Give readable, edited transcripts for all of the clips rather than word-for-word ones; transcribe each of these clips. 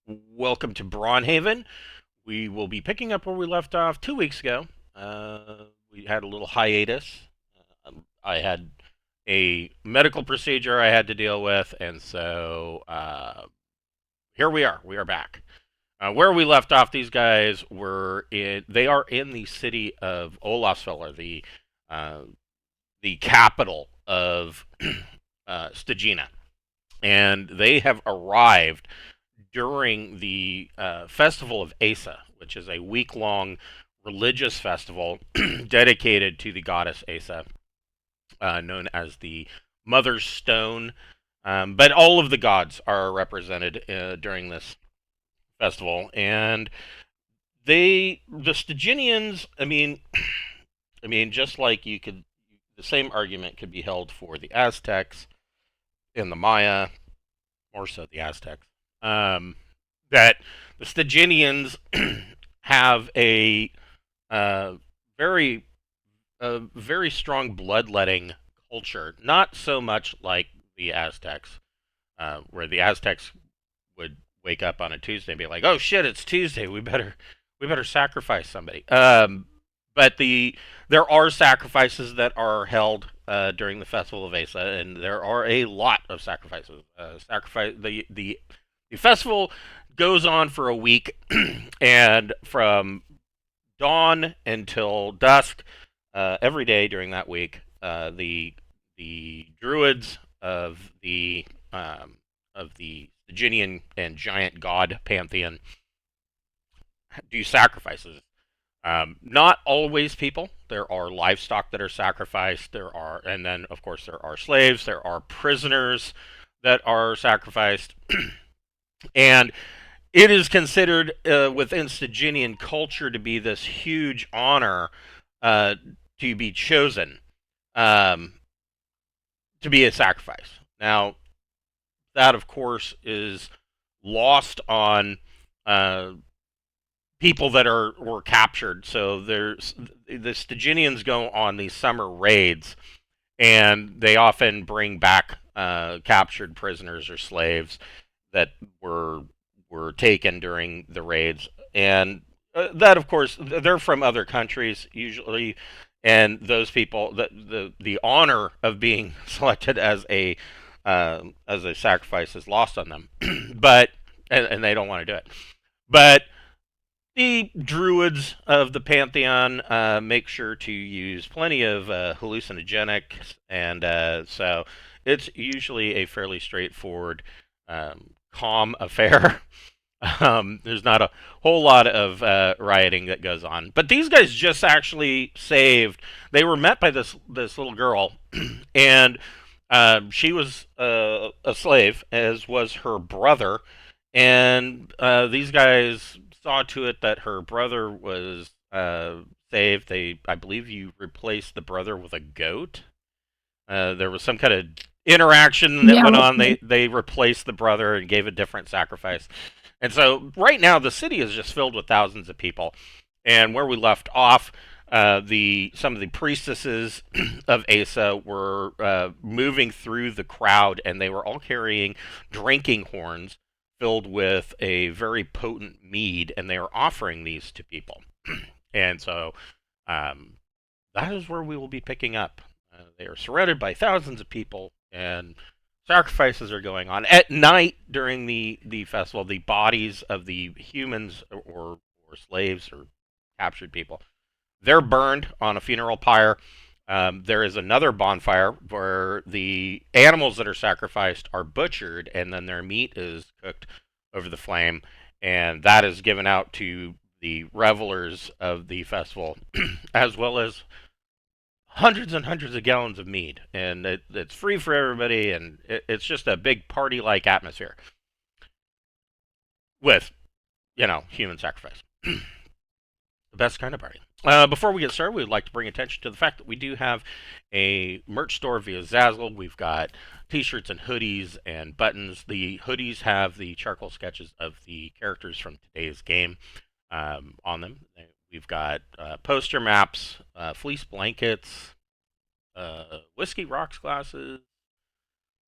Welcome to Braunhaven. We will be picking up where we left off 2 weeks ago. We had a little hiatus. I had a medical procedure I had to deal with, and so here we are. We are back. Where we left off, these guys were in. They are in the city of Olafsfeller, the capital of Stygina, and they have arrived during the Festival of Asa, which is a week long religious festival dedicated to the goddess Asa, known as the Mother's Stone. But all of the gods are represented during this festival, and the Styginians. Just like the same argument could be held for the Aztecs and the Maya, more so the Aztecs. Um, that the Styginians have uh, very very strong bloodletting culture. Not so much like the Aztecs, where the Aztecs would wake up on a Tuesday and be like, "Oh shit, it's Tuesday. We better sacrifice somebody." But there are sacrifices that are held during the festival of Asa, and there are a lot of sacrifices. The festival goes on for a week, and from dawn until dusk, every day during that week, the druids of the Stygian and giant god pantheon do sacrifices. Not always people. There are livestock that are sacrificed. And then of course there are slaves. There are prisoners that are sacrificed, and it is considered within Stygian culture to be this huge honor uh, to be chosen um, to be a sacrifice. Now, that of course is lost on uh, people that were captured. So there's the Stygians go on these summer raids, and they often bring back captured prisoners or slaves that were taken during the raids, and that of course they're from other countries usually, and those people the honor of being selected as a sacrifice is lost on them, but and they don't want to do it, but the druids of the pantheon make sure to use plenty of hallucinogenics, and so it's usually a fairly straightforward, calm affair. There's not a whole lot of rioting that goes on, but these guys just actually saved. They were met by this little girl, and she was a slave, as was her brother, and these guys saw to it that her brother was saved. I believe, you replaced the brother with a goat. There was some kind of interaction that Yeah, went on. They replaced the brother and gave a different sacrifice. And so right now the city is just filled with thousands of people. And where we left off, the some of the priestesses of Asa were moving through the crowd, and they were all carrying drinking horns filled with a very potent mead, and they are offering these to people. And so um, that is where we will be picking up. They are surrounded by thousands of people, and sacrifices are going on at night during the festival. The bodies of the humans or slaves or captured people, they're burned on a funeral pyre. There is another bonfire where the animals that are sacrificed are butchered, and then their meat is cooked over the flame, and that is given out to the revelers of the festival, as well as hundreds and hundreds of gallons of mead, and it's free for everybody, and it's just a big party-like atmosphere with, human sacrifice. The best kind of party. Before we get started, we would like to bring attention to the fact that we do have a merch store via Zazzle. We've got t-shirts and hoodies and buttons. The hoodies have the charcoal sketches of the characters from today's game on them. We've got poster maps, fleece blankets, whiskey rocks glasses,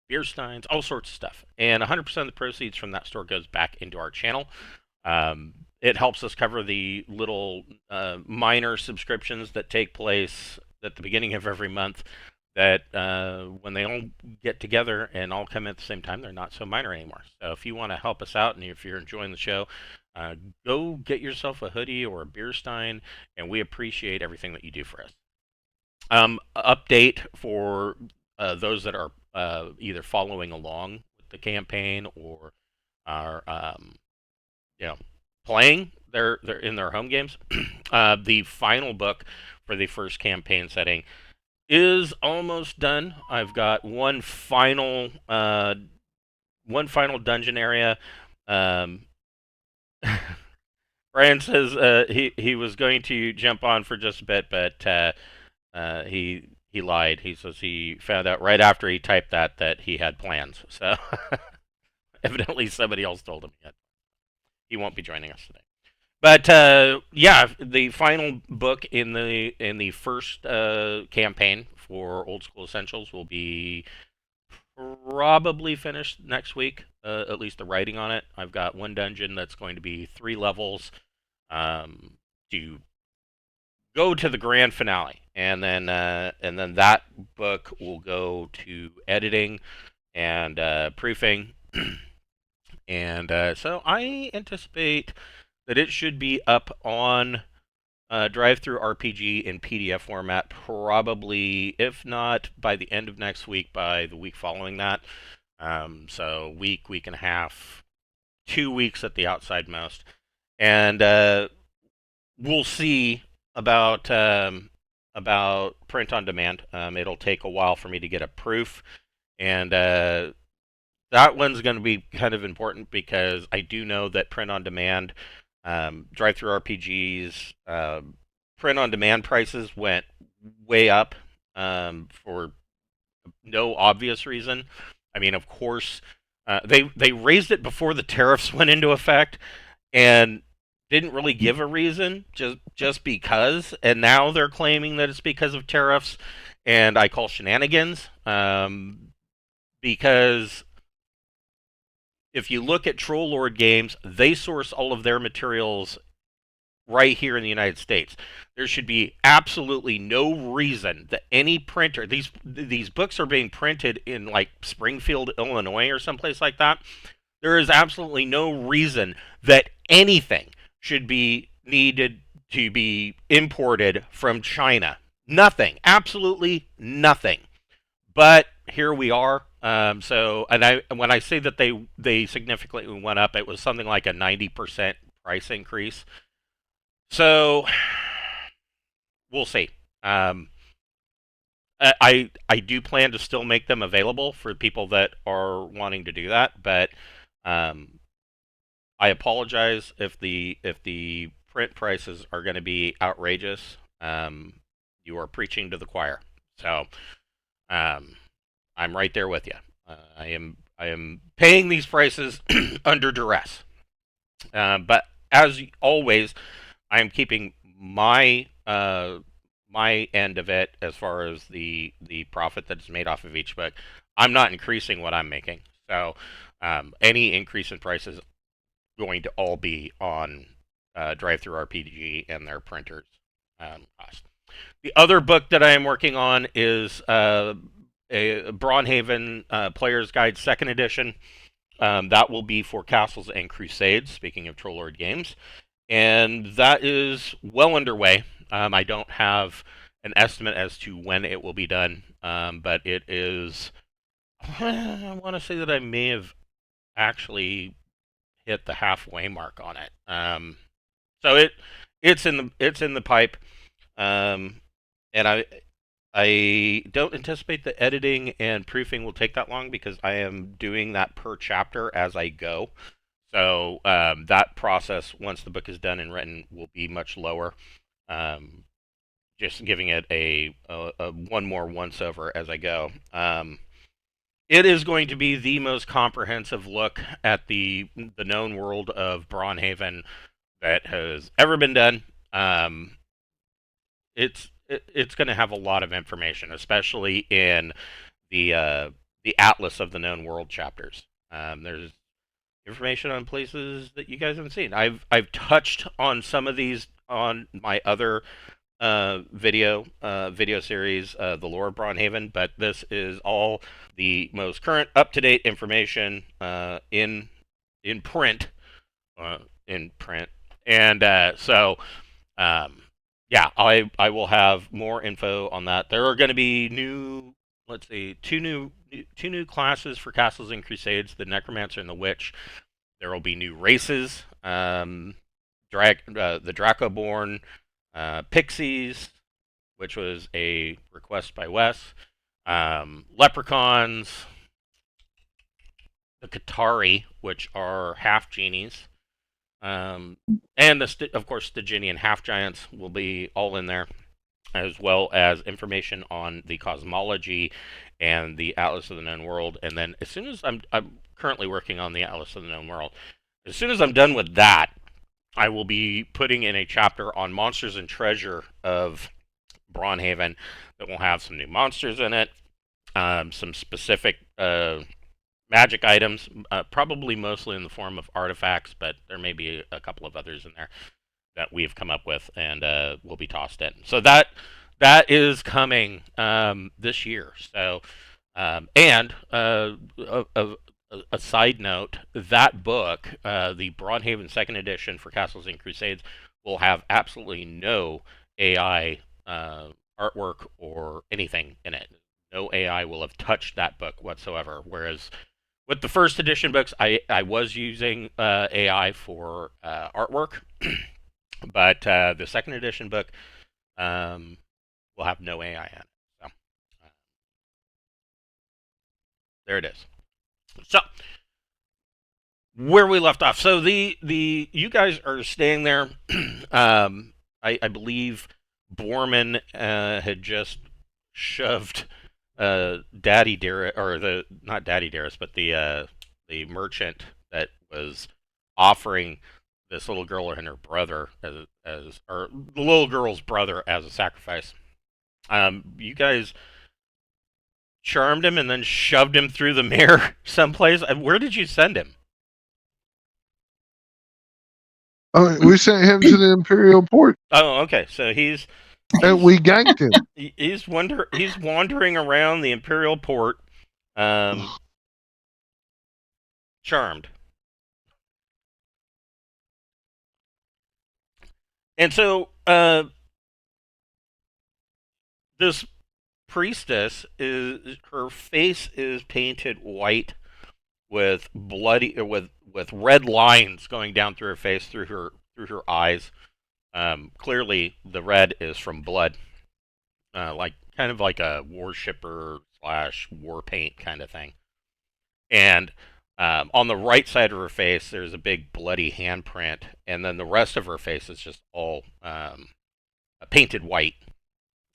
beer steins, all sorts of stuff. And 100% of the proceeds from that store goes back into our channel. It helps us cover the little minor subscriptions that take place at the beginning of every month. That when they all get together and all come at the same time, they're not so minor anymore. So if you want to help us out and if you're enjoying the show, go get yourself a hoodie or a beer stein, and we appreciate everything that you do for us. Update for those that are either following along with the campaign or are you know playing they're in their home games. The final book for the first campaign setting is almost done. I've got one final dungeon area. um, Brian says he was going to jump on for just a bit, but he lied. He says he found out right after he typed that he had plans. So evidently somebody else told him yet. He won't be joining us today. But yeah, the final book in the first campaign for Old School Essentials will be probably finished next week. At least the writing on it. I've got one dungeon that's going to be 3 levels to go to the grand finale, and then that book will go to editing and proofing, and so I anticipate that it should be up on Drive-Through RPG in PDF format, probably, if not by the end of next week, by the week following that. So week and a half, 2 weeks at the outside most, and we'll see about print on demand. It'll take a while for me to get a proof, and that one's going to be kind of important because I do know that print on demand, drive-through RPGs, print on demand prices went way up for no obvious reason. I mean, of course, they raised it before the tariffs went into effect, and didn't really give a reason, just because, and now they're claiming that it's because of tariffs, and I call shenanigans, because if you look at Troll Lord Games, they source all of their materials right here in the United States. There should be absolutely no reason that any printer, these books are being printed in like Springfield, Illinois, or someplace like that. There is absolutely no reason that anything should be needed to be imported from China. Nothing. Absolutely nothing. But here we are. When I say that they significantly went up, it was something like a 90% price increase. So we'll see. I do plan to still make them available for people that are wanting to do that, but I apologize if the print prices are going to be outrageous. You are preaching to the choir, so I'm right there with you. I am paying these prices under duress, but as always, I am keeping my my end of it as far as the profit that's made off of each book. I'm not increasing what I'm making, so any increase in prices going to all be on Drive-Through RPG and their printers cost. The other book that I am working on is a Braunhaven Player's Guide 2nd edition. That will be for Castles and Crusades, speaking of Troll Lord Games. And that is well underway. I don't have an estimate as to when it will be done, but it is... I want to say that I may have actually hit the halfway mark on it. So it's in the pipe, and I don't anticipate the editing and proofing will take that long because I am doing that per chapter as I go. So that process, once the book is done and written, will be much lower. Just giving it a one more once over as I go. It is going to be the most comprehensive look at the known world of Braunhaven that has ever been done. It's going to have a lot of information, especially in the the Atlas of the Known World chapters. There's information on places that you guys haven't seen. I've touched on some of these on my other video series, The Lore of Braunhaven, but this is all the most current, up to date information in print, uh, in print, and so yeah, I will have more info on that. There are going to be new, let's see, two new classes for Castles and Crusades: the Necromancer and the Witch. There will be new races, the Dracoborn, Pixies, which was a request by Wes, Leprechauns, the Qatari, which are half genies, and of course Styginian half giants will be all in there, as well as information on the cosmology and the Atlas of the Known World. And then as soon as I'm currently working on the Atlas of the Known World, as soon as I'm done with that, I will be putting in a chapter on monsters and treasure of Braunhaven that will have some new monsters in it, some specific magic items, probably mostly in the form of artifacts, but there may be a couple of others in there that we've come up with and will be tossed in. So that is coming this year. So and a side note, that book, the Braunhaven Second Edition for Castles and Crusades, will have absolutely no AI artwork or anything in it. No AI will have touched that book whatsoever. Whereas with the first edition books, I was using AI for artwork, but the second edition book will have no AI in it. So there it is. So where we left off. So the you guys are staying there. I believe Borman had just shoved Daddy Dearest, or the not Daddy Dearest, but the merchant that was offering this little girl and her brother as or the little girl's brother as a sacrifice. You guys charmed him and then shoved him through the mirror someplace. Where did you send him? We sent him to the Imperial Port. Oh, okay. So he's and we ganked him. He's wandering around the Imperial Port, charmed. And so this priestess her face is painted white with bloody with red lines going down through her face, through her eyes. Clearly, the red is from blood, like kind of like a worshipper / war paint kind of thing. And on the right side of her face, there's a big bloody handprint, and then the rest of her face is just all painted white.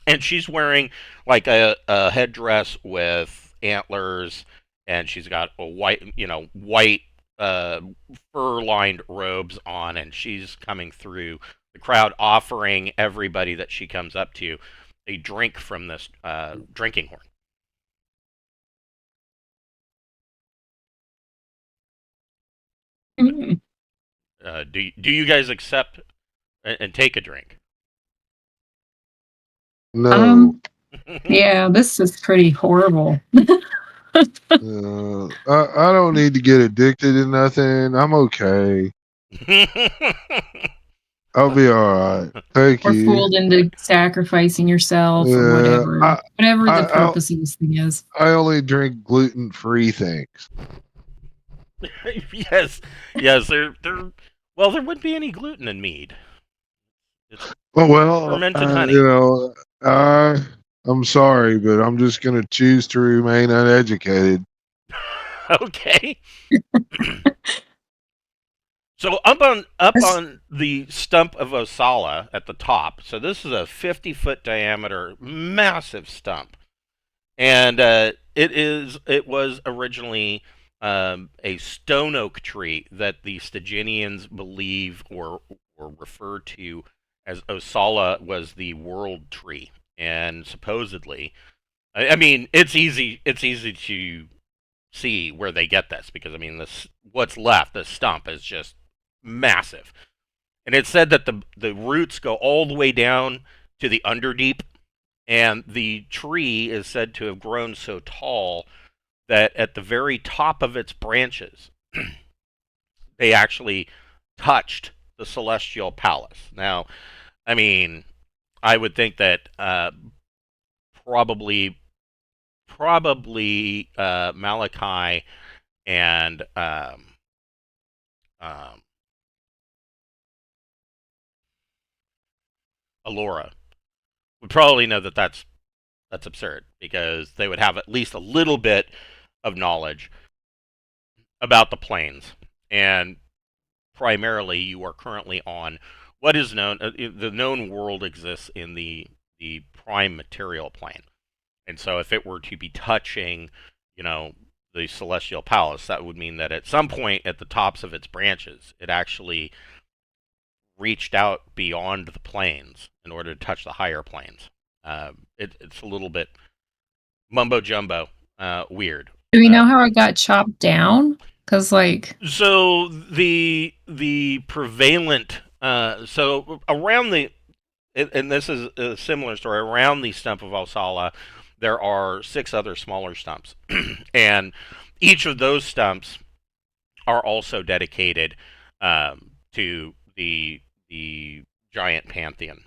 And she's wearing like a headdress with antlers, and she's got a white fur-lined robes on, and she's coming through the crowd, offering everybody that she comes up to a drink from this drinking horn. Do you guys accept and take a drink? No. Yeah, this is pretty horrible. I don't need to get addicted to nothing. I'm okay. I'll be all right. Thank you. Or fooled into sacrificing yourself or whatever. Whatever the purpose of this thing is. I only drink gluten-free things. yes. There wouldn't be any gluten in mead. It's fermented honey. I'm sorry, but I'm just going to choose to remain uneducated. Okay. So up on the stump of Osala at the top. So this is a 50-foot diameter, massive stump, and it was originally a stone oak tree that the Styginians believe or refer to as Osala was the world tree, and supposedly, I mean, it's easy to see where they get this, because I mean, this what's left, this stump, is just massive. And it's said that the roots go all the way down to the underdeep, and the tree is said to have grown so tall that at the very top of its branches, they actually touched the celestial palace. Now, I mean, I would think that probably Malachi and um, Alora would probably know that that's absurd, because they would have at least a little bit of knowledge about the planes. And primarily, you are currently on what is known, the known world exists in the prime material plane. And so if it were to be touching, you know, the celestial palace, that would mean that at some point at the tops of its branches, it actually reached out beyond the planes in order to touch the higher planes. It's a little bit mumbo jumbo, weird. Do we know how it got chopped down? Because so the prevalent so around the, and this is a similar story, around the stump of Osala, there are 6 other smaller stumps, and each of those stumps are also dedicated to the giant pantheon.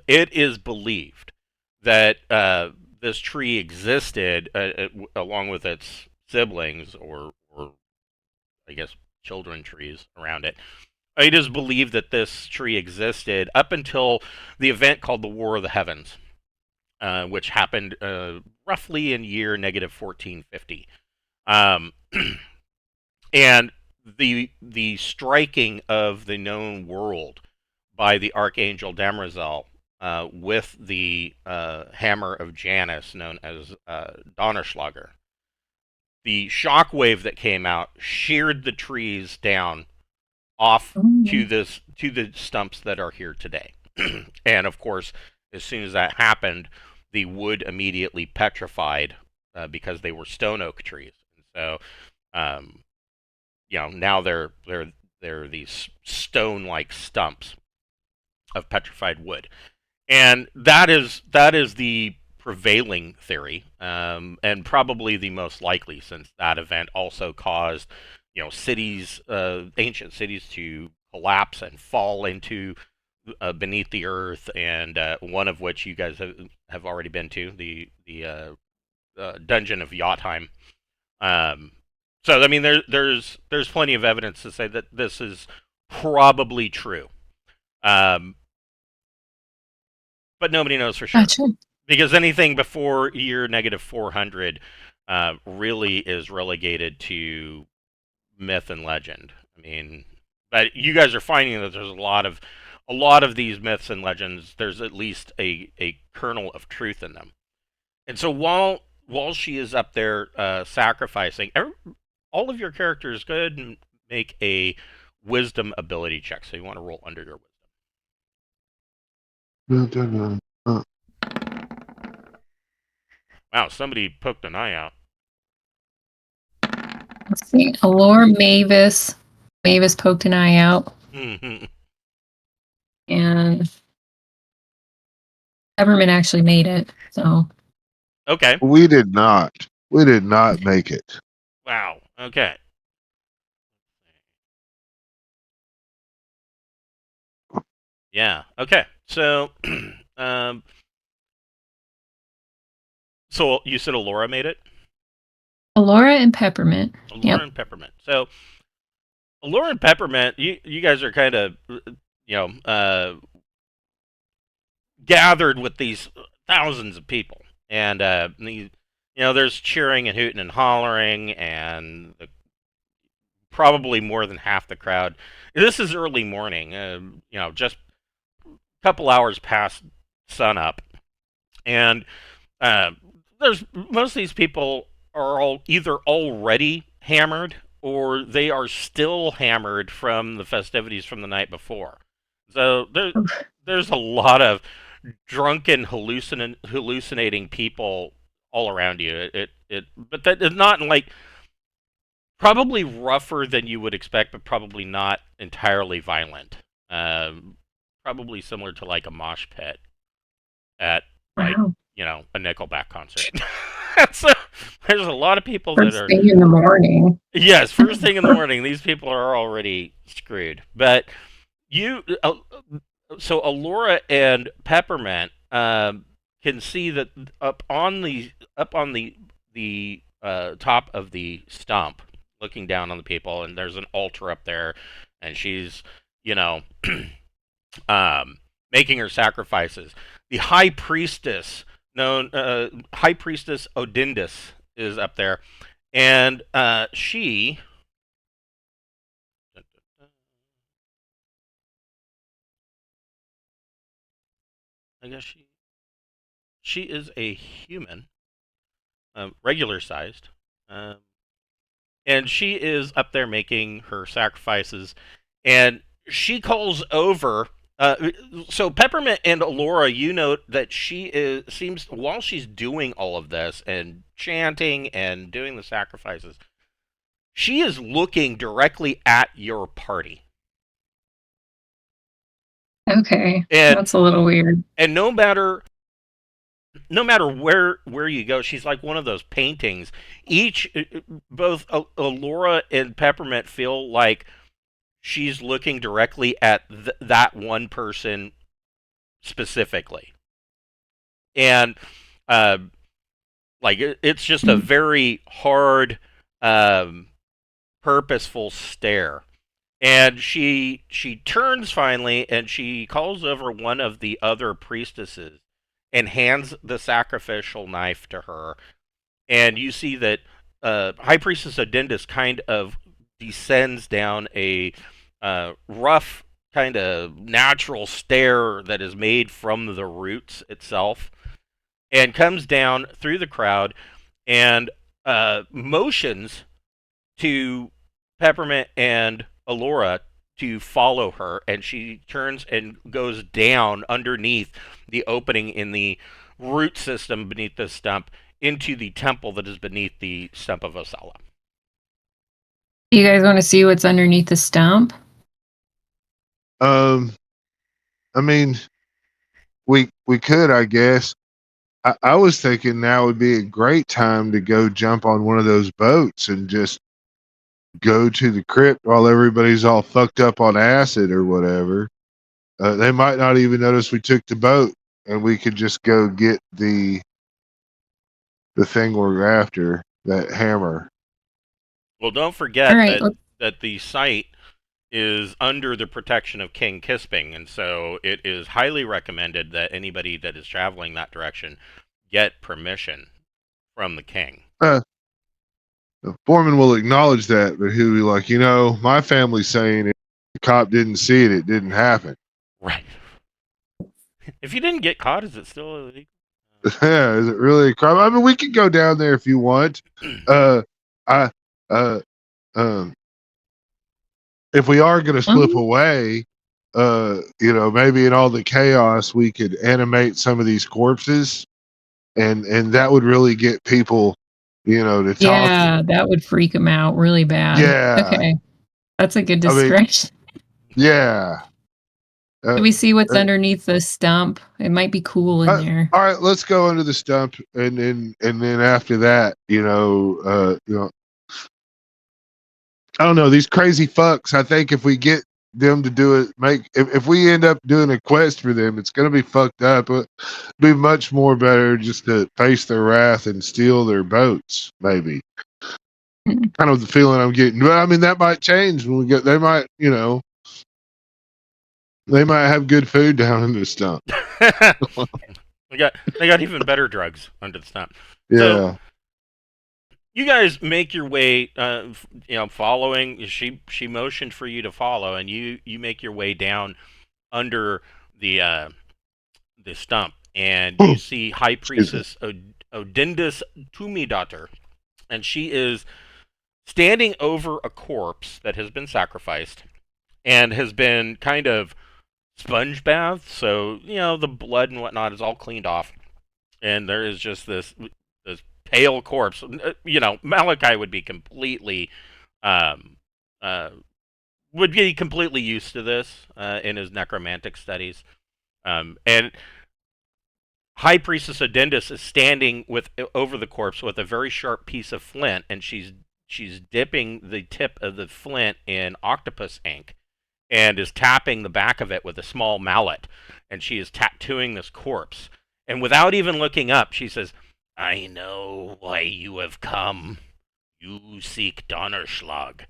It is believed that this tree existed along with its siblings, or I guess children trees around it. It is believed that this tree existed up until the event called the War of the Heavens, which happened roughly in year negative 1450. Um, and the striking of the known world by the archangel Damrazel with the hammer of Janus, known as Donnerschlager. The shockwave that came out sheared the trees down off to the stumps that are here today. And of course, as soon as that happened, the wood immediately petrified because they were stone oak trees. And so, now they're these stone-like stumps of petrified wood, and that is the prevailing theory, and probably the most likely, since that event also caused cities, ancient cities, to collapse and fall into beneath the earth, and one of which you guys have already been to, the dungeon of Jotunheim. So I mean, there's plenty of evidence to say that this is probably true, but nobody knows for sure. Gotcha. Because anything before year negative 400 really is relegated to myth and legend. I mean, but you guys are finding that there's a lot of these myths and legends. There's at least a kernel of truth in them. And so while she is up there sacrificing, all of your characters, go ahead and make a wisdom ability check. So you want to roll under your wisdom. Wow, somebody poked an eye out. Let's see. Alora, Mavis poked an eye out. And Everman actually made it. So. Okay. We did not. We did not make it. Wow. Okay. Yeah. Okay. So, so you said Alora made it? Alora and Peppermint. Alora and Peppermint. So, Alora and Peppermint, you guys are kind of, gathered with these thousands of people, and there's cheering and hooting and hollering, and probably more than half the crowd. This is early morning, just a couple hours past sunup, and there's most of these people are all either already hammered or they are still hammered from the festivities from the night before. So there's a lot of drunken, hallucinating people all around you. But that is not like Probably rougher than you would expect, but probably not entirely violent. Probably similar to like a mosh pit at like Wow. a Nickelback concert. So there's a lot of people that First are thing in the morning. yes, first thing in the morning. These people are already screwed. But you, so Alora and Peppermint can see that up on the top of the stump, looking down on the people, and there's an altar up there, and she's you know making her sacrifices. The high priestess, known High Priestess Odindus, is up there, and she. I guess she is a human, regular sized, um, and she is up there making her sacrifices, and she calls over. So Peppermint and Alora, you note that seems while she's doing all of this and chanting and doing the sacrifices, she is looking directly at your party. Okay, And that's a little weird. and no matter where you go, she's like one of those paintings. Both Alora and Peppermint feel like she's looking directly at that one person specifically, and like it's just a very hard, purposeful stare. And she turns finally, and she calls over one of the other priestesses and hands the sacrificial knife to her. And you see that High Priestess Odindus kind of descends down a rough, kind of natural stair that is made from the roots itself, and comes down through the crowd and motions to Peppermint and Alora to follow her, and she turns and goes down underneath the opening in the root system beneath the stump into the temple that is beneath the stump of Osella. You guys want to see what's underneath the stump? I mean, we could, I guess. I was thinking now would be a great time to go jump on one of those boats and just go to the crypt while everybody's all fucked up on acid or whatever. They might not even notice we took the boat, and we could just go get the thing we're after, that hammer. Well, don't forget Right, that the site is under the protection of King Kisping, and so it is highly recommended that anybody that is traveling that direction get permission from the king. The foreman will acknowledge that, but he'll be like, my family's saying if the cop didn't see it, it didn't happen. Right. If you didn't get caught, is it still illegal? Yeah, is it really a crime? I mean, we could go down there if you want. If we are going to slip away, maybe in all the chaos, we could animate some of these corpses, and that would really get people, to talk. Yeah, that would freak them out really bad. Yeah. Okay. That's a good distraction. Yeah. Can we see what's underneath the stump? It might be cool in there. All right, let's go under the stump, and then after that, I don't know, these crazy fucks. I think if we get them to do it, if we end up doing a quest for them, it's going to be fucked up. It'd be much more better just to face their wrath and steal their boats, maybe. Kind of the feeling I'm getting. But I mean, that might change when we get. They might have good food down in the stump. They got even better drugs under the stump. Yeah. So, you guys make your way, following. She motioned for you to follow, and you make your way down under the stump, and you see High Priestess Odindus Tumidater, and she is standing over a corpse that has been sacrificed and has been kind of sponge bathed, so the blood and whatnot is all cleaned off, and there is just this pale corpse. Malachi would be completely um, uh, would be completely used to this in his necromantic studies. And High Priestess Odindus is standing with over the corpse with a very sharp piece of flint, and she's dipping the tip of the flint in octopus ink and is tapping the back of it with a small mallet, and she is tattooing this corpse. And without even looking up, she says, "I know why you have come. You seek Donnerschlag.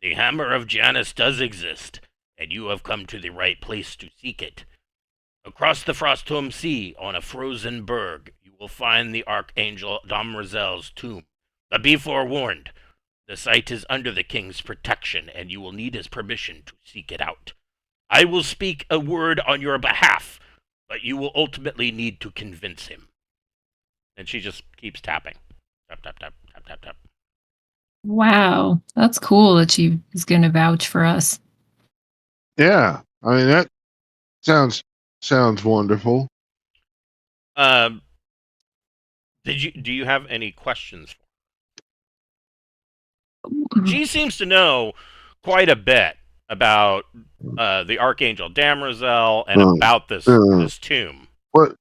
The hammer of Janus does exist, and you have come to the right place to seek it. Across the Frostholm Sea, on a frozen berg, you will find the Archangel Domrazel's tomb. But be forewarned, the site is under the king's protection, and you will need his permission to seek it out. I will speak a word on your behalf, but you will ultimately need to convince him." And she just keeps tapping. Tap, tap, tap, tap, tap, tap. Wow, that's cool that she is going to vouch for us. Yeah, I mean that sounds wonderful. Do you have any questions? She seems to know quite a bit about the Archangel Damrazel and about this tomb. What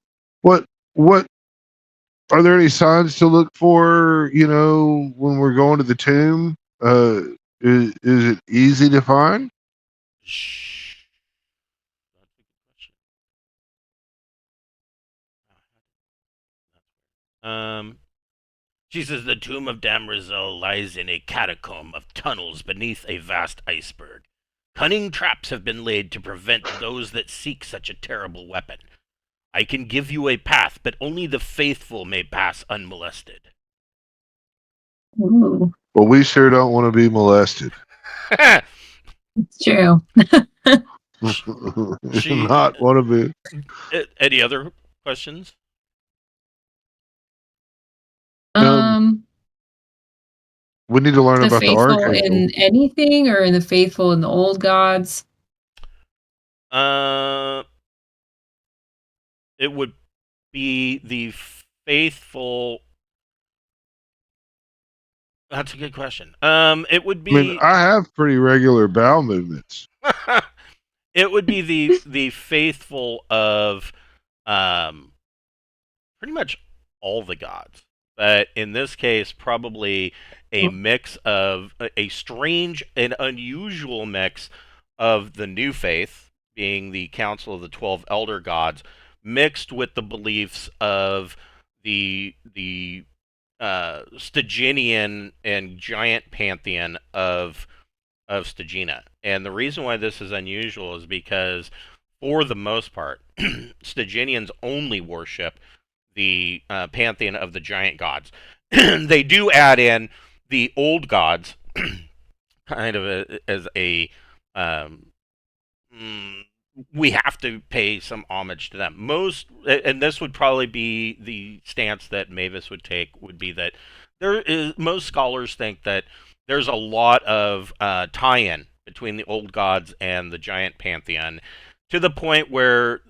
are there any signs to look for, when we're going to the tomb? Is it easy to find? Shh. She says the tomb of Damrazel lies in a catacomb of tunnels beneath a vast iceberg. Cunning traps have been laid to prevent those that seek such a terrible weapon. I can give you a path, but only the faithful may pass unmolested. Ooh. Well, we sure don't want to be molested. It's true. Not want to be. Any other questions? We need to learn about the faithful Archangel. in anything, or the faithful in the old gods? It would be the faithful. That's a good question. It would be. I mean, I have pretty regular bowel movements. It would be the faithful of, pretty much all the gods, but in this case, probably a mix of a strange and unusual mix of the new faith, being the Council of the 12 Elder Gods, mixed with the beliefs of the Styginian and giant pantheon of Stygina. And the reason why this is unusual is because, for the most part, Styginians only worship the pantheon of the giant gods. They do add in the old gods, kind of as a we have to pay some homage to them. And this would probably be the stance that Mavis would take, would be that most scholars think that there's a lot of tie-in between the old gods and the giant pantheon, to the point where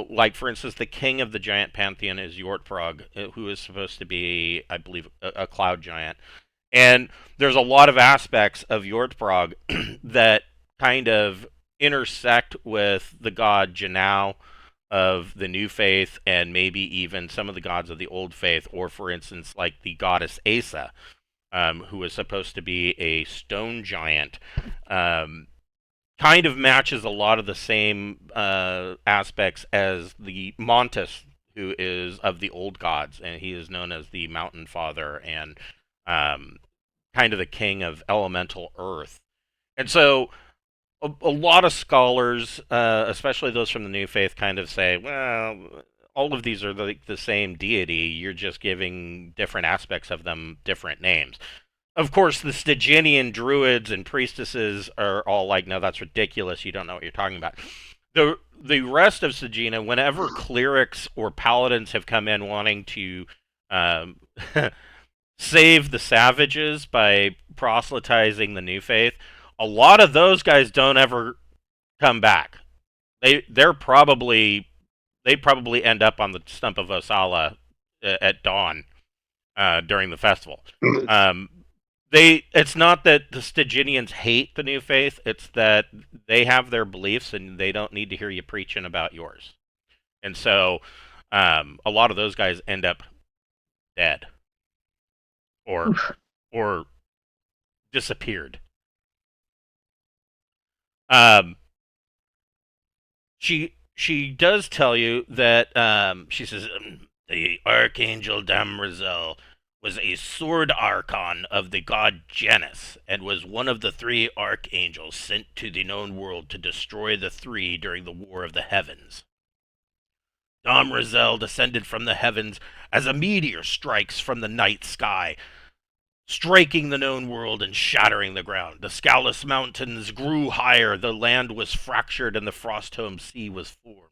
like, for instance, the king of the giant pantheon is Jurywr, who is supposed to be, I believe, a cloud giant. And there's a lot of aspects of Jurywr that kind of intersect with the god Janau of the new faith, and maybe even some of the gods of the old faith, or, for instance, like the goddess Asa, who is supposed to be a stone giant. Kind of matches a lot of the same aspects as the Montes, who is of the old gods, and he is known as the mountain father and kind of the king of elemental earth. And so a lot of scholars, especially those from the new faith, kind of say, well, all of these are the same deity, you're just giving different aspects of them different names. Of course, the Styginian druids and priestesses are all like, no, that's ridiculous, you don't know what you're talking about. The rest of Stygina, whenever clerics or paladins have come in wanting to save the savages by proselytizing the new faith, a lot of those guys don't ever come back. They probably end up on the stump of Osala at dawn during the festival. It's not that the Styginians hate the new faith, it's that they have their beliefs and they don't need to hear you preaching about yours. And so a lot of those guys end up dead or Oof. or disappeared. Um, she does tell you that she says the archangel Damrizel was a sword archon of the god Janus and was one of the three archangels sent to the known world to destroy the three during the War of the Heavens. Damrizel descended from the heavens as a meteor strikes from the night sky, striking the known world and shattering the ground. The scaleless mountains grew higher, the land was fractured, and the frost-home sea was formed,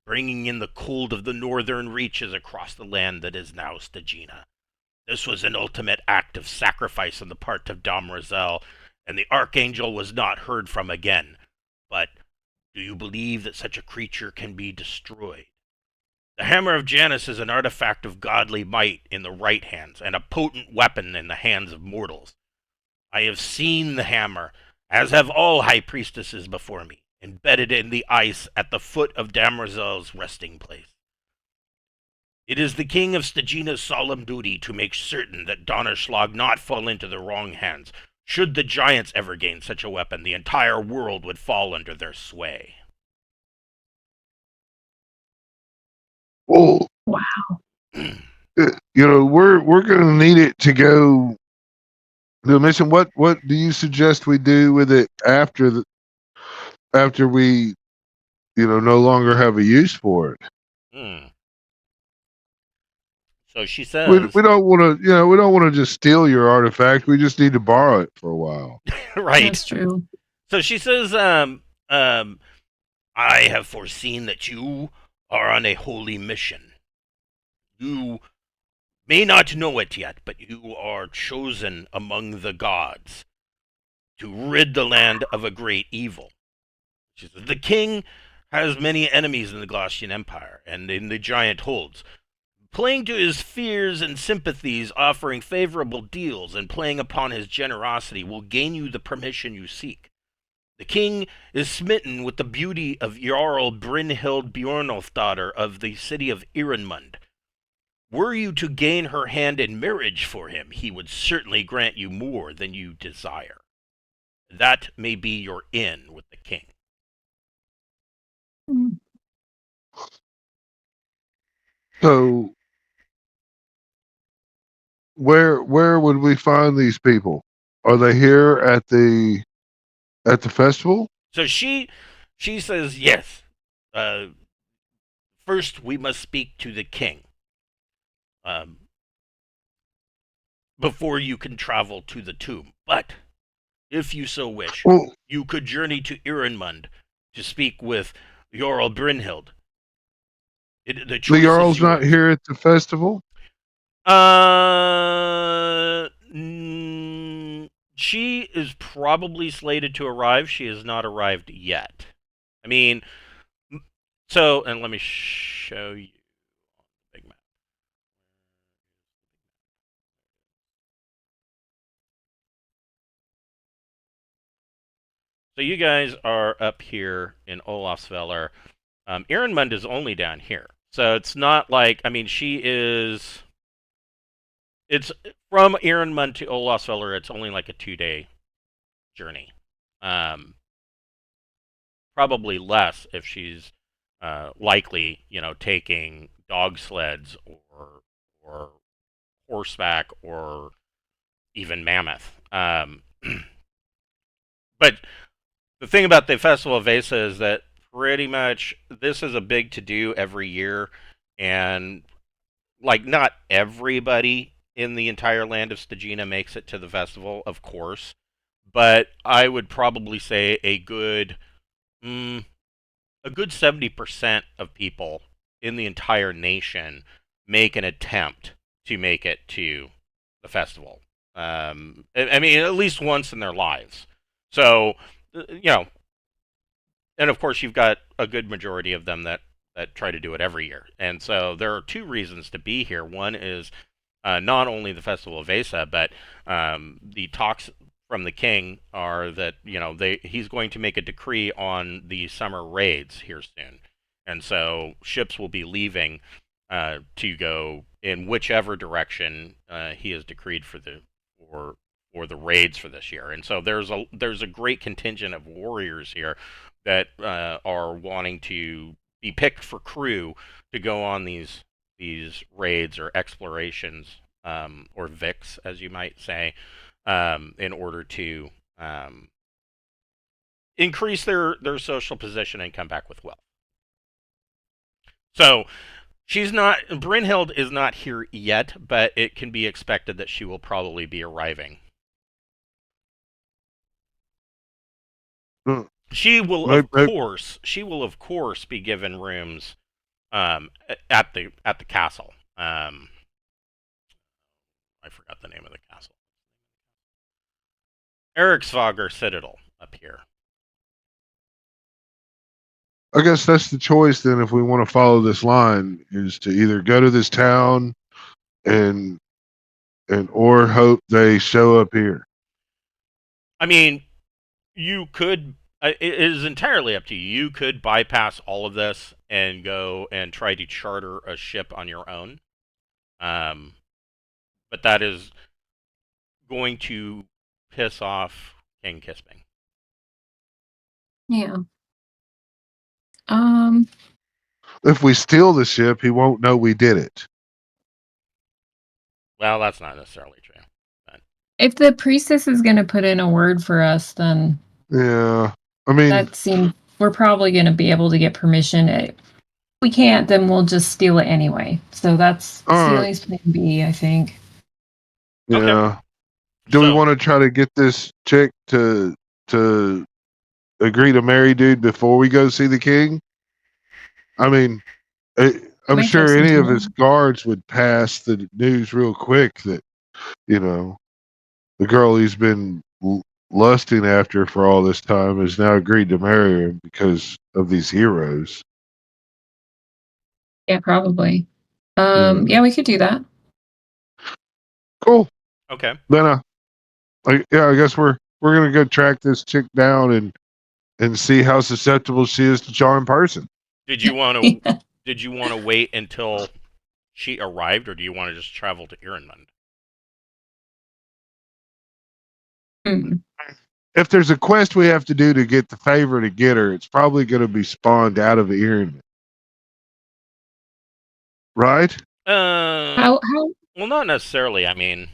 bringing in the cold of the northern reaches across the land that is now Stygina. This was an ultimate act of sacrifice on the part of Damrizel, and the Archangel was not heard from again. But do you believe that such a creature can be destroyed? The Hammer of Janus is an artifact of godly might in the right hands, and a potent weapon in the hands of mortals. I have seen the hammer, as have all high priestesses before me, embedded in the ice at the foot of Damrizel's resting place. It is the King of Stygina's solemn duty to make certain that Donnerschlag not fall into the wrong hands. Should the giants ever gain such a weapon, the entire world would fall under their sway. Well, Wow. we're going to need it to go to a mission. What do you suggest we do with it after we no longer have a use for it? Hmm. So she says, we don't want to we don't want to just steal your artifact. We just need to borrow it for a while. right. That's true. So she says, I have foreseen that you are on a holy mission. You may not know it yet, but you are chosen among the gods to rid the land of a great evil. She says, the king has many enemies in the Glacian Empire and in the giant holds. Playing to his fears and sympathies, offering favorable deals, and playing upon his generosity will gain you the permission you seek. The king is smitten with the beauty of Jarl Brynhild Bjornolfsdottir of the city of Ironmund. Were you to gain her hand in marriage for him, he would certainly grant you more than you desire. That may be your in with the king. Mm. So where would we find these people? Are they here at the festival? So she says yes. First, we must speak to the king before you can travel to the tomb. But if you so wish, you could journey to Ironmund to speak with Jarl Brynhild. The Jarl's not here at the festival? She is probably slated to arrive. She has not arrived yet. I mean, so, and let me show you on the big map. So you guys are up here in Olafsveller. Ironmund is only down here. So it's not like, I mean, it's from Ironmund to Olafsveller, it's only like a 2-day journey. Probably less if she's likely, taking dog sleds or horseback or even mammoth. But the thing about the Festival of Vesa is that pretty much this is a big to-do every year, and like not everybody in the entire land of Stygina makes it to the festival, of course, but I would probably say a good 70% of people in the entire nation make an attempt to make it to the festival. I mean, at least once in their lives. So, and of course, you've got a good majority of them that try to do it every year. And so there are two reasons to be here. One is not only the Festival of Asa, but the talks from the king are that he's going to make a decree on the summer raids here soon, and so ships will be leaving to go in whichever direction he has decreed for for the raids for this year. And so there's a great contingent of warriors here that are wanting to be picked for crew to go on these raids or explorations, or VIX, as you might say, in order to increase their social position and come back with wealth. So Brynhild is not here yet, but it can be expected that she will probably be arriving. She will, of course, be given rooms at the castle. I forgot the name of the castle. Eriksvager Citadel up here. I guess that's the choice then, if we want to follow this line, is to either go to this town and or hope they show up here. I mean, you could. It is entirely up to you. You could bypass all of this and go and try to charter a ship on your own. But that is going to piss off King Kisping. Yeah. If we steal the ship, he won't know we did it. Well, that's not necessarily true. But if the priestess is going to put in a word for us, then yeah, I mean, that seems we're probably going to be able to get permission. If we can't, then we'll just steal it anyway. So that's Celia's plan B, I think. Yeah. Okay. Do we want to try to get this chick to agree to marry dude before we go see the king? I mean, I'm sure any of his guards would pass the news real quick that, the girl he's been lusting after for all this time has now agreed to marry him because of these heroes. Yeah, probably. Yeah, we could do that. Cool. Okay. Then, I guess we're gonna go track this chick down and see how susceptible she is to charm person. Did you want to? Yeah. Did you want to wait until she arrived, or do you want to just travel to Ironmund? If there's a quest we have to do to get the favor to get her, it's probably going to be spawned out of Ironmund, right? How? Well, not necessarily. I mean,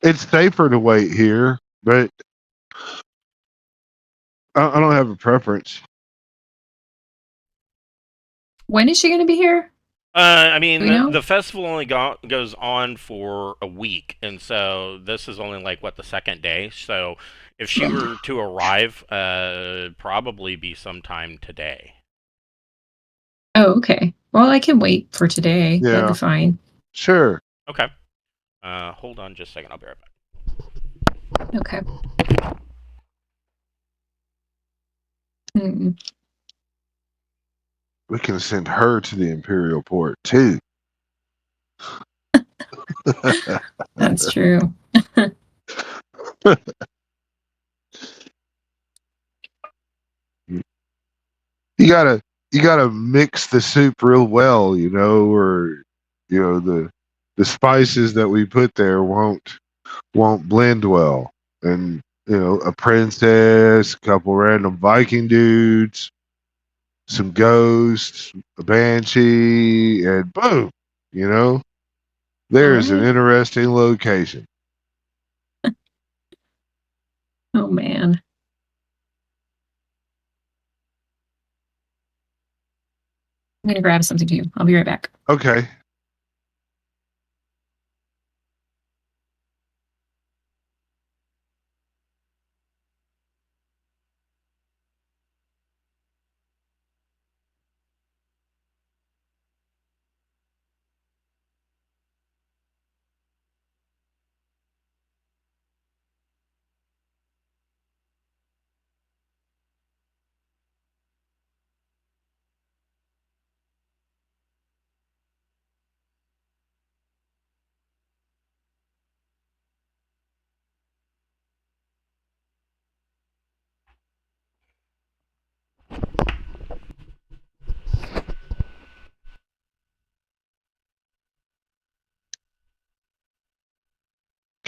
it's safer to wait here, but I don't have a preference. When is she going to be here? I mean, the festival only goes on for a week, and so this is only like the second day. So if she were to arrive, probably be sometime today. Oh, okay. Well, I can wait for today. Yeah. That'd be fine. Sure. Okay. Hold on just a second. I'll be right back. Okay. We can send her to the Imperial Port too. That's true. You gotta mix the soup real well, or the spices that we put there won't blend well. And a princess, a couple random Viking dudes, some ghosts, a banshee, and boom, there's an interesting location. Oh man. I'm gonna grab something too. I'll be right back. Okay.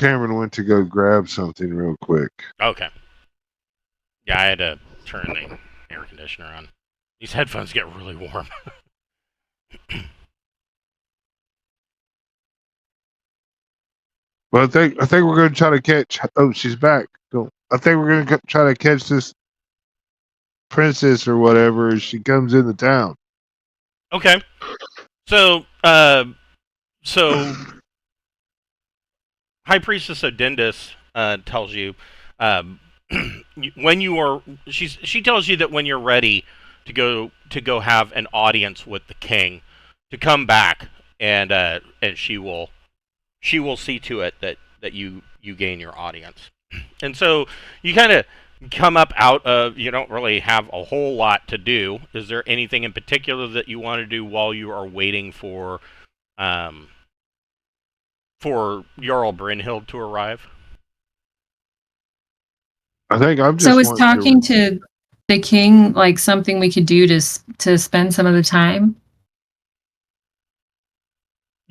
Cameron went to go grab something real quick. Okay. Yeah, I had to turn the air conditioner on. These headphones get really warm. Well, I think we're going to try to catch. Oh, she's back. I think we're going to try to catch this princess or whatever as she comes into town. Okay. So, High Priestess Odindus tells you when you are. She tells you that when you're ready to go have an audience with the king, to come back and she will see to it that you gain your audience. And so you kind of come up out of, you don't really have a whole lot to do. Is there anything in particular that you want to do while you are waiting for Jarl Brynhild to arrive? I think I'm just. So is talking to the king like something we could do to spend some of the time?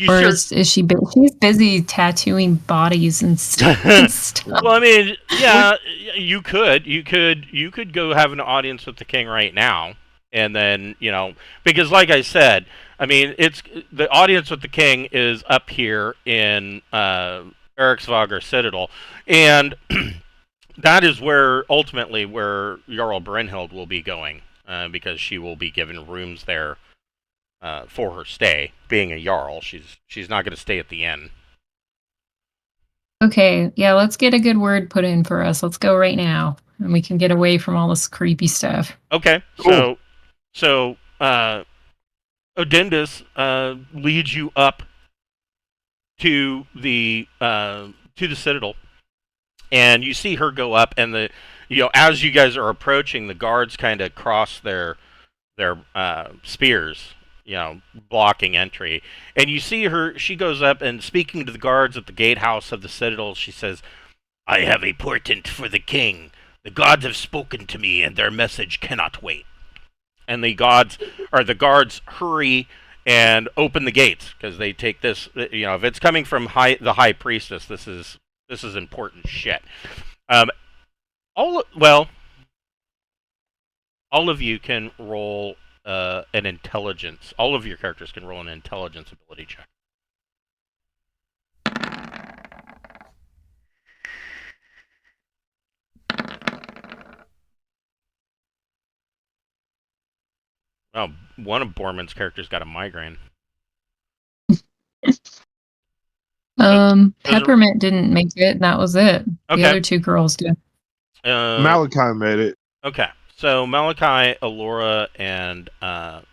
Or is she she's busy tattooing bodies and stuff? Well, I mean, yeah, you could go have an audience with the king right now, and then, because like I said, I mean, it's the audience with the king is up here in Eriksvågr Citadel, and that is where ultimately where Jarl Brynhild will be going, because she will be given rooms there for her stay. Being a Jarl, she's not going to stay at the inn. Okay, yeah, let's get a good word put in for us. Let's go right now, and we can get away from all this creepy stuff. Okay, cool. So Odindus leads you up to the citadel, and you see her go up, and as you guys are approaching, the guards kind of cross their spears, blocking entry. And you see her, she goes up and speaking to the guards at the gatehouse of the citadel, she says, "I have a portent for the king. The gods have spoken to me, and their message cannot wait." And the guards hurry and open the gates, because they take this, if it's coming from the high priestess, this is important shit. All of you can roll an intelligence. All of your characters can roll an intelligence ability check. Oh, one of Borman's characters got a migraine. Peppermint didn't make it, and that was it. Okay. The other two girls did. Malachi made it. Okay. So Malachi, Alora, and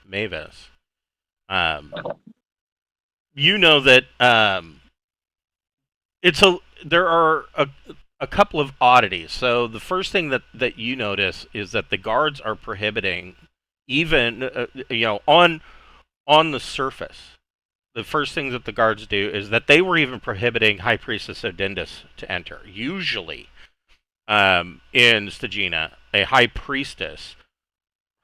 Mavis, you know that there are a couple of oddities. So the first thing that you notice is that the guards are prohibiting, even on the surface. The first thing that the guards do is that they were even prohibiting High Priestess Odindus to enter. Usually, in Stygina, a high priestess,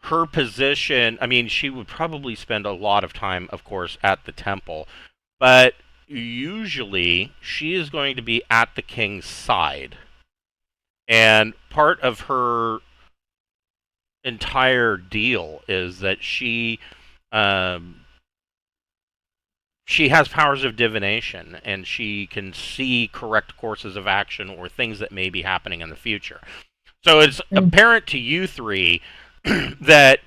her position, I mean, she would probably spend a lot of time, of course, at the temple, but usually she is going to be at the king's side. And part of her entire deal is that she has powers of divination, and she can see correct courses of action or things that may be happening in the future. So it's apparent to you three that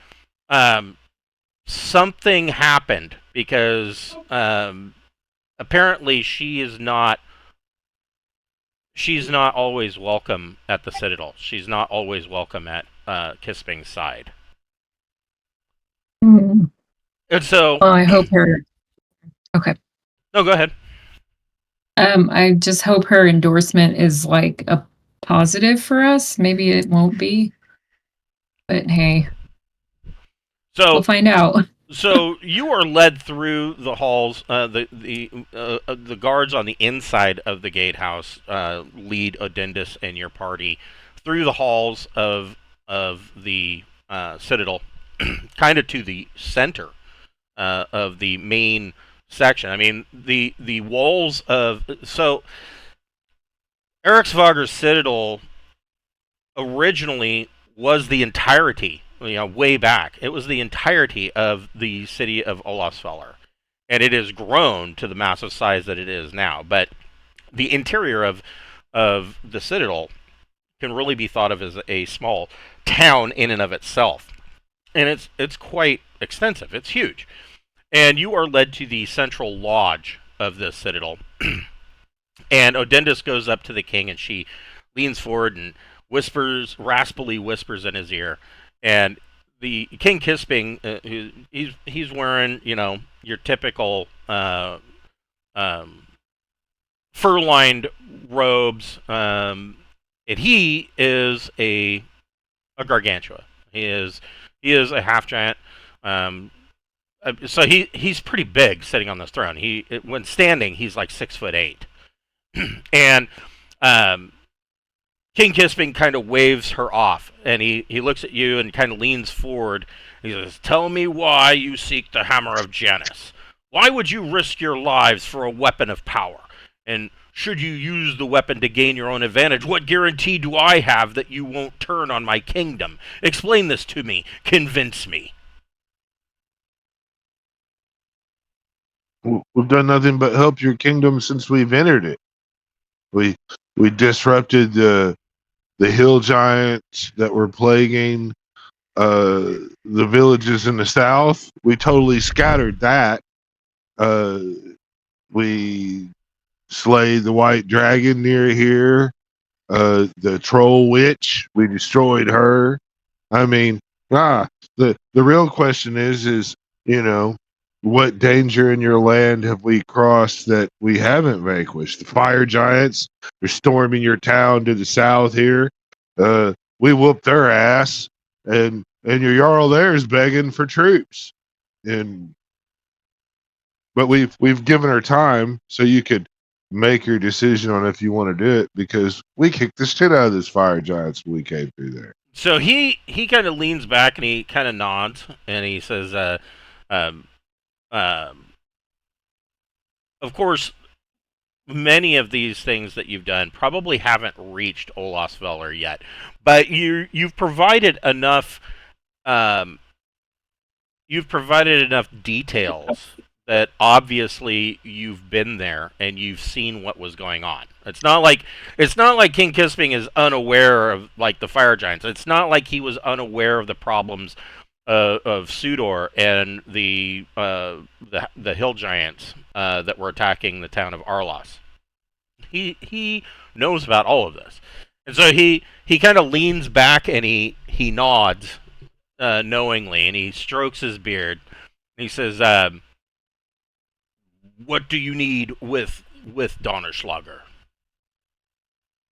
something happened, because apparently she's not always welcome at the Citadel. She's not always welcome at Kisping's side. Mm. And so... I hope her... Okay. No, go ahead. I just hope her endorsement is like a positive for us. Maybe it won't be, but hey, we'll find out. So you are led through the halls. The guards on the inside of the gatehouse lead Odindus and your party through the halls of the citadel, kind of to the center of the main section. I mean, the walls of... So Eriksvåger's citadel originally was the entirety, way back. It was the entirety of the city of Olafsfjord, and it has grown to the massive size that it is now. But the interior of the citadel can really be thought of as a small town in and of itself, and it's quite extensive. It's huge, and you are led to the central lodge of this citadel. And Odendus goes up to the king, and she leans forward and raspily whispers in his ear. And the King Kisping, he's wearing, your typical fur-lined robes, and he is a gargantua. He is a half giant. So he's pretty big sitting on this throne. When standing, he's like 6'8". And King Kisping kind of waves her off, and he looks at you and kind of leans forward. He says, "Tell me why you seek the hammer of Janus. Why would you risk your lives for a weapon of power? And should you use the weapon to gain your own advantage, what guarantee do I have that you won't turn on my kingdom? Explain this to me. Convince me." We've done nothing but help your kingdom since we've entered it. We disrupted the hill giants that were plaguing the villages in the south. We totally scattered that. We slayed the white dragon near here. The troll witch, we destroyed her. I mean, the real question is, what danger in your land have we crossed that we haven't vanquished? The fire giants are storming your town to the south here. We whooped their ass, and your jarl there is begging for troops. But we've given her time so you could make your decision on if you want to do it, because we kicked the shit out of this fire giants when we came through there. So he kind of leans back and he kind of nods and he says, of course, many of these things that you've done probably haven't reached Olafsvjord yet, but you've provided enough details that obviously you've been there and you've seen what was going on. It's not like King Kisping is unaware of like the fire giants. It's not like he was unaware of the problems of Sudor and the hill giants that were attacking the town of Arlos. He knows about all of this, and so he kind of leans back and he nods knowingly, and he strokes his beard. And he says, "What do you need with Donnerschlager?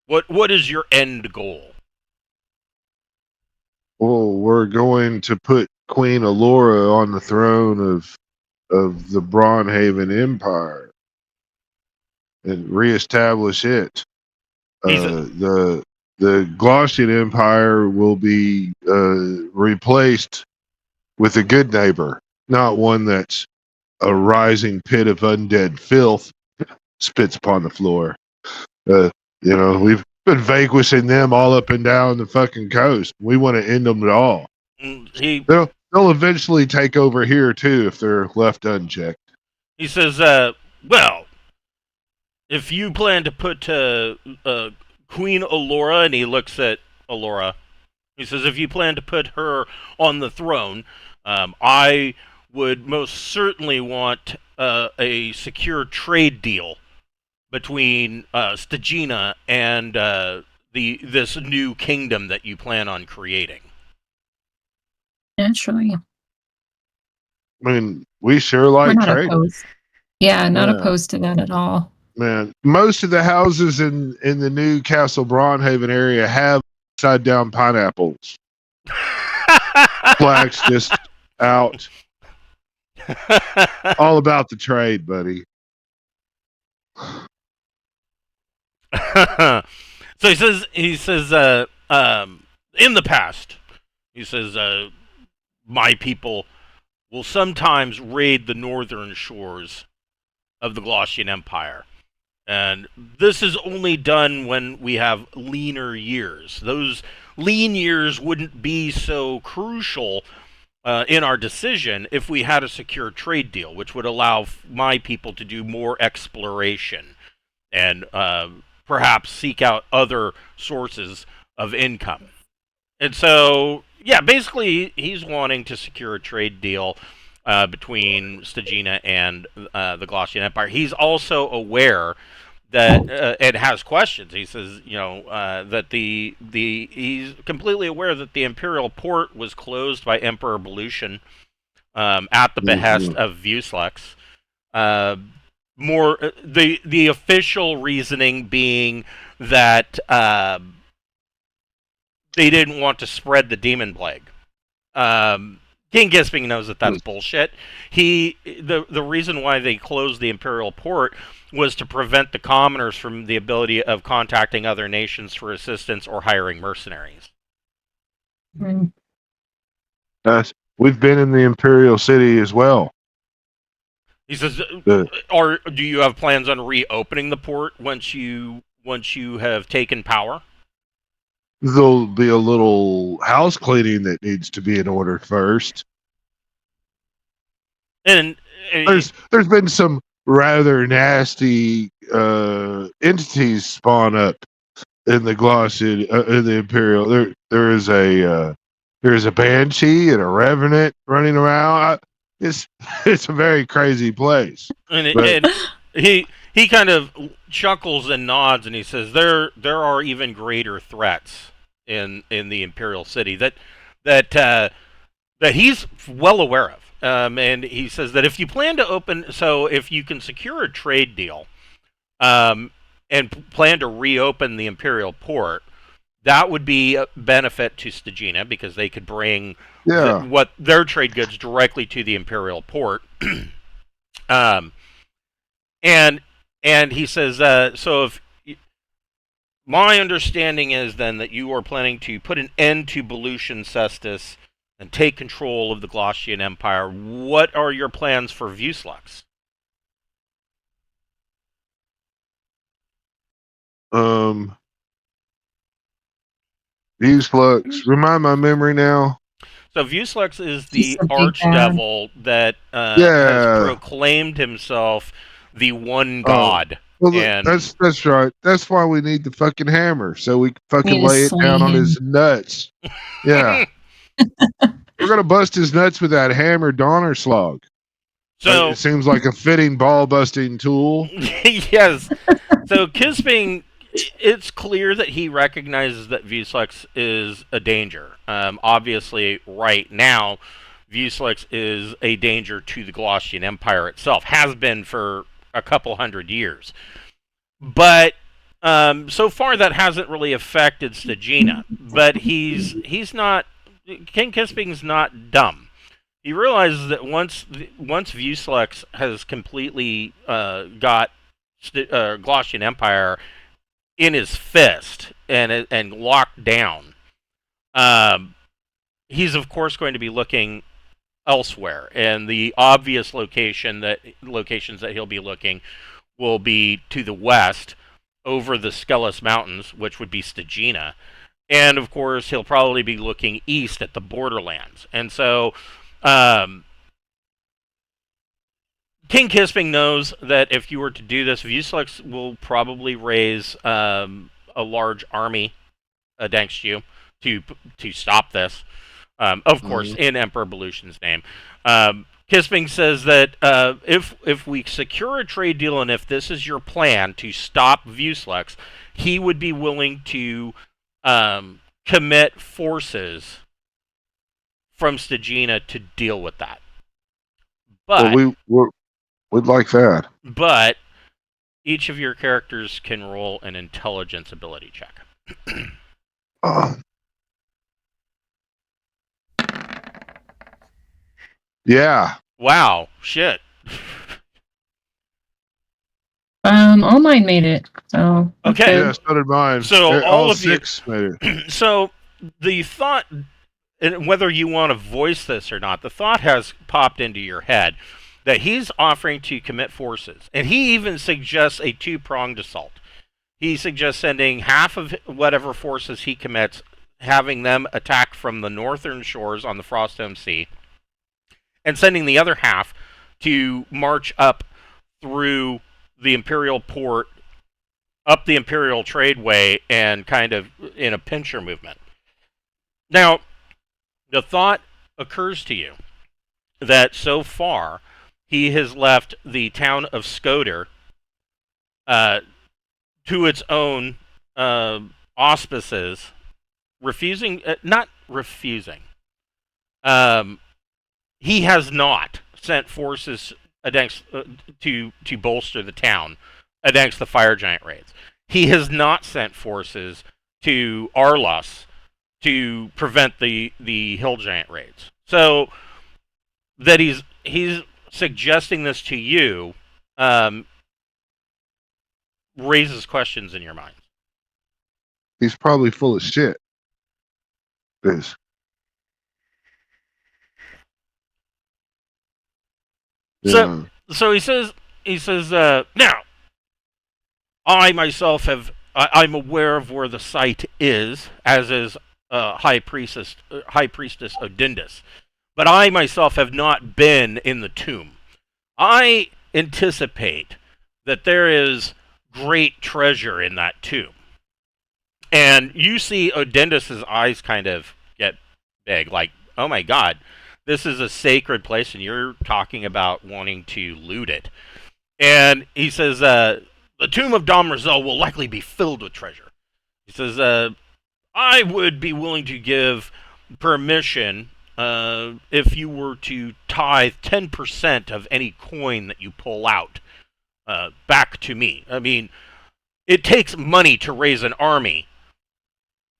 What is your end goal?" Well, we're going to put Queen Allura on the throne of the Braunhaven Empire and reestablish it. The Glossian Empire will be replaced with a good neighbor, not one that's a rising pit of undead filth spits upon the floor. We've been vanquishing them all up and down the fucking coast. We want to end them all. They'll eventually take over here too if they're left unchecked. He says, "Well, if you plan to put Queen Allura," and he looks at Allura, he says, "if you plan to put her on the throne, I would most certainly want a secure trade deal between Stygina and this new kingdom that you plan on creating." Naturally. I mean, we sure like trade. Opposed. Yeah, not opposed to that at all. Man, most of the houses in the new Castle Braunhaven area have upside down pineapples. Flags just out. All about the trade, buddy. So he says, in the past, he says, my people will sometimes raid the northern shores of the Glossian Empire. And this is only done when we have leaner years. Those lean years wouldn't be so crucial in our decision if we had a secure trade deal, which would allow my people to do more exploration and perhaps seek out other sources of income. And so, yeah, basically, he's wanting to secure a trade deal between Stygina and the Glossian Empire. He's also aware that and has questions. He says, that he's completely aware that the Imperial port was closed by Emperor Belution at the behest of Vuslax. The official reasoning being that they didn't want to spread the demon plague. King Kisping knows that that's bullshit. The reason why they closed the Imperial port was to prevent the commoners from the ability of contacting other nations for assistance or hiring mercenaries. Mm. We've been in the Imperial City as well. He says, do you have plans on reopening the port once you have taken power? There'll be a little house cleaning that needs to be in order first. And there's been some rather nasty entities spawn up in the in the Imperial. There is a banshee and a revenant running around. It's a very crazy place. And he kind of chuckles and nods, and he says there are even greater threats in the Imperial City that he's well aware of. And he says that if you plan to if you can secure a trade deal, and plan to reopen the Imperial port, that would be a benefit to Stygina because they could bring what their trade goods directly to the Imperial port. And he says, so if my understanding is then that you are planning to put an end to Belution Cestus and take control of the Glossian Empire, what are your plans for Vuslax? Vuslax, remind my memory now. So Vuslax is the archdevil that has proclaimed himself the one god. Well, that's right. That's why we need the fucking hammer, so we can fucking lay it down on his nuts. Yeah. We're gonna bust his nuts with that hammer Donnerslag. So it seems like a fitting ball-busting tool. Yes. So Kisping, it's clear that he recognizes that Vuslax is a danger. Obviously, right now, Vuslax is a danger to the Glossian Empire itself. Has been for a couple hundred years. But so far, that hasn't really affected Stygina. But he's not... King Kisping's not dumb. He realizes that once Vuslax has completely got Glossian Empire in his fist and locked down, he's of course going to be looking elsewhere, and the obvious locations that he'll be looking will be to the west, over the Skellis Mountains, which would be Stygina, and of course he'll probably be looking east at the borderlands. And so King Kisping knows that if you were to do this, Vuslax will probably raise a large army against you to stop this. Of course, in Emperor Belution's name. Kisping says that if we secure a trade deal, and if this is your plan to stop Vuslax, he would be willing to commit forces from Stygina to deal with that. But we'd like that. But each of your characters can roll an intelligence ability check. Yeah. Wow. Shit. All mine made it. So okay. Yeah, so did mine. So all of six made it. So the thought, and whether you want to voice this or not, the thought has popped into your head that he's offering to commit forces, and he even suggests a two-pronged assault. He suggests sending half of whatever forces he commits, having them attack from the northern shores on the Frostholm Sea, and sending the other half to march up through the Imperial port, up the Imperial tradeway, and kind of in a pincher movement. Now, the thought occurs to you that so far he has left the town of Skoder to its own auspices, not refusing. He has not sent forces against to bolster the town against the fire giant raids. He has not sent forces to Arlos to prevent the hill giant raids. So that he's suggesting this to you raises questions in your mind. He's probably full of shit. Is So he says now I myself I'm aware of where the site is, as is High Priestess Odindus, but I myself have not been in the tomb. I anticipate that there is great treasure in that tomb. And you see Odindus's eyes kind of get big, like, oh my god, this is a sacred place, and you're talking about wanting to loot it. And he says, the tomb of Dom Rizal will likely be filled with treasure. He says, I would be willing to give permission if you were to tithe 10% of any coin that you pull out back to me. I mean, it takes money to raise an army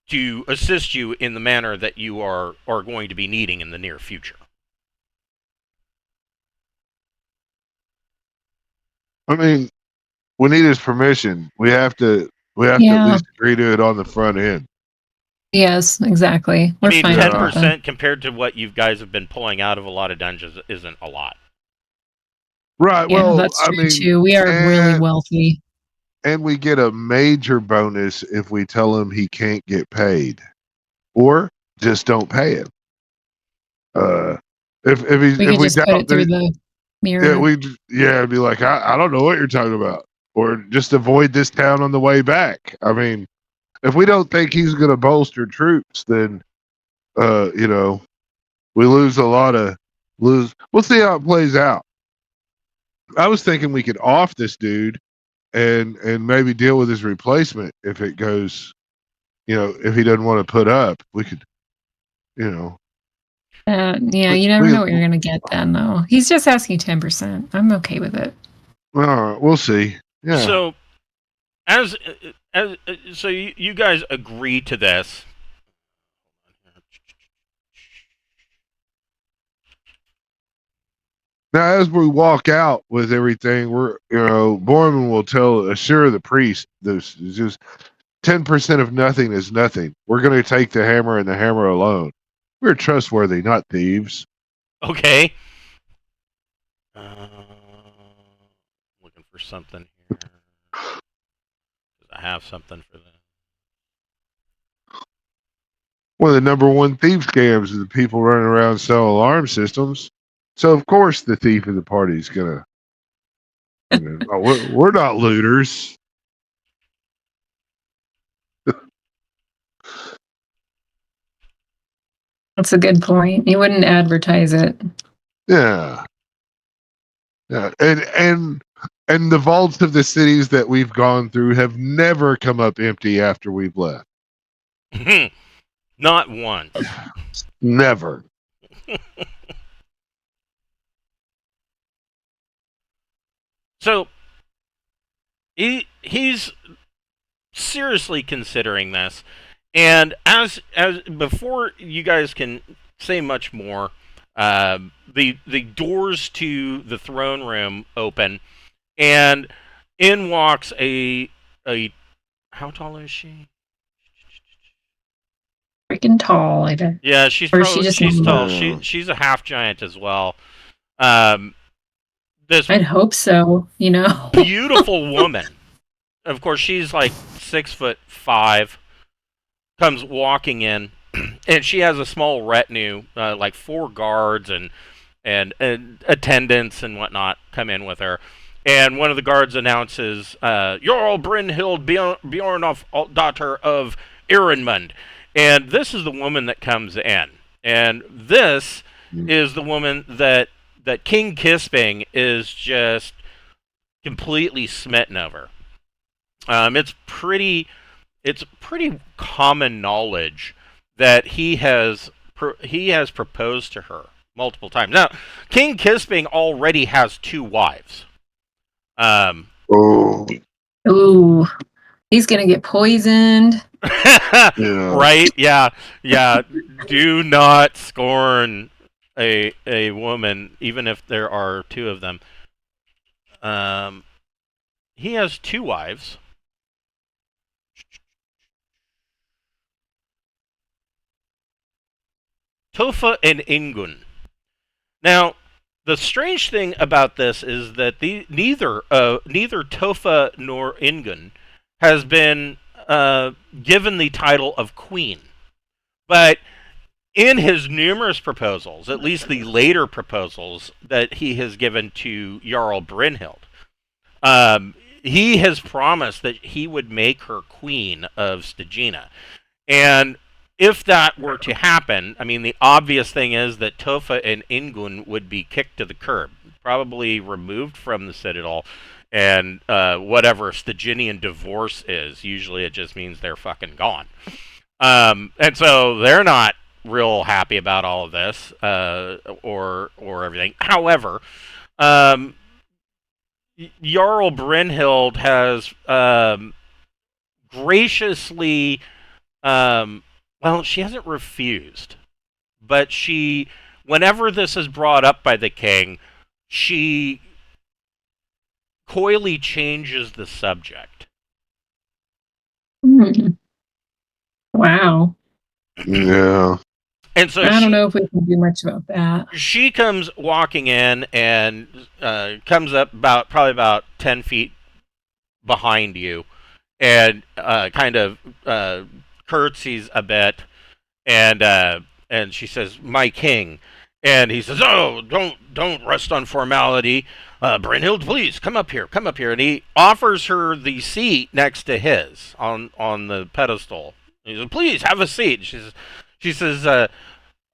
to assist you in the manner that you are going to be needing in the near future. I mean, we need his permission. We have to at least agree to it on the front end. Yes, exactly. I mean, 10% compared to what you guys have been pulling out of a lot of dungeons isn't a lot. Right. Yeah, well, that's true too. We are really wealthy. And we get a major bonus if we tell him he can't get paid, or just don't pay him. If we just put it through the mirror. Yeah, it'd be like, I don't know what you're talking about, or just avoid this town on the way back. I mean, if we don't think he's going to bolster troops, then we lose a lot of lose. We'll see how it plays out. I was thinking we could off this dude and maybe deal with his replacement if it goes, if he doesn't want to put up, we could, you never know what you're going to get then, though. He's just asking 10%. I'm okay with it. All right, we'll see. Yeah. So, so you guys agree to this. Now, as we walk out with everything, Borman will assure the priest this is just 10% of nothing is nothing. We're going to take the hammer and the hammer alone. We're trustworthy, not thieves. Okay. Looking for something here. Does I have something for that? One of the number one thief scams is the people running around selling alarm systems. So, of course, the thief of the party is going to... we're not looters. That's a good point. You wouldn't advertise it. Yeah. Yeah. And the vaults of the cities that we've gone through have never come up empty after we've left. Not once. Never. So he's seriously considering this, and as before you guys can say much more, the doors to the throne room open, and in walks a how tall is she? Freaking tall, I bet. Yeah, she's tall. She's a half giant as well. this I'd hope so, you know. beautiful woman. Of course, she's like 6'5", comes walking in, and she has a small retinue, like 4 guards and attendants and whatnot come in with her. And one of the guards announces, Jarl Brynhild Bjornoff, daughter of Ironmund. And this is the woman that comes in. And this is the woman that King Kisping is just completely smitten over. It's pretty common knowledge that he has proposed to her multiple times. Now, King Kisping already has 2 wives. Oh, Ooh, he's gonna get poisoned. yeah. Right? Yeah. Do not scorn a woman, even if there are 2 of them. He has 2 wives. Tofa and Ingun. Now, the strange thing about this is that neither Tofa nor Ingun has been given the title of queen. But in his numerous proposals, at least the later proposals that he has given to Jarl Brynhild, he has promised that he would make her queen of Stygina. And if that were to happen, I mean, the obvious thing is that Tofa and Ingun would be kicked to the curb, probably removed from the Citadel, and whatever Styginian divorce is, usually it just means they're fucking gone. And so they're not real happy about all of this, or everything. However, Jarl Brynhild has graciously, well, she hasn't refused, but whenever this is brought up by the king, she coyly changes the subject. Wow. Yeah. And so I don't know if we can do much about that. She comes walking in and comes up probably about 10 feet behind you, and kind of curtsies a bit, and she says, "My king," and he says, "Oh, don't rest on formality, Brynhild, please come up here," and he offers her the seat next to his on the pedestal. He says, "Please have a seat." She says,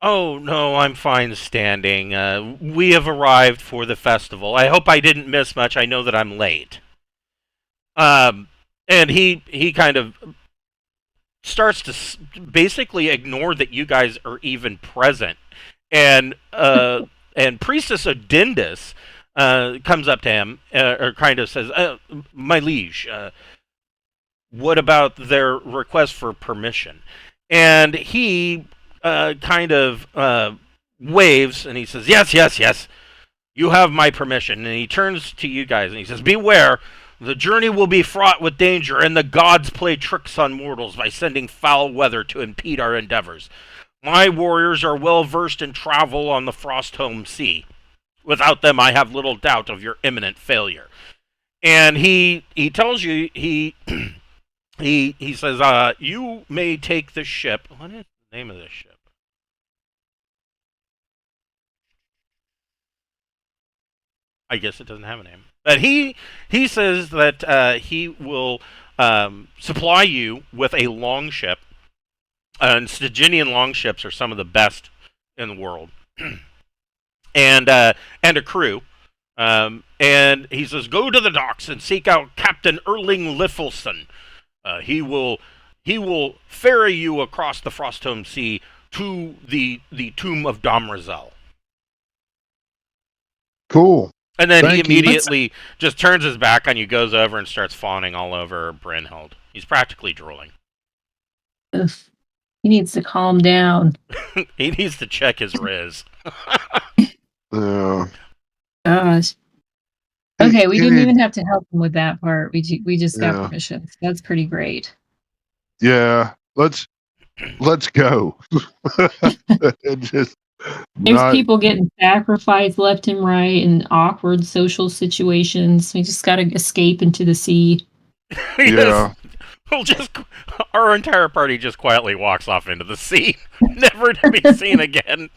"Oh no, I'm fine standing. We have arrived for the festival. I hope I didn't miss much. I know that I'm late." And he kind of starts to basically ignore that you guys are even present, and Priestess Odindus comes up to him, or kind of says, "My liege, what about their request for permission?" And he kind of waves, and he says, yes, you have my permission." And he turns to you guys and he says, "Beware, the journey will be fraught with danger, and the gods play tricks on mortals by sending foul weather to impede our endeavors. My warriors are well versed in travel on the Frostholm Sea. Without them, I have little doubt of your imminent failure." And he tells you, he says, "You may take the ship." What is the name of this ship? I guess it doesn't have a name. But he says that he will supply you with a longship. And Styginian longships are some of the best in the world. and a crew. And he says, "Go to the docks and seek out Captain Erling Liffelsson. He will ferry you across the Frostholm Sea to the tomb of Domrazel." Cool. And then he Thank you. immediately just turns his back on you, goes over, and starts fawning all over Brynhild. He's practically drooling. Ugh. He needs to calm down. He needs to check his riz. Yeah. Gosh. Okay, we didn't even have to help him with that part. We just got permission. That's pretty great. Yeah. Let's go. And just There's Not people getting sacrificed left and right in awkward social situations. We just gotta escape into the sea. Yes, yeah. we'll just our entire party just quietly walks off into the sea, never to be seen again.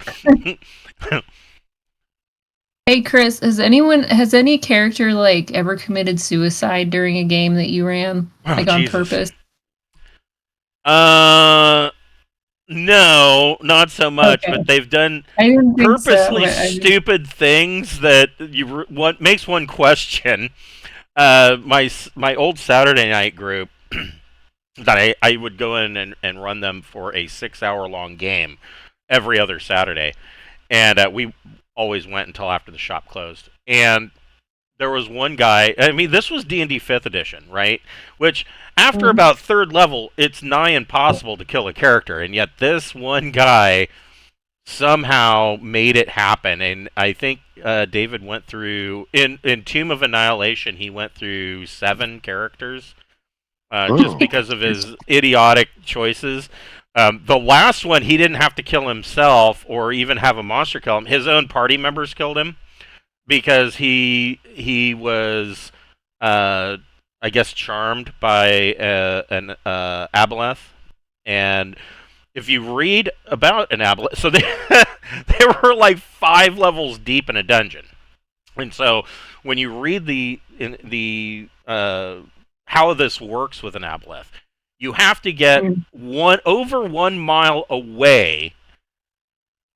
Hey Chris, has any character like ever committed suicide during a game that you ran? Oh Like on Jesus. purpose? No, not so much. Okay. But they've done I didn't think so, purposely but I just stupid things that what makes one question. My old Saturday night group that I would go in and run them for a 6 hour long game every other Saturday, and we always went until after the shop closed. And there was one guy. I mean, this was D&D 5th edition, right? Which after about 3rd level, it's nigh impossible to kill a character, and yet this one guy somehow made it happen. And I think David went through in Tomb of Annihilation. He went through 7 characters just Oh, because of his idiotic choices. The last one, he didn't have to kill himself or even have a monster kill him. His own party members killed him because he was, I guess, charmed by an aboleth. And if you read about an aboleth, so they they were like 5 levels deep in a dungeon, and so when you read the how this works with an aboleth, you have to get over 1 mile away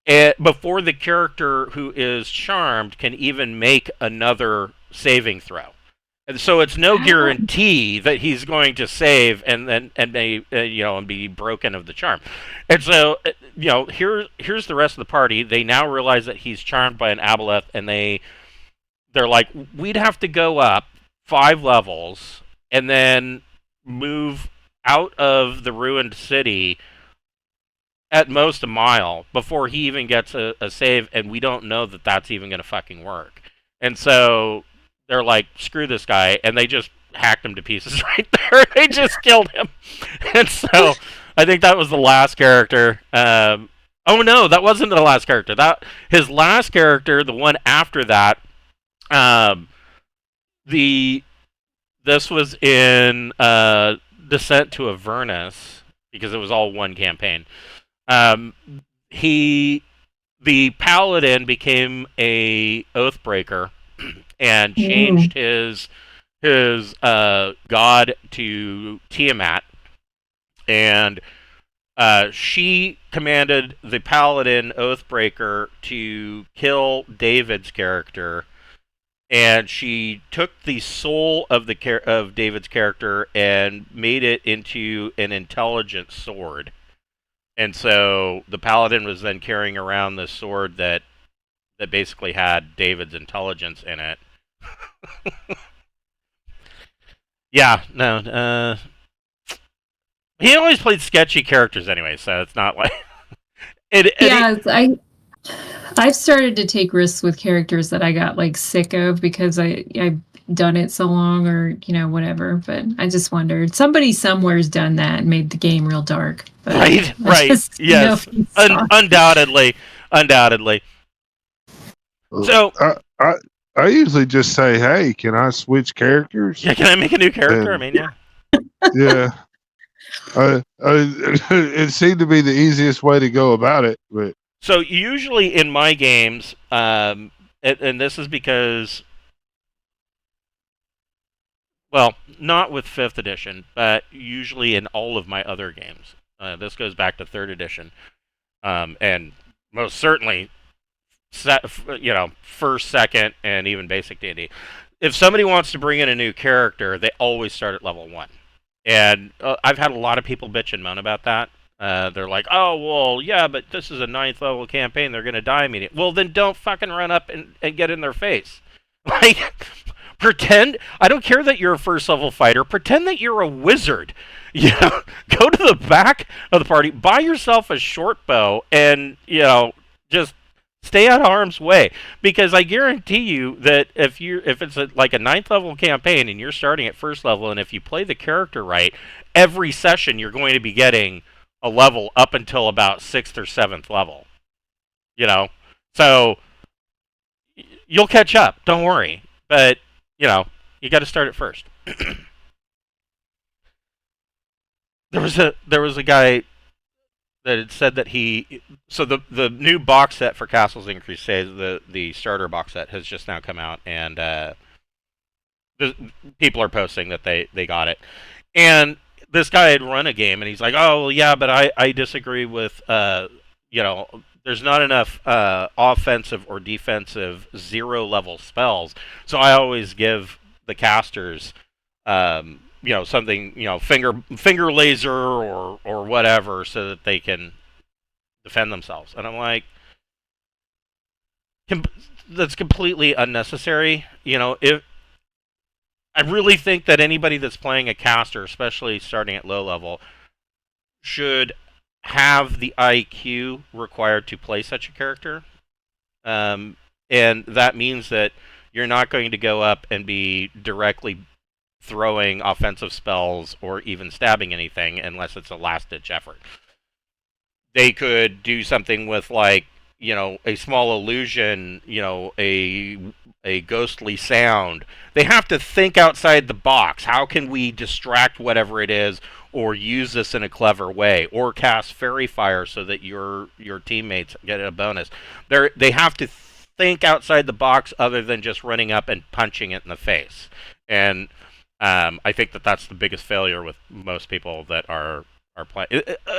before the character who is charmed can even make another saving throw. And so it's no guarantee that he's going to save and be broken of the charm. And so here's the rest of the party. They now realize that he's charmed by an aboleth, and they're like, we'd have to go up 5 levels and then move out of the ruined city at most a mile before he even gets a save, and we don't know that that's even going to fucking work. And so they're like, screw this guy, and they just hacked him to pieces right there. They just killed him. And so I think that was the last character. Oh no, that wasn't the last character. His last character, the one after that, this was in Descent to Avernus, because it was all one campaign. The paladin became a oathbreaker and changed his god to Tiamat, and she commanded the paladin oathbreaker to kill David's character, and she took the soul of David's character and made it into an intelligent sword. And so the paladin was then carrying around this sword that basically had David's intelligence in it. Yeah, no. He always played sketchy characters anyway, so it's not like I've started to take risks with characters that I got like sick of because I've done it so long, or whatever. But I just wondered, somebody somewhere's done that and made the game real dark. But right, yes, undoubtedly. So I usually just say, "Hey, can I switch characters?" Yeah, can I make a new character? I mean, yeah. Yeah. It seemed to be the easiest way to go about it, but so usually in my games, and this is because, well, not with 5th edition, but usually in all of my other games. This goes back to 3rd edition, and most certainly, first, second, and even basic D&D. If somebody wants to bring in a new character, they always start at level 1. And I've had a lot of people bitch and moan about that. They're like, oh, well, yeah, but this is a 9th level campaign. They're going to die immediately. Well, then don't fucking run up and get in their face. Like, pretend. I don't care that you're a 1st level fighter. Pretend that you're a wizard. Go to the back of the party, buy yourself a short bow, and, just stay out of harm's way, because I guarantee you that if it's like a 9th level campaign and you're starting at 1st level, and if you play the character right, every session you're going to be getting a level up until about 6th or 7th level. You know, so you'll catch up. Don't worry. But you got to start it first. There was a guy that had said that the new box set for Castles and Crusades, the starter box set, has just now come out, and people are posting that they got it. And this guy had run a game, and he's like, "Oh, well, yeah, but I disagree with there's not enough offensive or defensive 0-level spells, so I always give the casters something, finger laser or whatever, so that they can defend themselves." And I'm like, that's completely unnecessary. If I really think that anybody that's playing a caster, especially starting at low level, should have the IQ required to play such a character. And that means that you're not going to go up and be directly throwing offensive spells or even stabbing anything unless it's a last-ditch effort. They could do something with, like, a small illusion, a ghostly sound. They have to think outside the box. How can we distract whatever it is, or use this in a clever way, or cast fairy fire so that your teammates get a bonus? They have to think outside the box, other than just running up and punching it in the face. And I think that's the biggest failure with most people that are playing.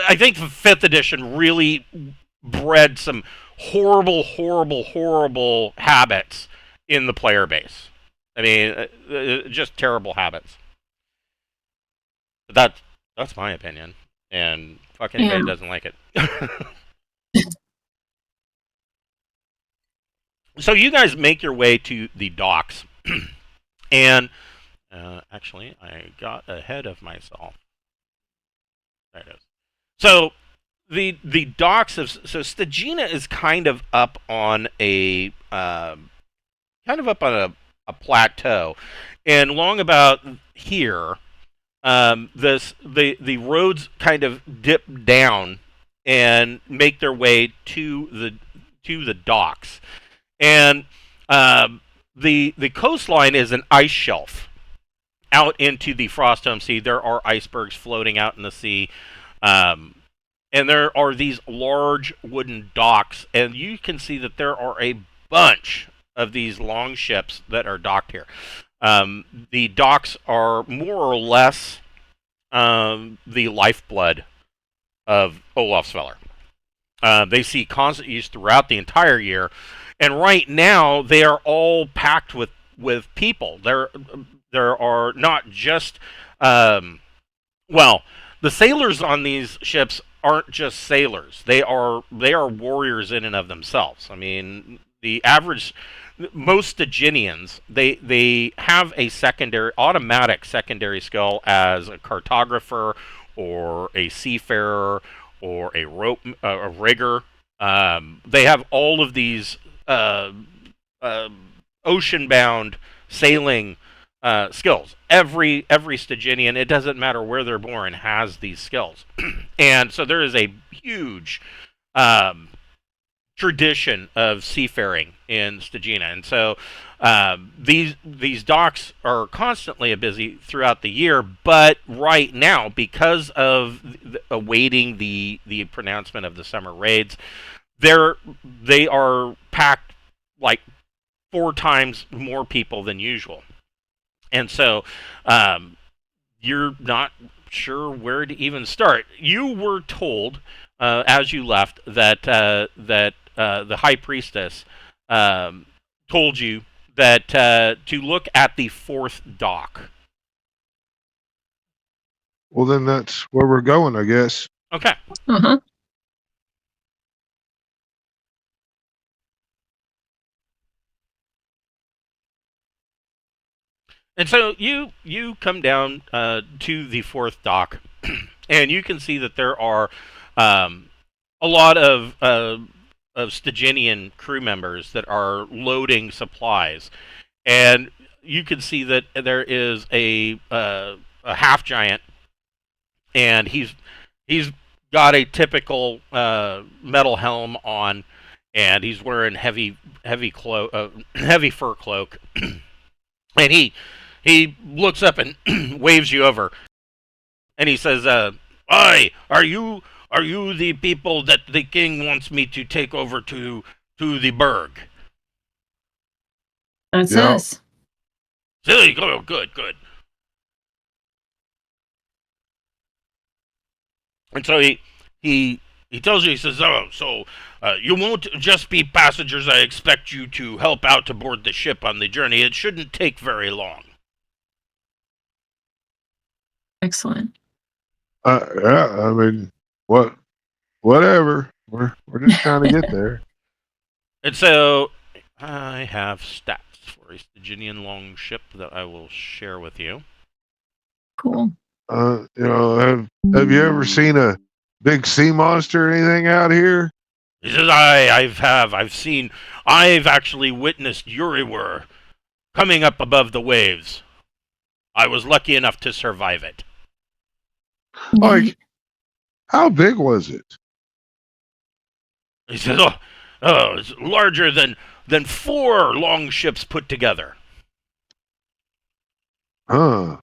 I think the 5th edition really bred some horrible, horrible, horrible habits in the player base. I mean, just terrible habits. But that's my opinion, and fuck anybody doesn't like it. So you guys make your way to the docks, and actually, I got ahead of myself. There it is. So the docks of Stygina is kind of up on a plateau, and long about here, the roads kind of dip down and make their way to the docks, and the coastline is an ice shelf out into the Frostholm Sea. There are icebergs floating out in the sea, and there are these large wooden docks, and you can see that there are a bunch of these long ships that are docked here. The docks are more or less the lifeblood of Olafsfeller. They see constant use throughout the entire year, and right now they are all packed with people. There are not just the sailors on these ships aren't just sailors. They are warriors in and of themselves. I mean, most Styginians, they have a automatic secondary skill as a cartographer or a seafarer or a rigger. They have all of these ocean-bound sailing skills. Every Styginian, it doesn't matter where they're born, has these skills. And so there is a huge tradition of seafaring in Stygina. And so these docks are constantly busy throughout the year, but right now, because of awaiting the pronouncement of the summer raids, they are packed like 4 times more people than usual. And so you're not sure where to even start. You were told as you left that the high priestess told you that to look at the 4th dock. Well, then that's where we're going, I guess. Okay. Uh-huh. And so you come down to the 4th dock, and you can see that there are a lot of Styginian crew members that are loading supplies, and you can see that there is a half giant, and he's got a typical metal helm on, and he's wearing heavy fur cloak, and he looks up and waves you over, and he says, "Hi, are you the people that the king wants me to take over to the burg?" That's Yeah. us. Silly, good. And so he tells you, he says, "Oh, so you won't just be passengers. I expect you to help out to board the ship on the journey. It shouldn't take very long." Excellent. Yeah. I mean, whatever. We're just trying to get there. And so I have stats for a Styginian longship that I will share with you. Cool. Have you ever seen a big sea monster or anything out here? He says, I've actually witnessed Jurywr coming up above the waves. I was lucky enough to survive it. Like, how big was it? He says, it's larger than 4 longships put together. Huh.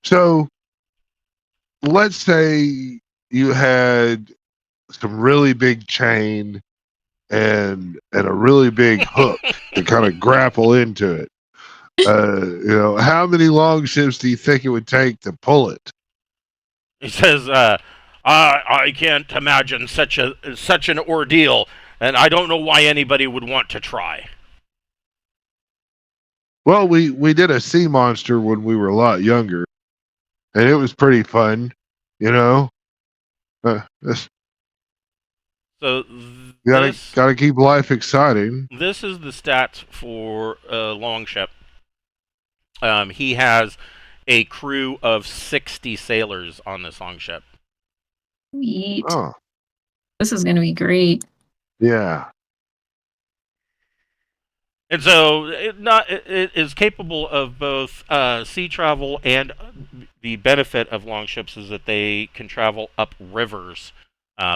So, let's say you had some really big chain and a really big hook to kind of grapple into it. How many longships do you think it would take to pull it? He says, I can't imagine such an ordeal, and I don't know why anybody would want to try. Well, we did a sea monster when we were a lot younger, and it was pretty fun. This So gotta keep life exciting. this is the stats for Longship. He has a crew of 60 sailors on this longship. Sweet. Oh, This is going to be great. yeah. And so it is capable of both sea travel, and the benefit of longships is that they can travel up rivers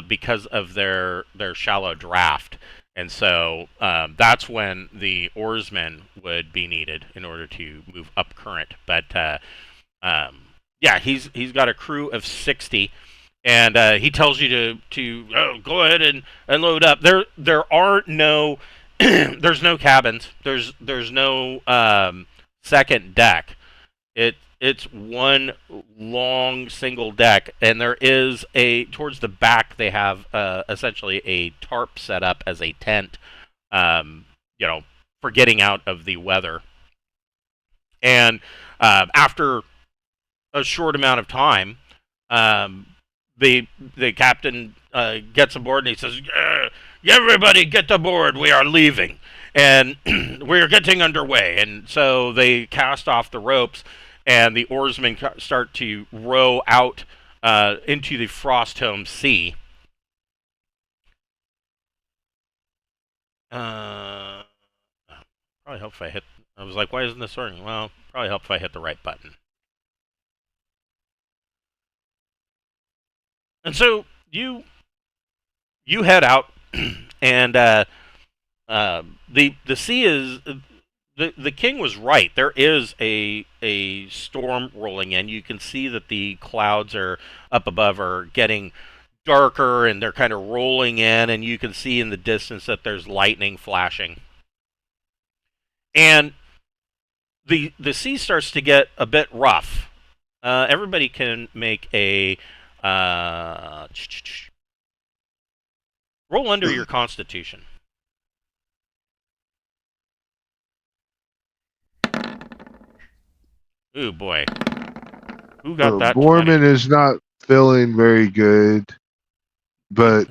because of their shallow draft. And so that's when the oarsmen would be needed in order to move up current. But yeah, he's got a crew of 60, and he tells you to go ahead and load up. There are no there's no cabins. There's no second deck. It's one long single deck, and there is towards the back they have essentially a tarp set up as a tent, for getting out of the weather. And after a short amount of time, the captain gets aboard and he says, "Everybody get aboard. We are leaving, and we are getting underway." And so they cast off the ropes, and the oarsmen start to row out into the Frostholm Sea. Probably help if I hit. I was like, "Why isn't this working?" Well, probably help if I hit the right button. And so you head out, and the sea is the king was right. There is a storm rolling in. You can see that the clouds are up above are getting darker, and they're kind of rolling in, and you can see in the distance that there's lightning flashing. And the sea starts to get a bit rough. Everybody can make a roll under your constitution. Ooh, boy. Who got that 20? Borman is not feeling very good, but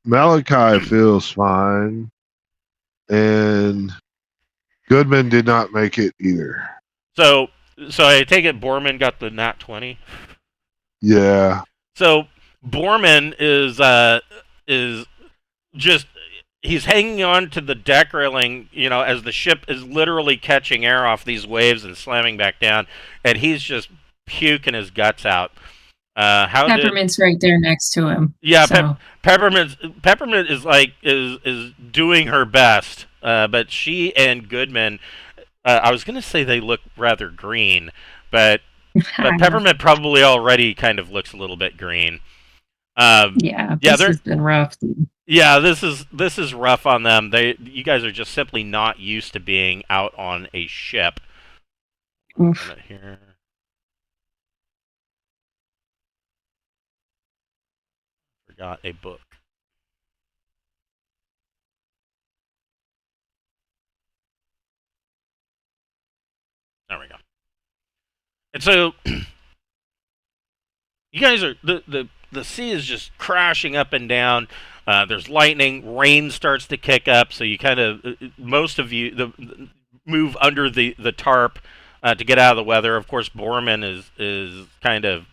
Malachi feels fine, and Goodman did not make it either. So I take it Borman got the nat 20? Yeah. So Borman is just he's hanging on to the deck railing, as the ship is literally catching air off these waves and slamming back down, and he's just puking his guts out. How Peppermint's right there next to him. Yeah, so. Peppermint is like is doing her best. But she and Goodman, I was going to say they look rather green, but Peppermint probably already kind of looks a little bit green. Yeah, yeah, this has been rough. yeah, this is rough on them. You guys are just simply not used to being out on a ship. Oof. Here. Forgot a book. There we go. And so you guys are the sea is just crashing up and down. There's lightning, rain starts to kick up, so you kind of most of you move under the tarp to get out of the weather. Of course, Borman is kind of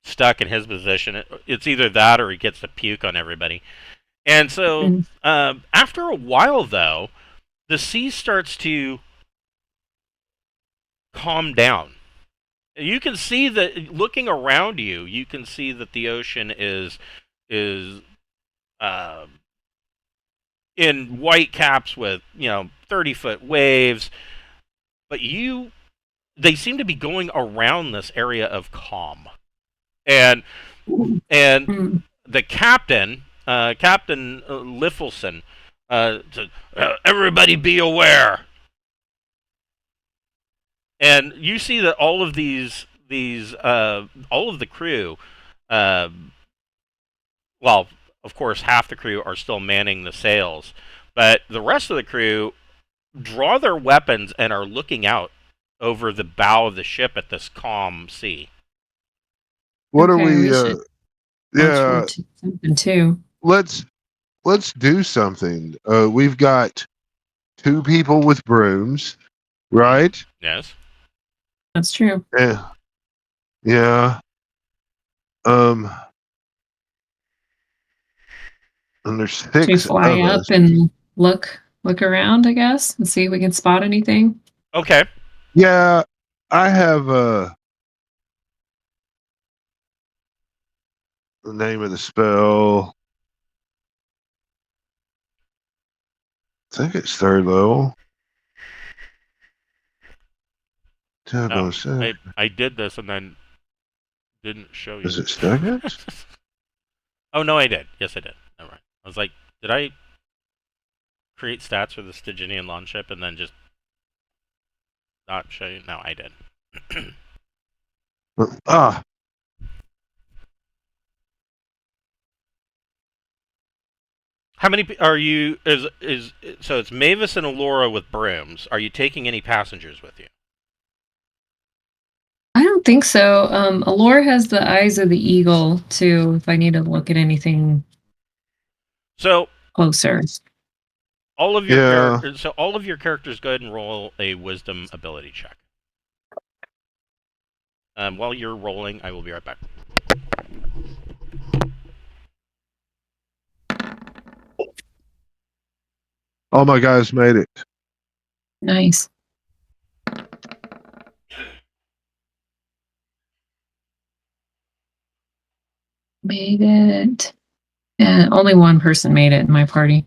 stuck in his position. It's either that or he gets to puke on everybody. And so after a while, though, the sea starts to calm down. You can see that looking around you, you can see that the ocean is uh, in white caps with 30-foot waves, but they seem to be going around this area of calm, and the captain, Captain Liffelson, said, "Everybody be aware." And you see that all of all of the crew, well, of course, half the crew are still manning the sails, but the rest of the crew draw their weapons and are looking out over the bow of the ship at this calm sea. What are we? Yeah, something too. Let's do something. We've got 2 people with brooms, right? Yes. That's true. Yeah. And there's 6 to fly of up us. And look around, I guess, and see if we can spot anything. Okay. Yeah, I have the name of the spell. I think it's 3rd level. No, I did this and then didn't show you. Is it 2nd? Oh no, I did. Yes, I did. All right. I was like, did I create stats for the Styginian launch ship and then just not show you? No, I did. How many are you? So it's Mavis and Alora with brooms. Are you taking any passengers with you? I don't think so. Allure has the eyes of the eagle too. If I need to look at anything, so closer. All of your all of your characters go ahead and roll a wisdom ability check. While you're rolling, I will be right back. All my guys made it. Nice. Made it. Yeah, only one person made it in my party.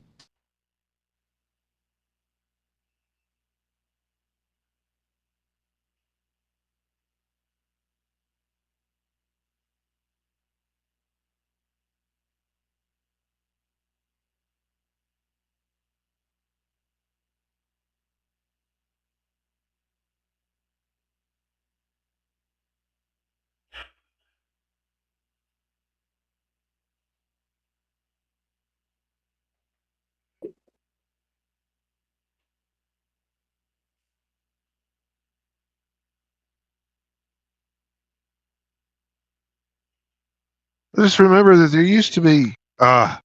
Just remember that there used to be The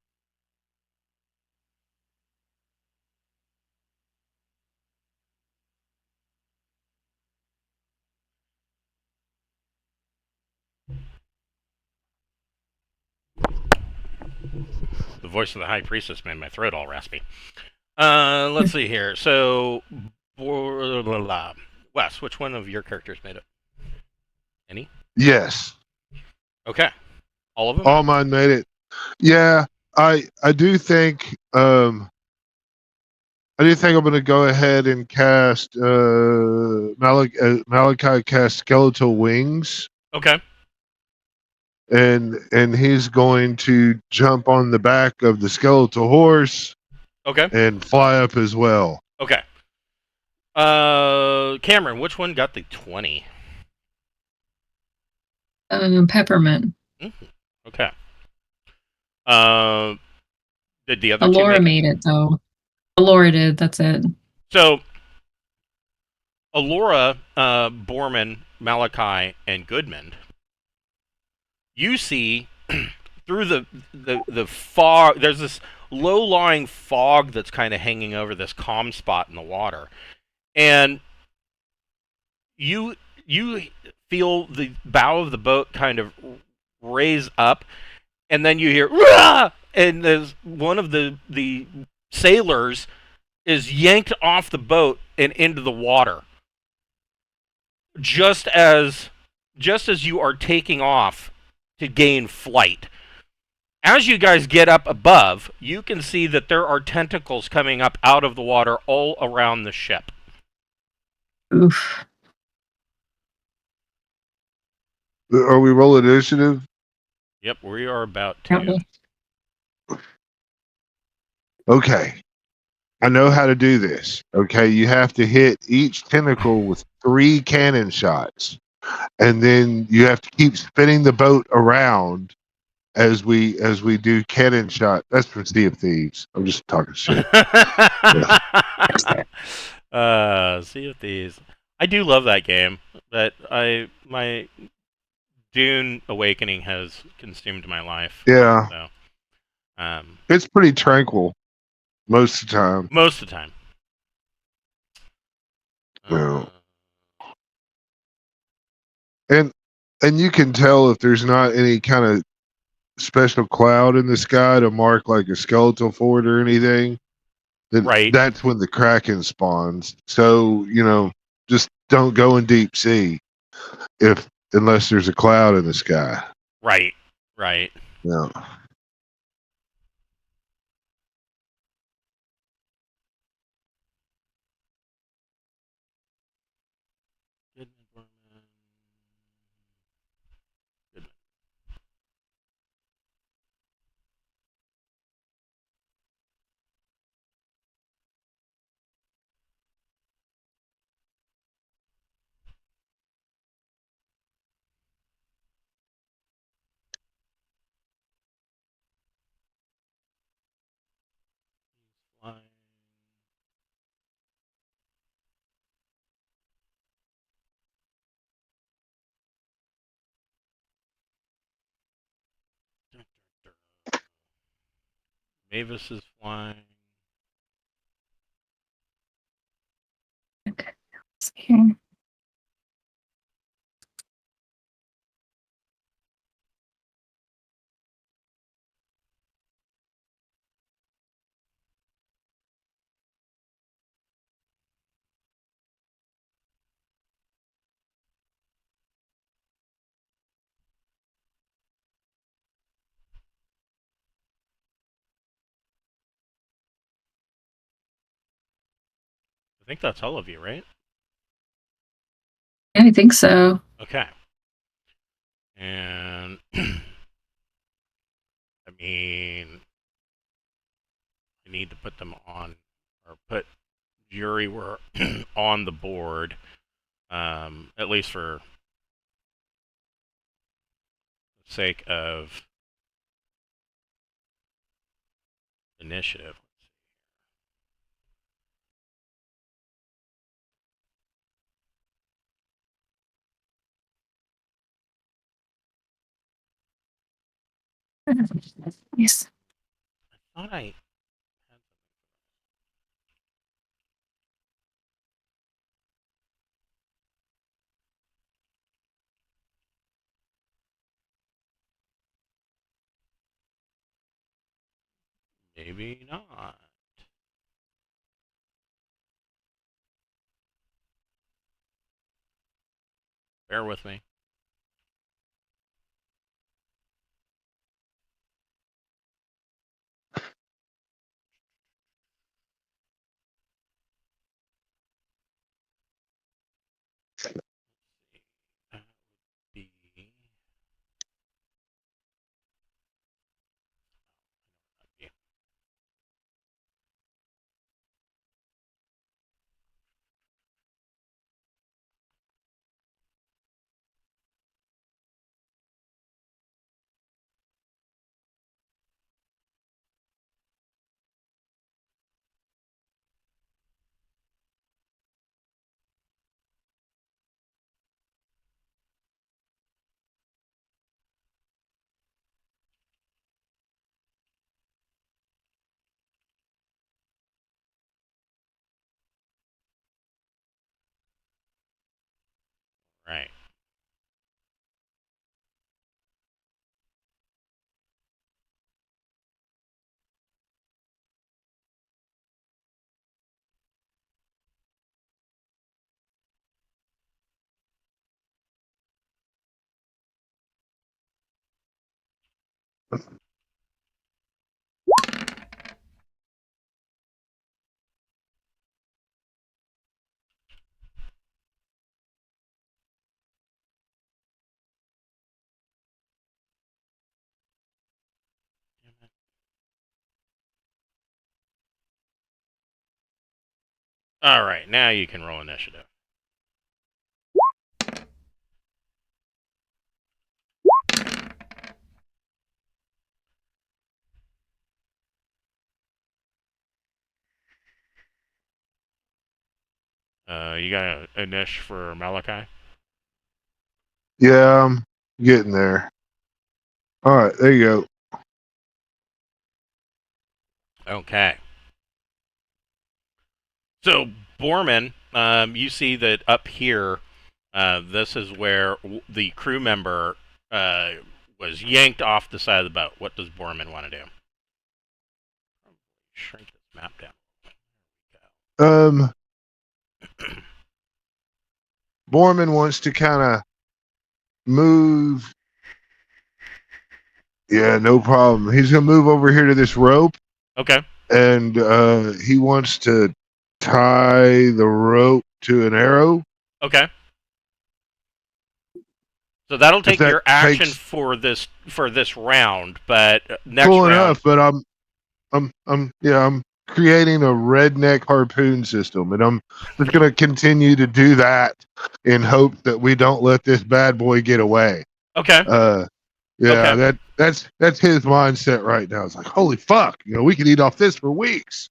voice of the high priestess made my throat all raspy. Let's see here. So, Wes, which one of your characters made it? Any? Yes. Okay. All of them? All mine made it. Yeah, I do think do think I'm going to go ahead and cast Malachi cast Skeletal Wings, Okay. and he's going to jump on the back of the skeletal horse Okay. and fly up as well. Okay. Cameron, which one got the 20? Peppermint. Mm-hmm. Okay. Uh, did the other two Alora make it? made it though. Alora did. That's it. So, Alora, Borman, Malachi, and Goodman, you see through the fog. There's this low-lying fog that's kind of hanging over this calm spot in the water, and you feel the bow of the boat kind of raise up, and then you hear "Rah!" And there's one of the sailors is yanked off the boat and into the water just as you are taking off to gain flight. As you guys get up above, you can see that there are tentacles coming up out of the water all around the ship. Oof. Are we rolling initiative? Yep, we are about to. Okay. I know how to do this. Okay, you have to hit each tentacle with 3 cannon shots, and then you have to keep spinning the boat around as we do cannon shot. That's for Sea of Thieves. I'm just talking shit. Yeah. Sea of Thieves. I do love that game, but my Dune Awakening has consumed my life. Yeah, So, it's pretty tranquil most of the time. most of the time. Yeah. And you can tell if there's not any kind of special cloud in the sky to mark like a skeletal fort or anything, then Right. that's when the Kraken spawns. So, just don't go in deep sea if unless there's a cloud in the sky. Right. Right. Yeah. Mavis is flying. Okay. Let's see. I think that's all of you, right? Yeah, I think so. Okay. And I mean, I need to put them on, or put Jurywr on the board, at least for the sake of initiative. Yes. I thought I maybe not. Bear with me. right. All right, now you can roll initiative. You got a niche for Malachi? Yeah, I'm getting there. All right, there you go. Okay. So, Borman, you see that up here, this is where the crew member was yanked off the side of the boat. What does Borman want to do? Shrink this map down. Borman wants to kind of move. Yeah, no problem. He's gonna move over here to this rope, Okay. and he wants to tie the rope to an arrow. Okay. So that'll If take that your action takes for this round, but next full round. enough, but I'm creating a redneck harpoon system, and I'm just gonna continue to do that in hope that we don't let this bad boy get away. Okay. Yeah, Okay. that's his mindset right now. It's like, holy fuck, we can eat off this for weeks.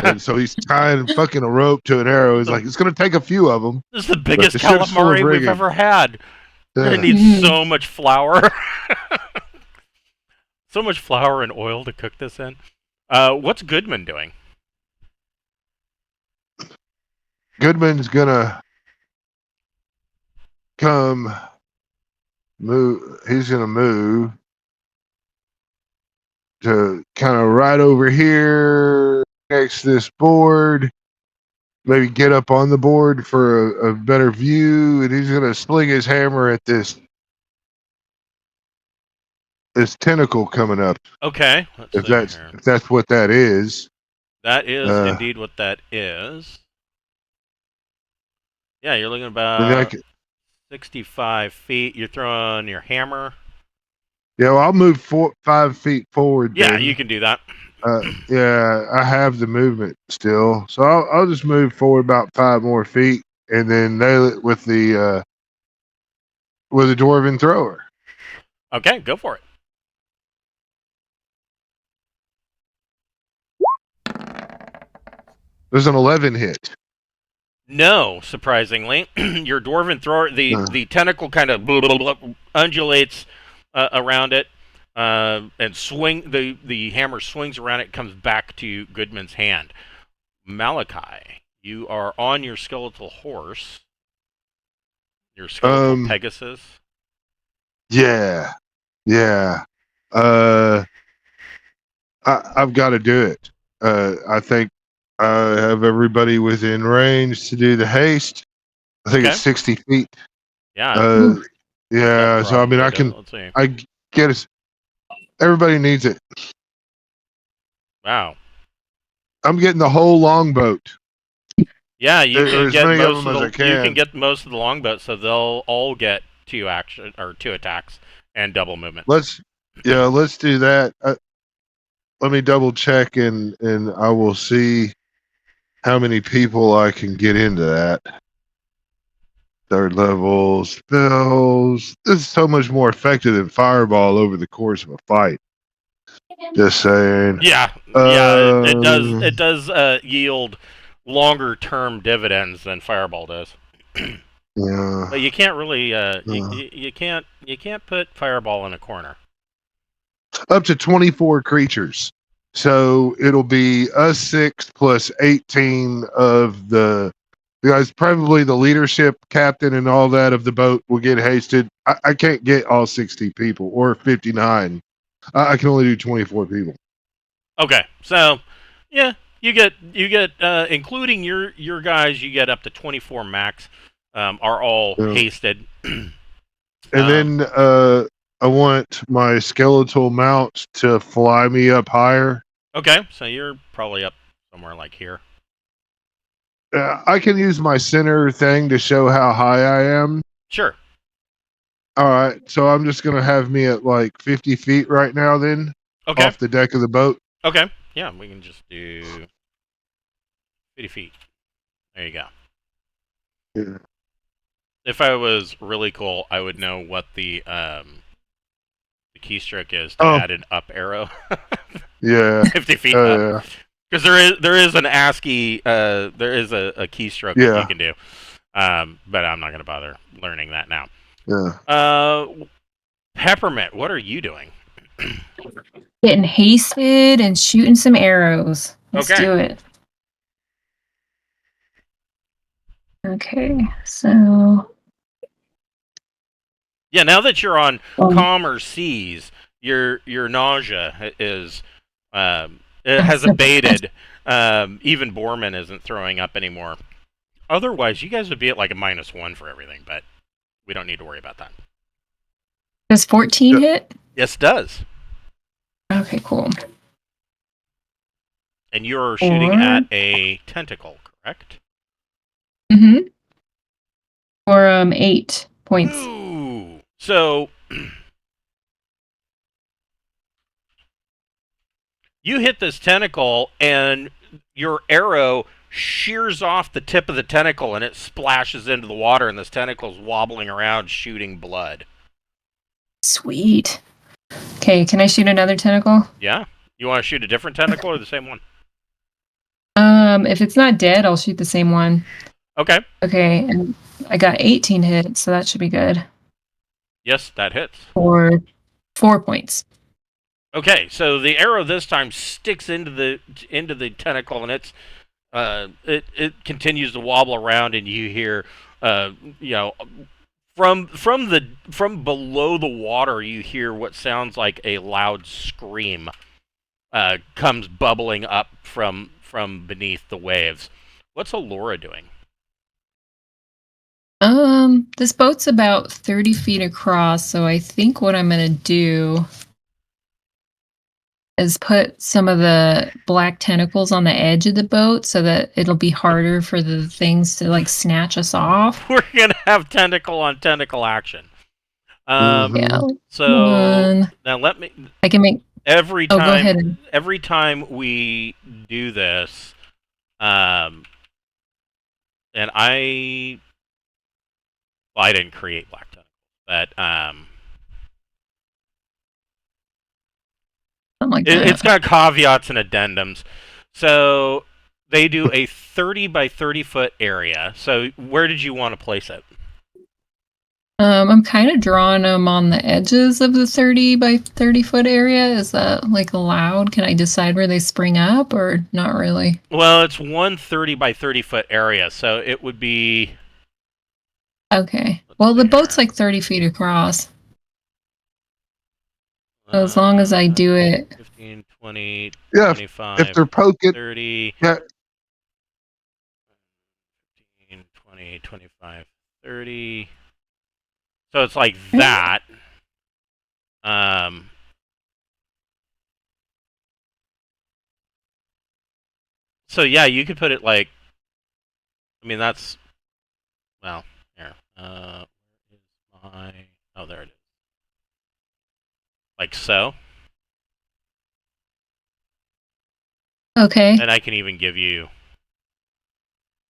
And so he's tying fucking a rope to an arrow. He's like, it's gonna take a few of them, This is the but biggest the ship's full of calamari we've rigging. ever had. Yeah. It needs so much flour. So much flour and oil to cook this in. What's Goodman doing? Goodman's gonna come move. He's gonna move to kind of right over here next to this board. Maybe get up on the board for a better view, and he's gonna sling his hammer at this tentacle coming up. Okay. Let's If see that's here. if that's what that is. That is indeed what that is. Yeah, you're looking I mean, about 65 feet. You're throwing your hammer. yeah, well, I'll move 5 feet forward. Yeah, then. you can do that. Yeah, I have the movement still, so I'll just move forward about 5 more feet, and then nail it with the dwarven thrower. Okay, go for it. There's an 11 hit. No, surprisingly, your dwarven thrower, the tentacle kind of undulates around it, and the hammer swings around it, comes back to Goodman's hand. Malachi, you are on your skeletal horse, your skeletal Pegasus. Yeah. I've got to do it. I think I have everybody within range to do the haste. I think it's 60 feet. Yeah. Yeah. So I mean, I get us. Everybody needs it. Wow. I'm getting the whole longboat. Yeah, you can get most of the you can get most of the longboat, so they'll all get 2 attacks and double movement. Let's do that. Let me double check and I will see how many people I can get into that. 3rd level spells. This is so much more effective than fireball over the course of a fight. Just saying. Yeah, it does yield longer term dividends than fireball does. Yeah. But you can't really you can't put fireball in a corner. Up to 24 creatures. So it'll be us 6 plus 18 of the Because probably the leadership, captain, and all that of the boat will get hasted. I can't get all 60 people or 59. I can only do 24 people. Okay, so yeah, you get including your guys, you get up to 24 max. Are all Yeah. hasted. And then I want my skeletal mount to fly me up higher. Okay, so you're probably up somewhere like here. I can use my center thing to show how high I am. Sure. All right, so I'm just gonna have me at like 50 feet right now, then Okay. off the deck of the boat. Okay. Yeah, we can just do 50 feet. There you go. Yeah. If I was really cool, I would know what the keystroke is to add an up arrow. Yeah. 50 feet up. Because there is an ASCII, there is a keystroke that you can do. But I'm not going to bother learning that now. Yeah. Peppermint, what are you doing? Getting hasted and shooting some arrows. Let's do it. Okay, so... Yeah, now that you're on calmer seas, your nausea is it has abated. Even Borman isn't throwing up anymore. Otherwise, you guys would be at like a -1 for everything, but we don't need to worry about that. Does 14 hit? Yes, it does. Okay, cool. And you're shooting at a tentacle, correct? Mm-hmm. For 8 points. Ooh. So you hit this tentacle, and your arrow shears off the tip of the tentacle, and it splashes into the water, and this tentacle's wobbling around, shooting blood. Sweet. Okay, can I shoot another tentacle? Yeah. You want to shoot a different tentacle or the same one? If it's not dead, I'll shoot the same one. Okay. Okay, and I got 18 hits, so that should be good. Yes, that hits. For 4 points. Okay, so the arrow this time sticks into the tentacle, and it continues to wobble around, and you hear from below the water, you hear what sounds like a loud scream comes bubbling up from beneath the waves. What's Alora doing? This boat's about 30 feet across, so I think what I'm gonna do is put some of the black tentacles on the edge of the boat so that it'll be harder for the things to like snatch us off. We're gonna have tentacle on tentacle action. Yeah. So now let me. I can make every time. Oh, go ahead. Every time we do this, and I didn't create black tentacles, but like it's got caveats and addendums. So they do a 30 by 30 foot area. So where did you want to place it? I'm kind of drawing them on the edges of the 30 by 30 foot area. Is that like allowed? Can I decide where they spring up or not really? Well, it's 130 by 30 foot area, so it would be... Okay. Well, the boat's like 30 feet across. So as long as I do it... 15, 20, yeah, 25, if they're poking... 30... Yeah. 15, 20, 25, 30... So it's like that. So yeah, you could put it like... I mean, that's... Well, here. Where is my... Oh, there it is. Like so. Okay. And I can even give you...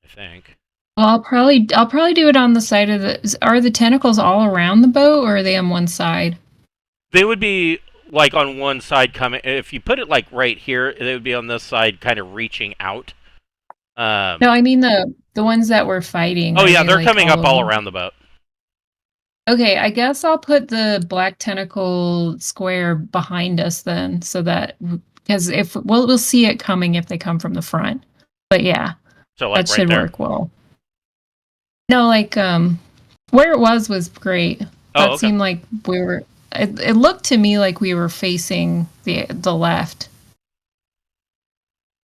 I think... Well, I'll probably do it on the side of the... Are the tentacles all around the boat, or are they on one side? They would be like on one side coming. If you put it like right here, they would be on this side, kind of reaching out. No, I mean the ones that we're fighting. Oh yeah, they're like coming up all around the boat. Okay, I guess I'll put the black tentacle square behind us then, so that because if we'll see it coming if they come from the front. But yeah, so like that right should there. work well. No, like where it was great. Oh, That okay. seemed like we were. It looked to me like we were facing the left.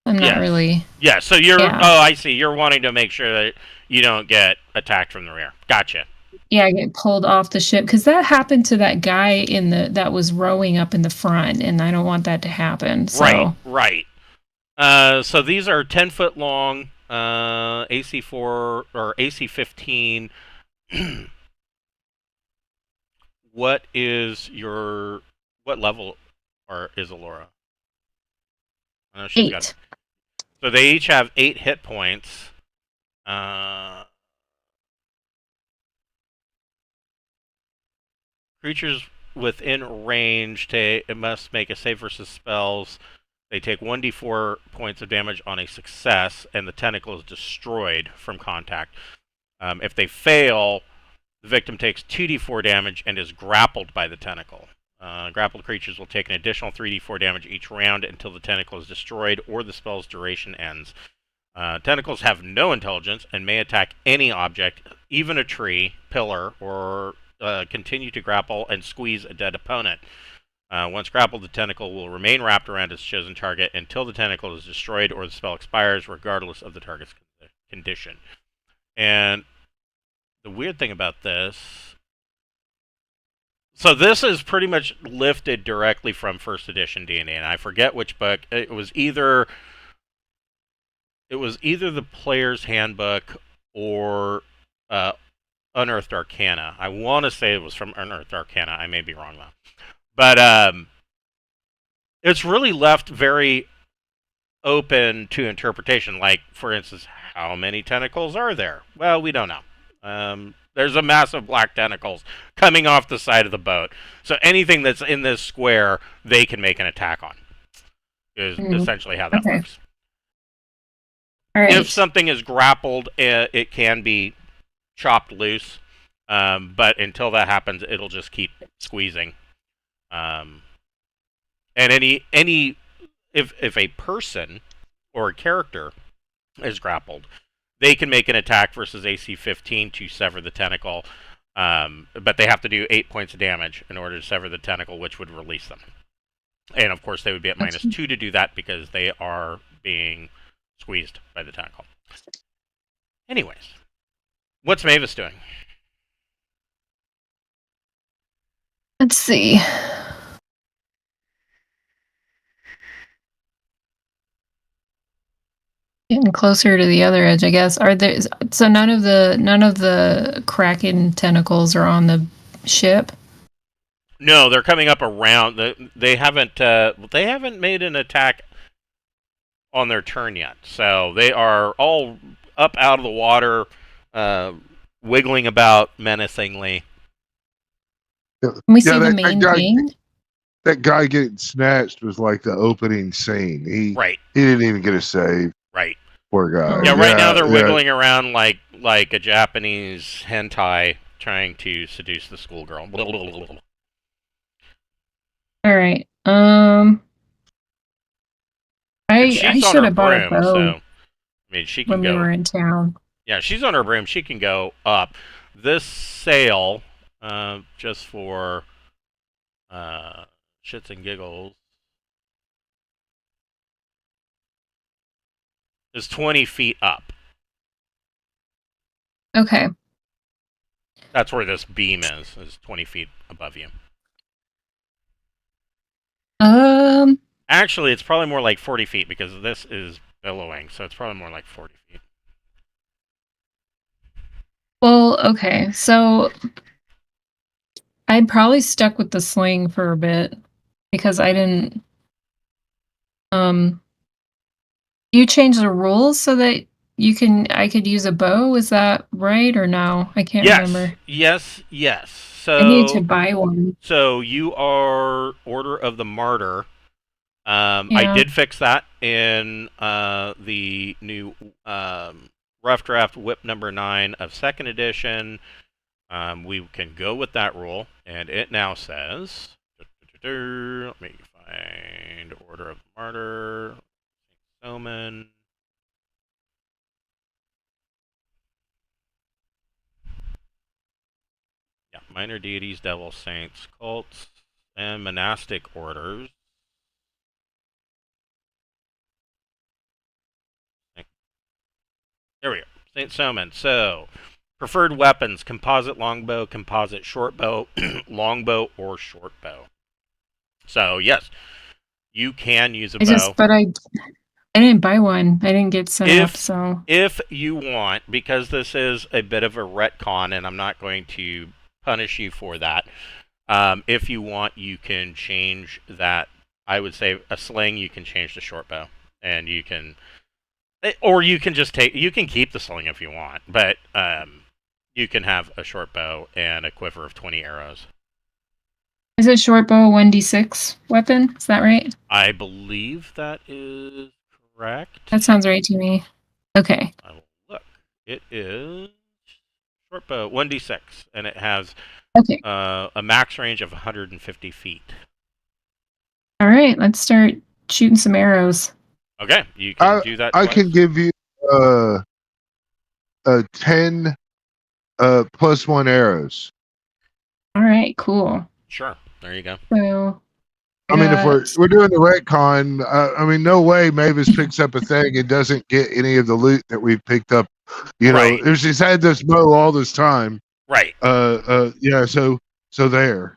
I'm not Yes. really. Yeah, so you're. Yeah, Oh, I see. You're wanting to make sure that you don't get attacked from the rear. Gotcha. yeah. I get pulled off the ship because that happened to that guy in the that was rowing up in the front, and I don't want that to happen. Right, So right. So these are 10-foot long, AC4 or AC15. What is your what level or is Alora? I know she's got. 8. So they each have 8 hit points. Uh, Creatures within range must make a save versus spells. They take 1d4 points of damage on a success, and the tentacle is destroyed from contact. If they fail, the victim takes 2d4 damage and is grappled by the tentacle. Grappled creatures will take an additional 3d4 damage each round until the tentacle is destroyed or the spell's duration ends. Tentacles have no intelligence and may attack any object, even a tree, pillar, or continue to grapple and squeeze a dead opponent. Once grappled, the tentacle will remain wrapped around its chosen target until the tentacle is destroyed or the spell expires, regardless of the target's condition. And the weird thing about this, so this is pretty much lifted directly from first edition D&D, and I forget which book. It was either the player's handbook or Unearthed Arcana. I want to say it was from Unearthed Arcana. I may be wrong though, but it's really left very open to interpretation. Like, for instance, how many tentacles are there? Well, we don't know. There's a massive black tentacles coming off the side of the boat. So anything that's in this square, they can make an attack on. Is essentially how that Okay. works. All right. If something is grappled, it can be chopped loose. But until that happens, it'll just keep squeezing. And if a person or a character is grappled, they can make an attack versus AC 15 to sever the tentacle, but they have to do 8 points of damage in order to sever the tentacle, which would release them. And of course, they would be at -2 to do that because they are being squeezed by the tentacle. Anyways, what's Mavis doing? Let's see. Getting closer to the other edge, I guess. Are there so none of the Kraken tentacles are on the ship? No, they're coming up around. They haven't made an attack on their turn yet, so they are all up out of the water, wiggling about menacingly. Can we see the that main guy, thing? that guy getting snatched was like the opening scene. Right, He didn't even get a save. right. Poor guy. Yeah, right now they're yeah. wiggling around like a Japanese hentai trying to seduce the schoolgirl. All right. And I she's on should her have bought a broom, so bow I mean she can when we go. were in town. Yeah, she's on her broom. She can go up. This sail, just for shits and giggles, is 20 feet up. Okay. That's where this beam is 20 feet above you. Actually, it's probably more like 40 feet because this is billowing, so it's probably more like 40 feet. Well, okay. So I'd probably stuck with the sling for a bit because I didn't you changed the rules so that I could use a bow, is that right or no? I can't remember. Yes. I need to buy one. So you are Order of the Martyr. I Yeah. did fix that in the new rough draft whip number 9 of 2nd edition. We can go with that rule, and it now says, let me find Order of the Martyr, Saint. 'Cause minor deities, devil saints, cults, and monastic orders. There we go. Saint Soman. So, preferred weapons: composite longbow, composite shortbow, longbow, or shortbow. So yes, you can use a bow but I didn't buy one. I didn't get set up, if so if you want, because this is a bit of a retcon, and I'm not going to punish you for that. If you want, you can change that. I would say a sling. You can change the shortbow, and you can, or you can just take. You can keep the sling if you want, but you can have a shortbow and a quiver of 20 arrows. is it short bow 1d6 weapon? Is that right? I believe that is correct. That sounds right to me. Okay. I will look. It is shortbow 1d6, and it has Okay. a max range of 150 feet. All right, let's start shooting some arrows. Okay, you can do that I twice. can give you a 10 +1 arrows. All right, cool. Sure, there you go. So I mean, if we're doing the retcon, I mean, no way Mavis picks up a thing and doesn't get any of the loot that we've picked up. You know, Right. she's had this bow all this time. Right. Yeah. So there.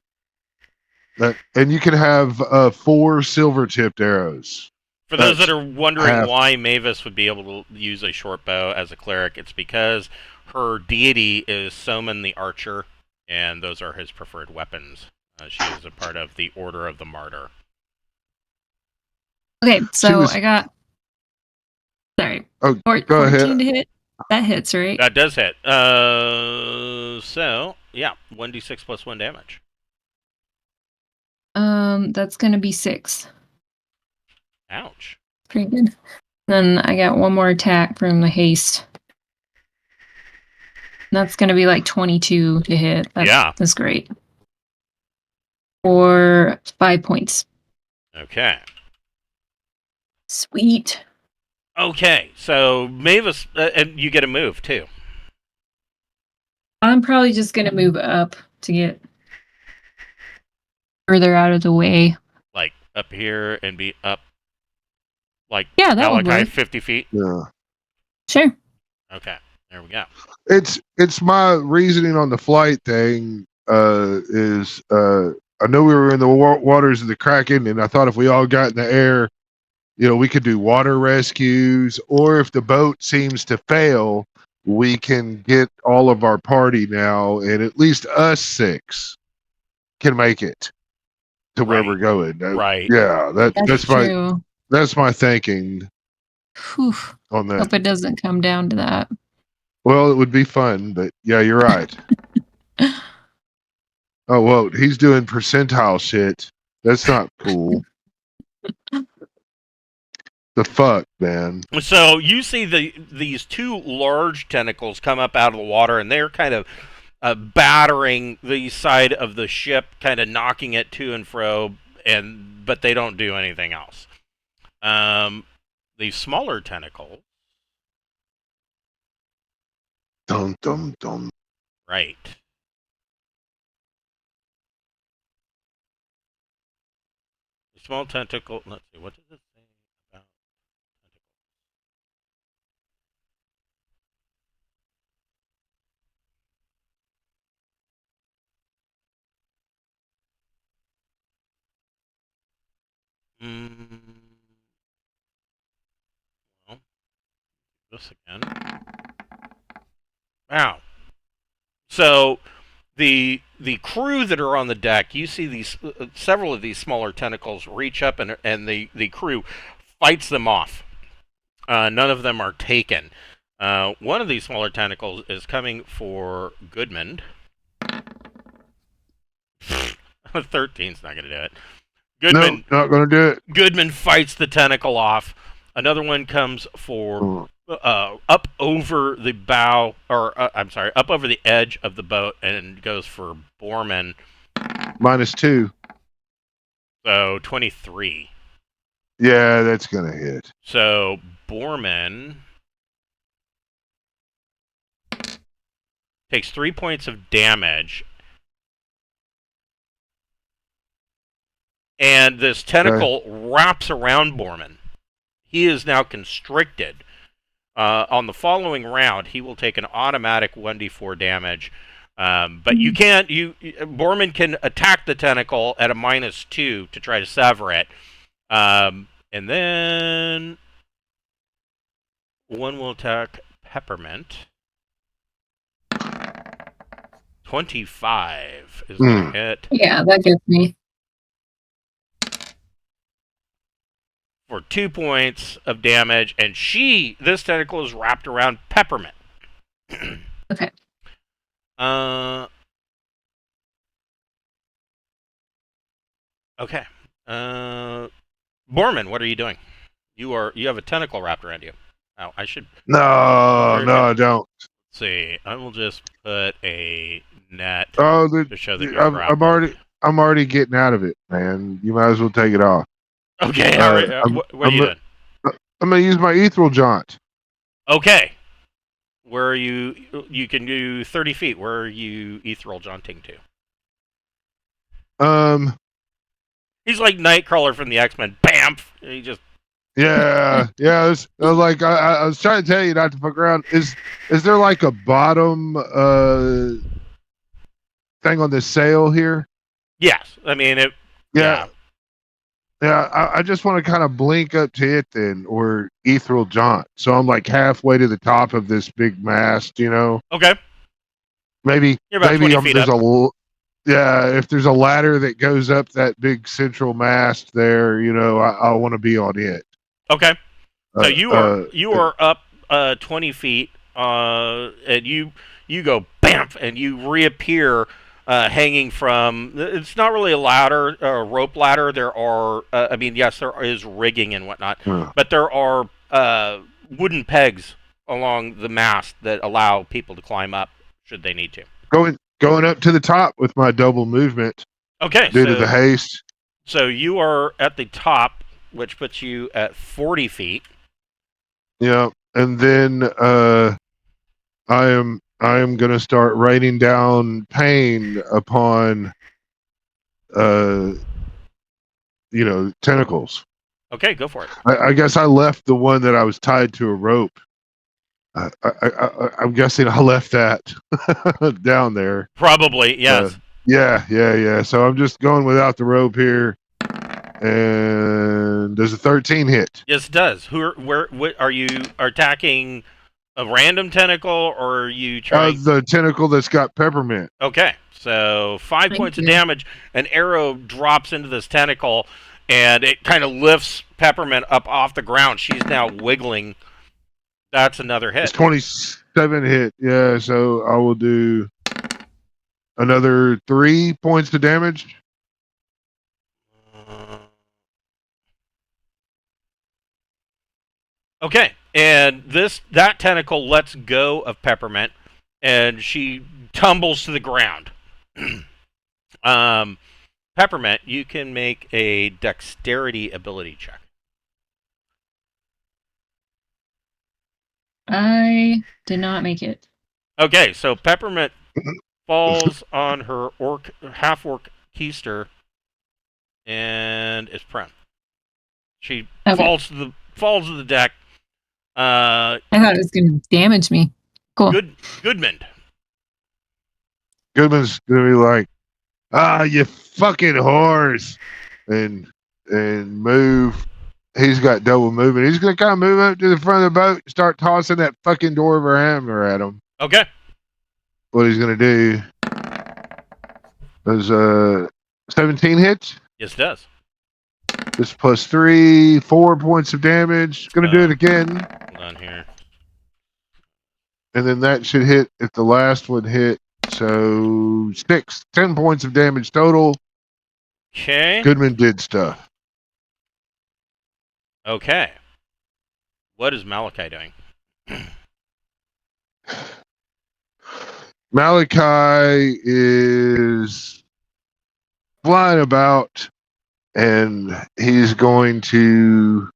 And you can have 4 silver tipped arrows. For those that That's are wondering half. why Mavis would be able to use a short bow as a cleric, it's because her deity is Soman the Archer, and those are his preferred weapons. She is a part of the Order of the Martyr. okay, so was- I got sorry. Oh, go 14 ahead. to hit. That hits, right? That does hit. So yeah, 1d6 plus 1 damage. That's gonna be 6. Ouch. Pretty good. Then I got one more attack from the haste. That's gonna be like 22 to hit. That's great. For 5 points. Okay. Sweet. Okay, so Mavis, and you get a move too. I'm probably just gonna move up to get further out of the way. Like up here and be up, like Yeah, that would Malachi, work. 50 feet. Yeah. Sure. Okay, there we go. It's my reasoning on the flight thing. I know we were in the waters of the Kraken, and I thought if we all got in the air, you know, we could do water rescues, or if the boat seems to fail, we can get all of our party now, and at least us 6 can make it to where Right. we're going. Right. Yeah, that's true. my thinking Whew. on that. Hope it doesn't come down to that. Well, it would be fun, but yeah, you're right. Oh, well, he's doing percentile shit. That's not cool. The fuck, man. So you see these 2 large tentacles come up out of the water, and they're kind of battering the side of the ship, kind of knocking it to and fro, but they don't do anything else. The smaller tentacles. Dum dum dum. Right. The small tentacle. Let's see. What does it say about tentacles? Well, this again. Wow. So the crew that are on the deck, you see these several of these smaller tentacles reach up, and the crew fights them off. None of them are taken. One of these smaller tentacles is coming for Goodman. 13's not going to do it. Goodman, No, not gonna do it. Goodman fights the tentacle off. Another one comes for up over the bow, or up over the edge of the boat, and goes for Borman. -2. So 23. Yeah, that's gonna hit. So Borman takes 3 points of damage, and this tentacle wraps around Borman. He is now constricted. On the following round, he will take an automatic 1d4 damage. But you can't. Borman can attack the tentacle at a -2 to try to sever it, and then one will attack Peppermint. 25 is going to hit. Yeah, that gets me. For 2 points of damage, and this tentacle is wrapped around Peppermint. Okay. Okay. Borman, what are you doing? You have a tentacle wrapped around you. Oh, I should. No, I don't. Let's see. I will just put a net Oh, to show that you're grappled. I'm already getting out of it, man. You might as well take it off. Okay. All right. What are you doing? I'm gonna use my ethereal jaunt. Okay. Where are you? You can do 30 feet. Where are you ethereal jaunting to? He's like Nightcrawler from the X-Men. Bam! He just. Yeah. I was like, I was trying to tell you not to fuck around. Is there like a bottom thing on this sail here? Yes. I mean it. Yeah. I just want to kind of blink up to it then, or ethereal jaunt. So I'm like halfway to the top of this big mast, you know. Okay. Maybe You're about 20 feet there's up. if there's a ladder that goes up that big central mast there, you know, I want to be on it. Okay. So you are up 20 feet, and you go bamf, and you reappear hanging from. It's not really a ladder, a rope ladder. There are, yes, there is rigging and whatnot, but there are wooden pegs along the mast that allow people to climb up should they need to. Going up to the top with my double movement. Okay. Due to the haste. So you are at the top, which puts you at 40 feet. Yeah, and then I am going to start writing down pain upon tentacles. Okay, go for it. I guess I left the one that I was tied to a rope. I'm guessing I left that down there. Probably, yes. Yeah. So I'm just going without the rope here. And does a 13 hit? Yes, it does. What are you attacking? A random tentacle, or are you trying? The tentacle that's got Peppermint. Okay, so 5 points of damage. An arrow drops into this tentacle, and it kind of lifts Peppermint up off the ground. She's now wiggling. That's another hit. It's 27 hit. Yeah, so I will do another 3 points of damage. Okay, and that tentacle lets go of Peppermint, and she tumbles to the ground. Peppermint, you can make a dexterity ability check. I did not make it. Okay, so Peppermint falls on her half-orc keister and is prone. She falls to the deck. I thought it was going to damage me. Cool. Goodman's gonna be like, you fucking horse, and move. He's got double movement. He's gonna kind of move up to the front of the boat and start tossing that fucking Jurywr hammer at him. Okay. What he's gonna do is 17 hits. Yes, it does. This plus 3, 4 points of damage. Gonna do it again. Hold on here. And then that should hit if the last one hit. So 10 points of damage total. Okay. Goodman did stuff. Okay. What is Malachi doing? Malachi is flying about, and he's going to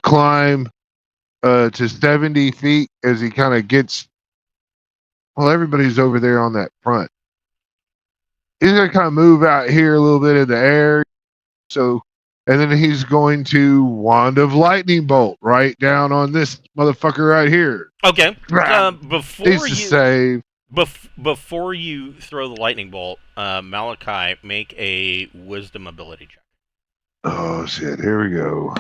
climb to 70 feet as he kind of gets. Well, everybody's over there on that front. he's gonna kind of move out here a little bit in the air. So, and then he's going to wand of lightning bolt right down on this motherfucker right here. Okay. Needs to save. Before you throw the lightning bolt, Malachi, make a wisdom ability check. Oh shit! Here we go.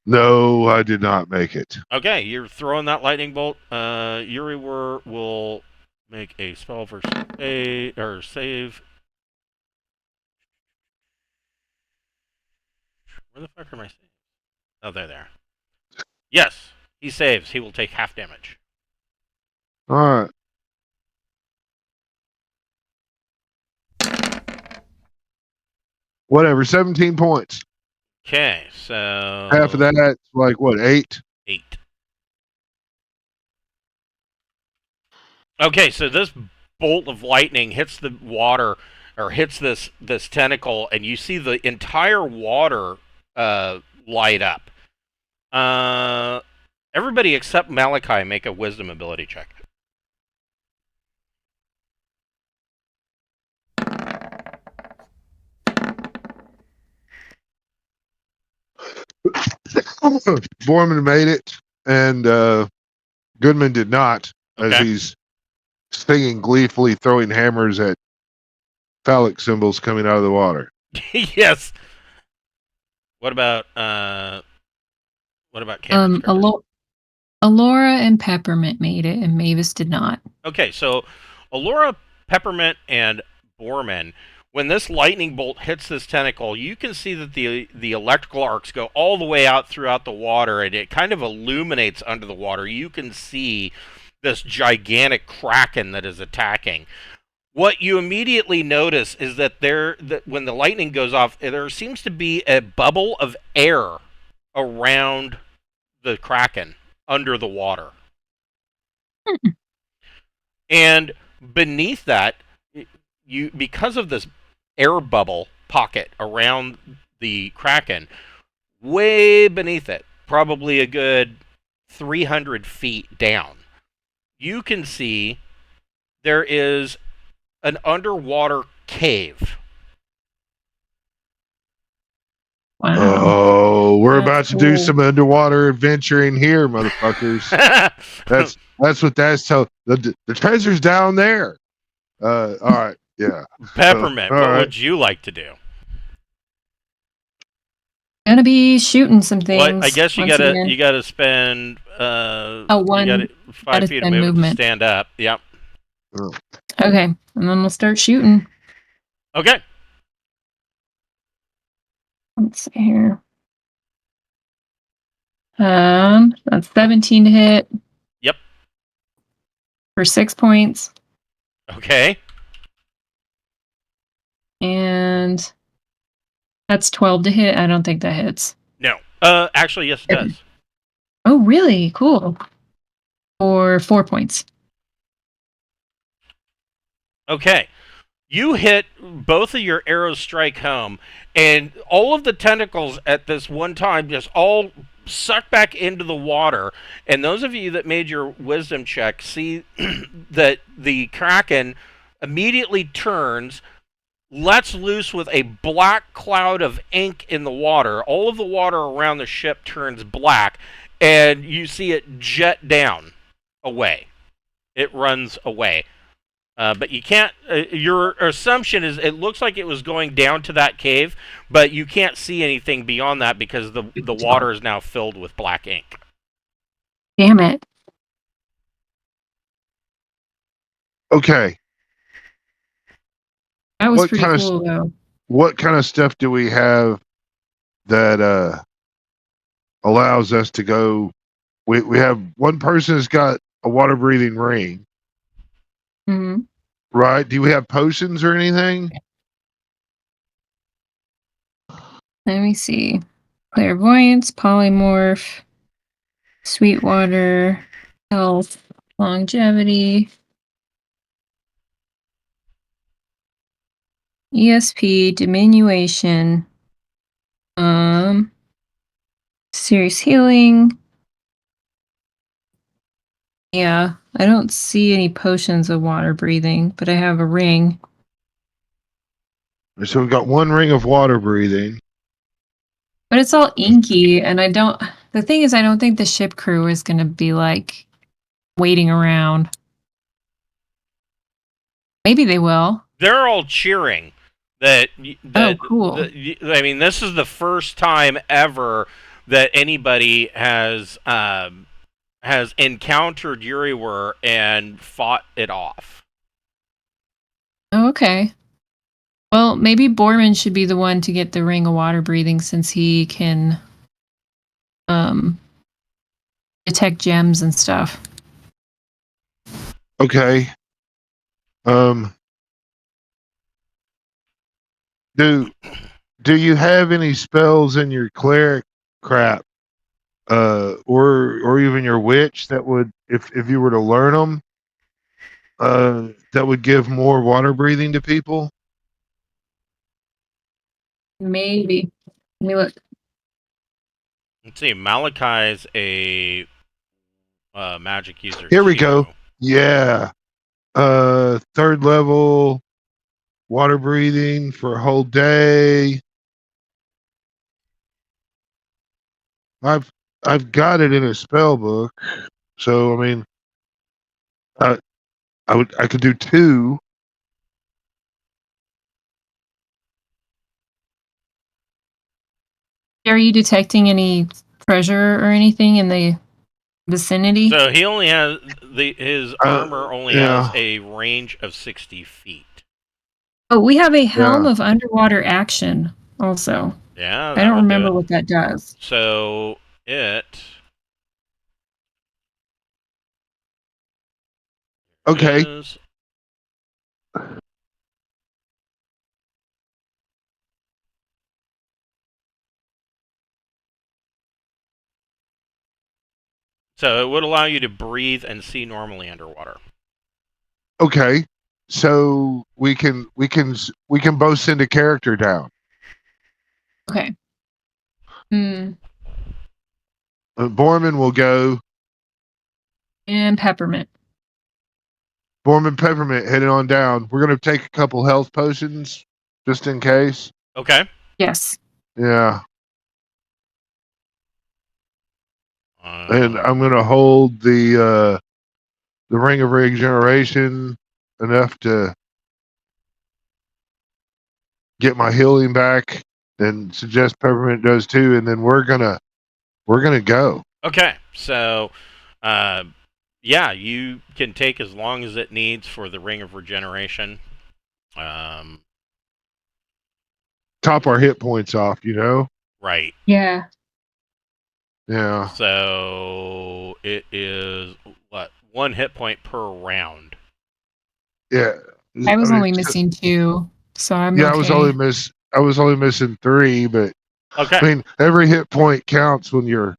No, I did not make it. Okay, you're throwing that lightning bolt. Jurywr will make a spell for save. Where the fuck are my saves? Oh, they're there. Yes, he saves. He will take half damage. All right. Whatever. 17 points. Okay, so Half of that's like what? 8. 8. Okay, so this bolt of lightning hits the water, or hits this tentacle, and you see the entire water light up. Everybody except Malachi make a wisdom ability check. Borman made it, and Goodman did not, as Okay. he's singing gleefully, throwing hammers at phallic symbols coming out of the water. Yes. What about Cameron's character? Alora and Peppermint made it, and Mavis did not. Okay, so Alora, Peppermint, and Borman, when this lightning bolt hits this tentacle, you can see that the electrical arcs go all the way out throughout the water, and it kind of illuminates under the water. You can see this gigantic kraken that is attacking. What you immediately notice is that when the lightning goes off, there seems to be a bubble of air around the kraken under the water. And beneath that, because of this air bubble pocket around the kraken, way beneath it, probably a good 300 feet down, you can see there is an underwater cave. Wow. Oh, we're about That's to do cool. some underwater adventuring here, motherfuckers. That's what that's tell. The treasure's down there. All right, yeah. Peppermint, all what right. would you like to do? Gonna be shooting some things. Well, I guess you once gotta again. spend one. you gotta 5 feet of movement to stand up. Yep. Okay, and then we'll start shooting. Okay. Let's see here. That's 17 to hit. Yep. For 6 points. Okay. And that's 12 to hit. I don't think that hits. No. Actually, yes, it does. Oh, really? Cool. For 4 points. Okay. You hit, both of your arrows strike home, and all of the tentacles at this one time just all suck back into the water. And those of you that made your wisdom check see that the kraken immediately turns, lets loose with a black cloud of ink in the water. All of the water around the ship turns black, and you see it jet down away. It runs away. But you can't. Your assumption is it looks like it was going down to that cave, but you can't see anything beyond that because the water is now filled with black ink. Damn it. Okay. That was What pretty kind of- cool, though. What kind of stuff do we have that allows us to go? We have one person has got a water breathing ring, Mm-hmm. right? Do we have potions or anything? Let me see. Clairvoyance, polymorph, Sweetwater, health, longevity, ESP, diminution, serious healing. Yeah, I don't see any potions of water breathing, but I have a ring. So we've got one ring of water breathing. But it's all inky, and the thing is, I don't think the ship crew is going to be like waiting around. Maybe they will. They're all cheering. Oh, cool. I mean, this is the first time ever that anybody has encountered Jurywr and fought it off. Oh, okay. Well, maybe Borman should be the one to get the ring of water breathing since he can detect gems and stuff. Okay. Do you have any spells in your cleric crap, or even your witch that would, if you were to learn them, that would give more water breathing to people? Maybe. Let me look. Let's see. Malachi's a magic user. Here we too. go. Yeah. Third level water breathing for a whole day. I've got it in a spell book, so I mean, I could do 2. Are you detecting any treasure or anything in the vicinity? So he only has his armor only yeah. has a range of 60 feet. Oh, we have a helm Yeah. of underwater action also. Yeah, I don't remember what that does. So it. Okay. Is, so it would allow you to breathe and see normally underwater. Okay. So we can both send a character down. Okay. Borman will go. And Peppermint. Borman, Peppermint, heading on down. We're gonna take a couple health potions just in case. Okay. Yes. Yeah. And I'm gonna hold the ring of regeneration enough to get my healing back, and suggest Peppermint does too, and then we're gonna go. Okay. So, yeah, you can take as long as it needs for the ring of regeneration. Top our hit points off, you know? Right. Yeah. Yeah. So it is what, 1 hit point per round. Yeah. I was only missing 2, so I'm yeah, okay. I was only missing 3, but Okay. I mean, every hit point counts when you're,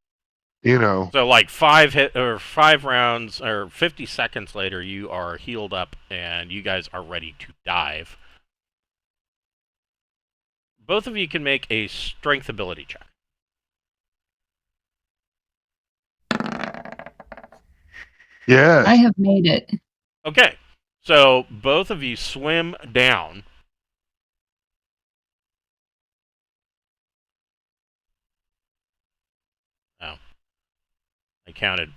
you know. So like 5 rounds or 50 seconds later, you are healed up and you guys are ready to dive. Both of you can make a strength ability check. Yeah. I have made it. Okay. So both of you swim down. Oh. I counted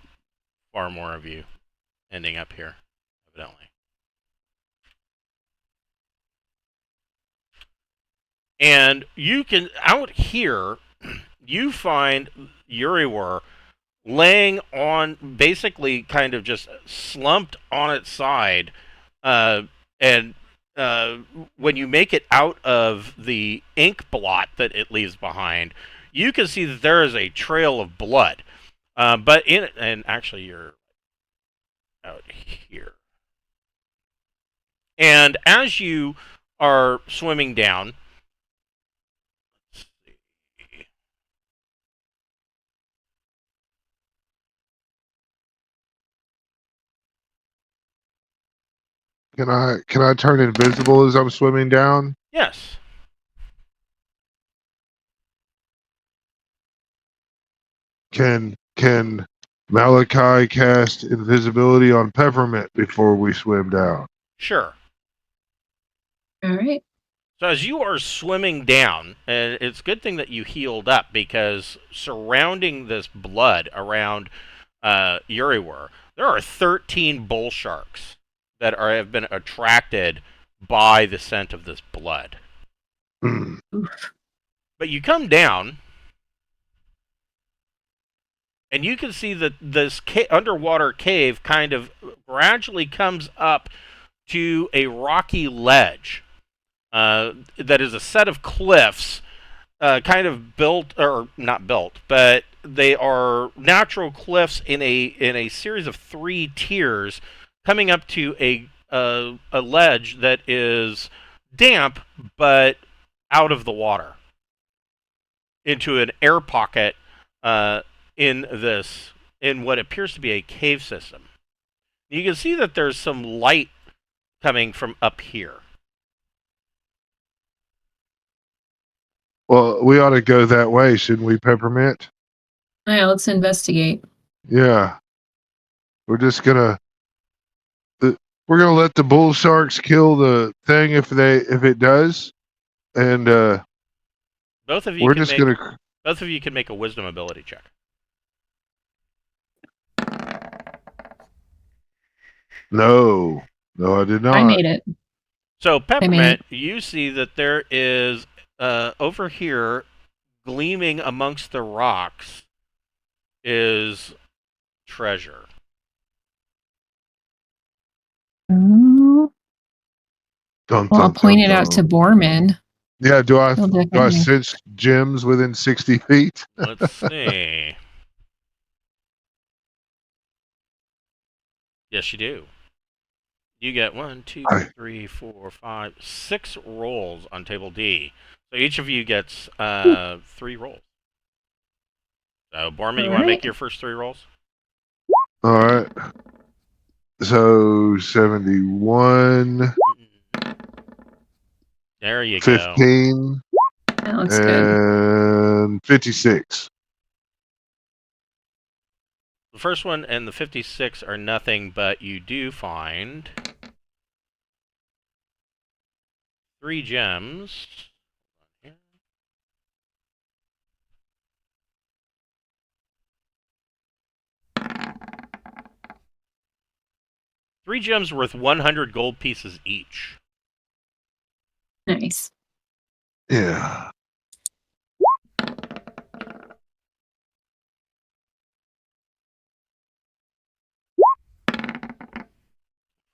far more of you ending up here, evidently. And you can, out here, you find Jurywr laying on, basically kind of just slumped on its side. And when you make it out of the ink blot that it leaves behind, you can see that there is a trail of blood. But and actually you're out here. And as you are swimming down, Can I turn invisible as I'm swimming down? yes. Can Malachi cast invisibility on Peppermint before we swim down? Sure. All right. So as you are swimming down, and it's a good thing that you healed up because surrounding this blood around Jurywr, there are 13 bull sharks that have been attracted by the scent of this blood. But you come down, and you can see that this underwater cave kind of gradually comes up to a rocky ledge that is a set of cliffs, kind of built or not built, but they are natural cliffs in a series of 3 tiers, coming up to a ledge that is damp but out of the water into an air pocket uh, in what appears to be a cave system. You can see that there's some light coming from up here. Well, we ought to go that way, shouldn't we, Peppermint? Yeah, let's investigate. Yeah. We're just gonna we're gonna let the bull sharks kill the thing if it does, and Both of you we're can just make gonna. both of you can make a wisdom ability check. No, I did I not. made it. So I made Peppermint, it. you see that there is over here, gleaming amongst the rocks, is treasure. Oh, Dun well, I'll dun point dun it out to dun. Borman. Yeah, He'll do I definitely. sense gems within 60 feet? Let's see. Yes, you do. You get 1, 2, I, 3, 4, 5, 6 rolls on table D. So each of you gets 3 rolls. So Borman, All you want to right. make your first 3 rolls? all right. So 71, There you go. 15, That looks good. and 56. The first one and the 56 are nothing, but you do find 3 gems. 3 gems worth 100 gold pieces each. Nice. Yeah.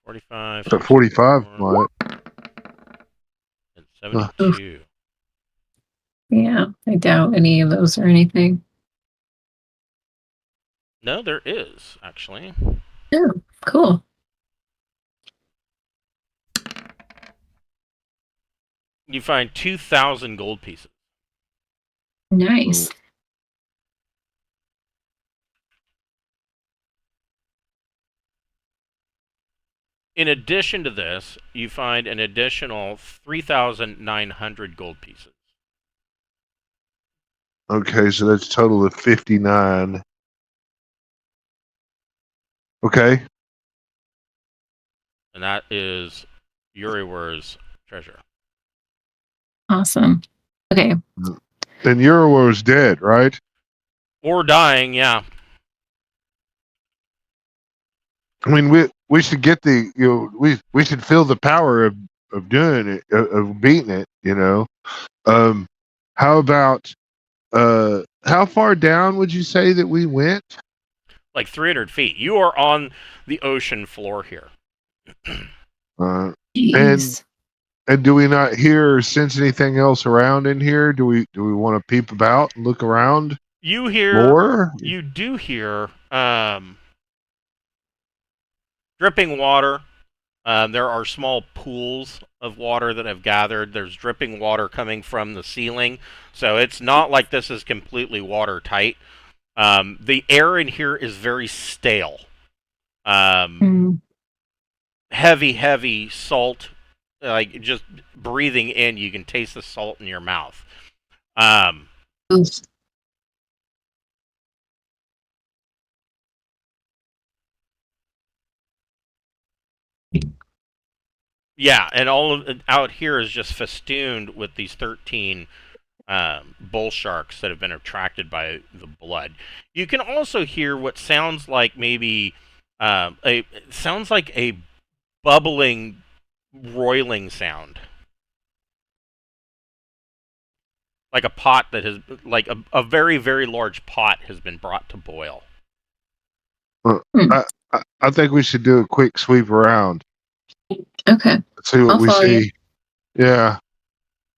45, At 45, 54, might. and Huh. 72. Yeah, I doubt any of those are anything. No, there is, actually. Oh, cool. You find 2,000 gold pieces. Nice. In addition to this, you find an additional 3,900 gold pieces. Okay, so that's a total of 59. Okay. And that is Jurywr's treasure. Awesome. Okay. And Jurywr's dead, right? Or dying, yeah. I mean, we should get we should feel the power of doing it, of beating it. How about how far down would you say that we went? Like 300 feet. You are on the ocean floor here. Uh, and Jeez. and do we not hear or sense anything else around in here? Do we want to peep about and look around more? You do hear dripping water. There are small pools of water that have gathered. There's dripping water coming from the ceiling. So it's not like this is completely watertight. The air in here is very stale. Mm. Heavy salt. Like just breathing in, you can taste the salt in your mouth. Um, Oof. Yeah, and all of out here is just festooned with these 13 bull sharks that have been attracted by the blood. You can also hear what sounds like maybe a sounds like a bubbling, roiling sound, like a pot that has like a very very large pot has been brought to boil. Uh, Hmm. I think we should do a quick sweep around. Okay. See what I'll we follow you. see. Yeah.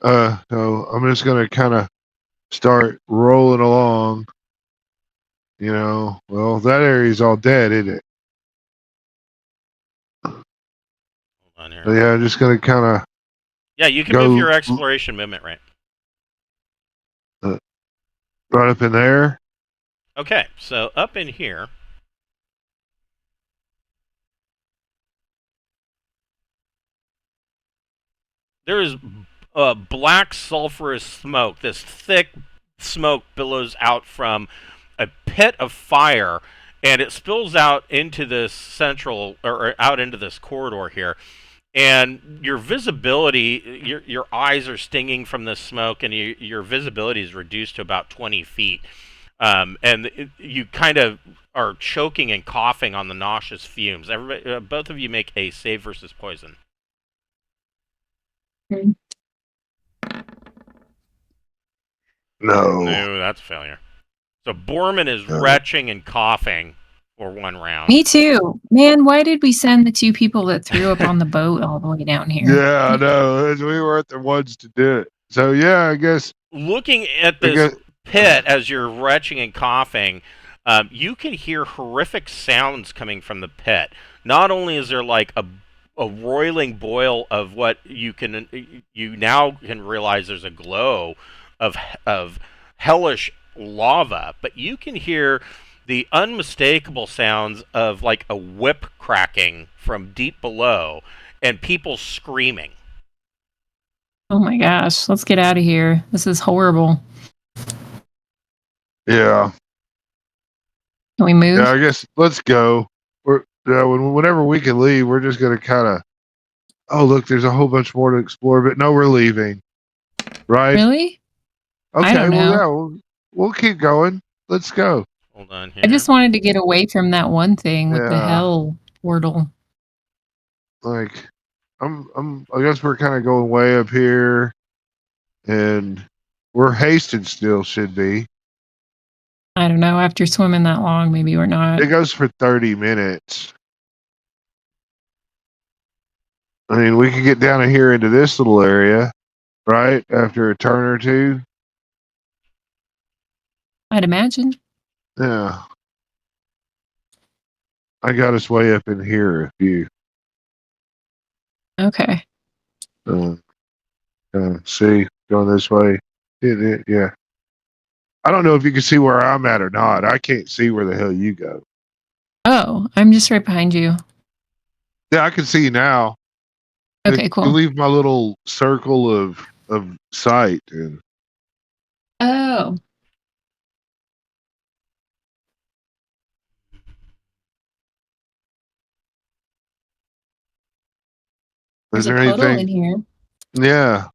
So I'm just gonna kind of start rolling along. Well, that area's all dead, isn't it? Hold on So, here. yeah, I'm just gonna kind of Yeah, you can move go your exploration movement right. uh, right up in there. Okay, so up in here, there is black sulfurous smoke. This thick smoke billows out from a pit of fire, and it spills out into this central or out into this corridor here. And your visibility, your eyes are stinging from this smoke, and your visibility is reduced to about 20 feet. You kind of are choking and coughing on the nauseous fumes. Everybody, both of you make a save versus poison. Hmm. No. No, that's a failure. So Borman is Uh, retching and coughing for one round. Me too. Man, why did we send the two people that threw up on the boat all the way down here? yeah, I know. We weren't the ones to do it. So yeah, Looking at I this guess. pit as you're retching and coughing, you can hear horrific sounds coming from the pit. Not only is there like a roiling boil of what you now can realize there's a glow of hellish lava, but you can hear the unmistakable sounds of like a whip cracking from deep below and people screaming. Oh my gosh, let's get out of here. This is horrible. Yeah, Can we yeah. move? I guess let's go. Whenever we can leave, we're just gonna kind of. Oh, look, there's a whole bunch more to explore, but no, we're leaving. Right? Really? I Okay. don't Well, know. yeah, we'll keep going. Let's go. Hold on I here. just wanted to get away from that one thing with the Yeah. hell portal. Like, I guess we're kind of going way up here, and we're hasted still should be. I don't know. After swimming that long, maybe we're not. It goes for 30 minutes. I mean, we could get down in here into this little area, right? After a turn or two. I'd imagine. Yeah. I got us way up in here. If you Okay. uh, see, going this way. Yeah. I don't know if you can see where I'm at or not. I can't see where the hell you go. Oh, I'm just right behind you. Yeah, I can see you now. Okay, You cool. leave my little circle of sight. And Oh, is there's a there puddle anything? in here. Yeah.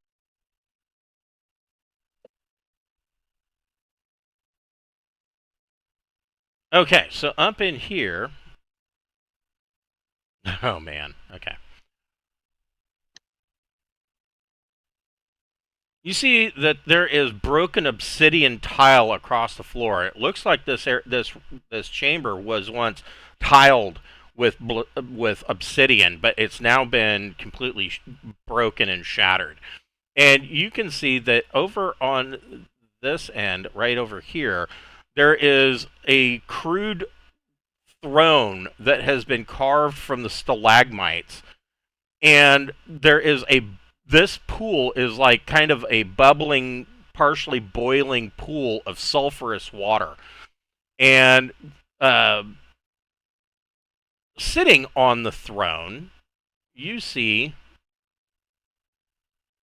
Okay, so up in here. Oh man. Okay. You see that there is broken obsidian tile across the floor. It looks like this chamber was once tiled with obsidian, but it's now been completely broken and shattered. And you can see that over on this end, right over here, there is a crude throne that has been carved from the stalagmites, and there is a this pool is like kind of a bubbling, partially boiling pool of sulfurous water, and uh, sitting on the throne, you see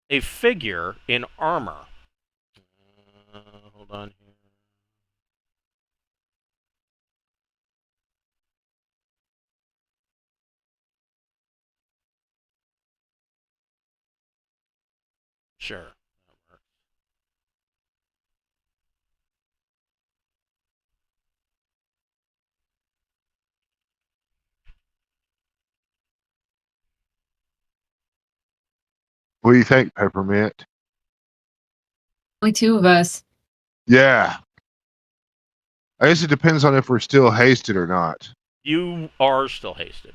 a figure in armor. Hold on here. Sure. That works. What do you think, Peppermint? Only two of us. Yeah. I guess it depends on if we're still hasted or not. You are still hasted.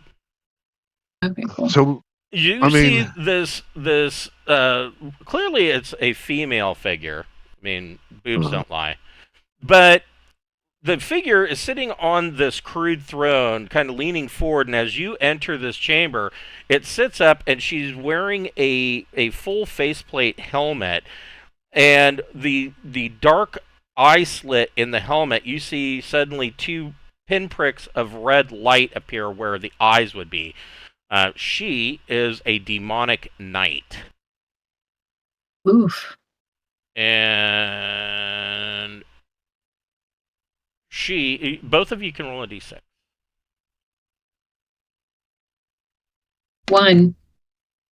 Okay, cool. So, You I see mean, this clearly it's a female figure. I mean, boobs don't lie. But the figure is sitting on this crude throne, kind of leaning forward, and as you enter this chamber, it sits up, and she's wearing a full faceplate helmet, and the dark eye slit in the helmet, you see suddenly two pinpricks of red light appear where the eyes would be. She is a demonic knight. Oof. And both of you can roll a d6. 1.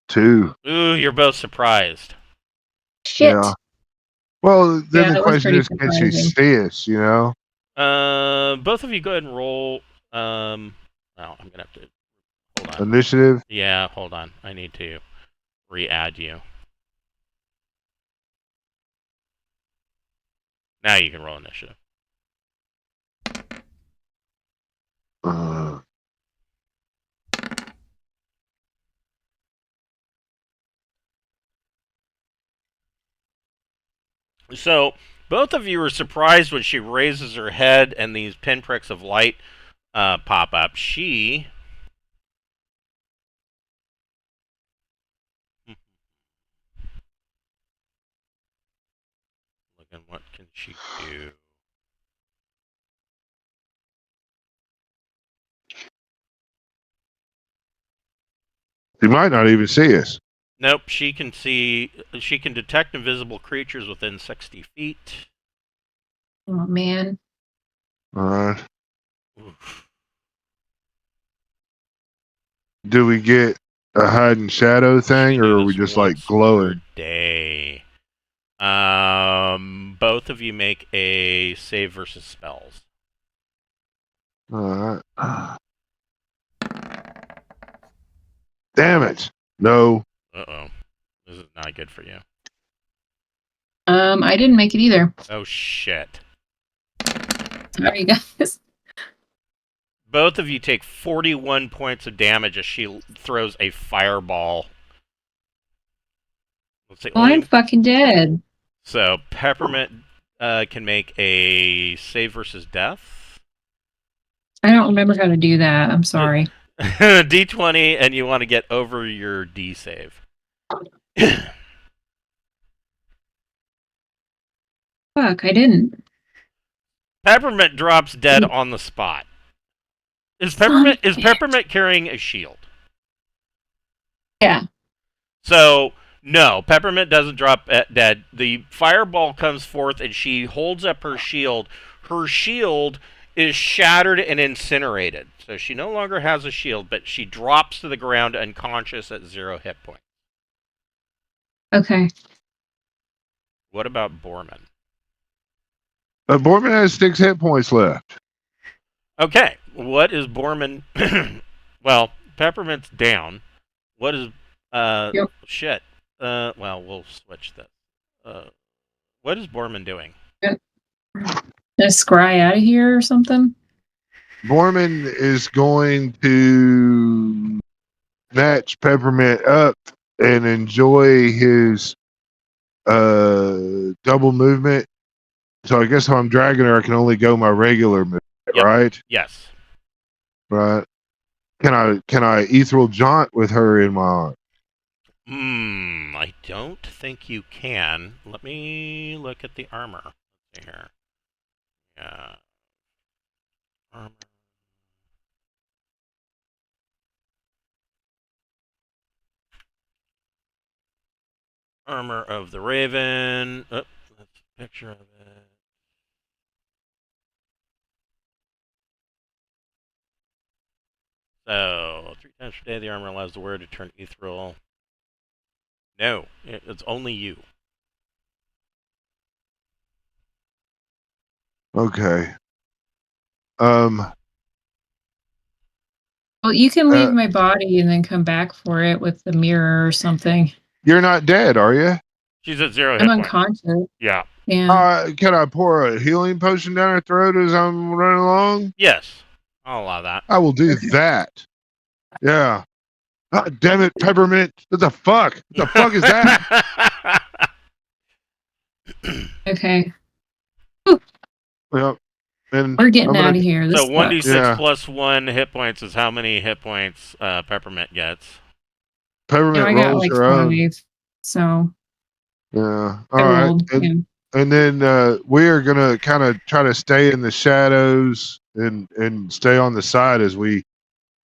2. Ooh, you're both surprised. Shit. Yeah. Well, then Yeah, the that was question pretty is, can she surprising. see us, you know? Both of you go ahead and roll. Well, I'm gonna have to hold on. Initiative? Yeah, hold on. I need to re-add you. Now you can roll initiative. Uh, So both of you are surprised when she raises her head and these pinpricks of light pop up. She. Look at what can she do. she might not even see us. Nope, she can see. She can detect invisible creatures within 60 feet. Oh, man. All right. Oof. Do we get a hide and shadow You thing, can or do are we this just like once per glowing? day. Both of you make a save versus spells. All right. Damn it. No. Uh-oh. This is not good for you. I didn't make it either. Oh, shit. Sorry, guys. Both of you take 41 points of damage as she throws a fireball. Let's see, Well, I'm fucking dead. So, Peppermint can make a save versus death. I don't remember how to do that. I'm sorry. D20, and you want to get over your D save. Fuck, I didn't. Peppermint drops dead on the spot. Is Son of a bitch. Peppermint carrying a shield? Yeah. So no, Peppermint doesn't drop dead. The fireball comes forth, and she holds up her shield. Her shield is shattered and incinerated, so she no longer has a shield. But she drops to the ground unconscious at 0 hit points. Okay. What about Borman? Borman has 6 hit points left. Okay, what is Borman? Well, Peppermint's down. What is Yep. shit? Well, we'll switch this. What is Borman doing? Just scry out of here or something? Borman is going to match Peppermint up and enjoy his double movement. So I guess if I'm dragging her, I can only go my regular movement, Yep. right? Yes. Right. Can I ethereal jaunt with her in my arm? I don't think you can. Let me look at the armor. Let's see here. Yeah. Armor. Armor of the Raven. Oh, that's a picture of it. So, 3 times per day, the armor allows the wearer to turn ethereal. No, it's only you. Okay. Well, you can leave Uh, my body and then come back for it with the mirror or something. you're not dead, are you? She's at 0 I'm hit points. unconscious. Yeah. Yeah. Can I pour a healing potion down her throat as I'm running along? Yes. I'll allow that. I will do Okay. that. Yeah. God damn it, peppermint! What the fuck? What the fuck is that? Okay. Well, and We're getting I'm out gonna. of here. This So sucks. 1d6 Yeah. plus 1 hit points is how many hit points Peppermint gets? Peppermint I got rolls like her own. 5. So Yeah. I All right. rolled. Yeah. And then we are gonna kind of try to stay in the shadows and stay on the side as we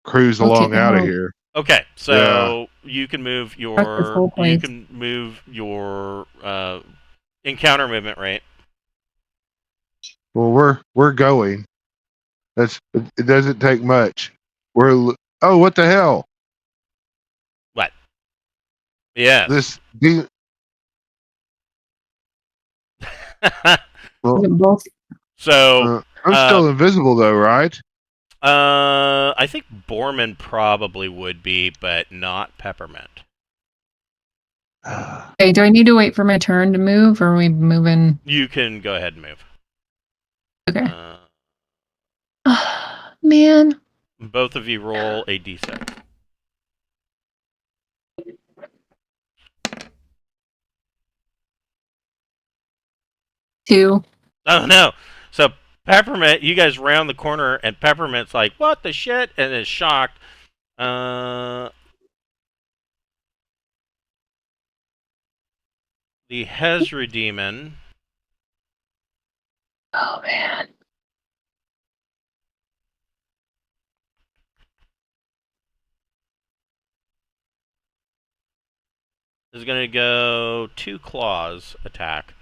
cruise Okay. along out of Oh, here. Okay, Yeah. so you can move fuck this whole place. encounter movement rate. Well, we're going. It doesn't take much. Oh, what the hell? What? Yes. This well, Both. So I'm still invisible though, right? I think Borman probably would be, but not Peppermint. Okay, do I need to wait for my turn to move, or are we moving? You can go ahead and move. Okay. Uh, Man. both of you roll a d6. 2. Oh no! So Peppermint, you guys round the corner, and Peppermint's like, "What the shit?" and is shocked. The Hezra demon Oh man. is going to go 2 claws attack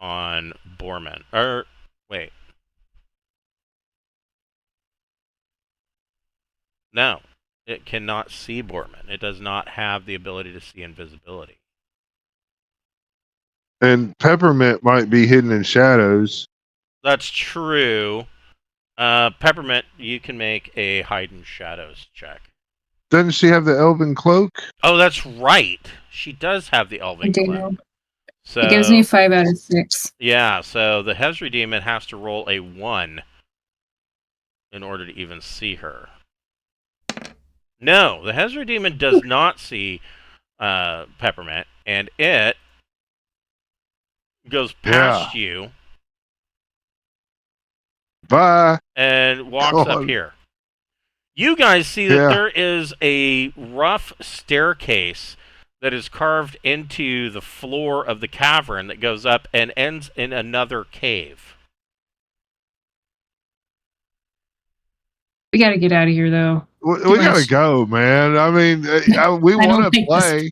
on Borman. Or wait, no, it cannot see Borman. It does not have the ability to see invisibility. And Peppermint might be hidden in shadows. That's true. Peppermint, you can make a hide in shadows check. Doesn't she have the elven cloak? Oh, that's right. She does have the I elven do. cloak. So It gives me 5 out of 6. yeah, so the Hezra demon has to roll a 1 in order to even see her. No, the Hezra demon does not see Peppermint, and it goes past you Bye. and walks up here. You guys see that there is a rough staircase that is carved into the floor of the cavern that goes up and ends in another cave. We got to get out of here, though. We gotta go, man. I mean, we want to play.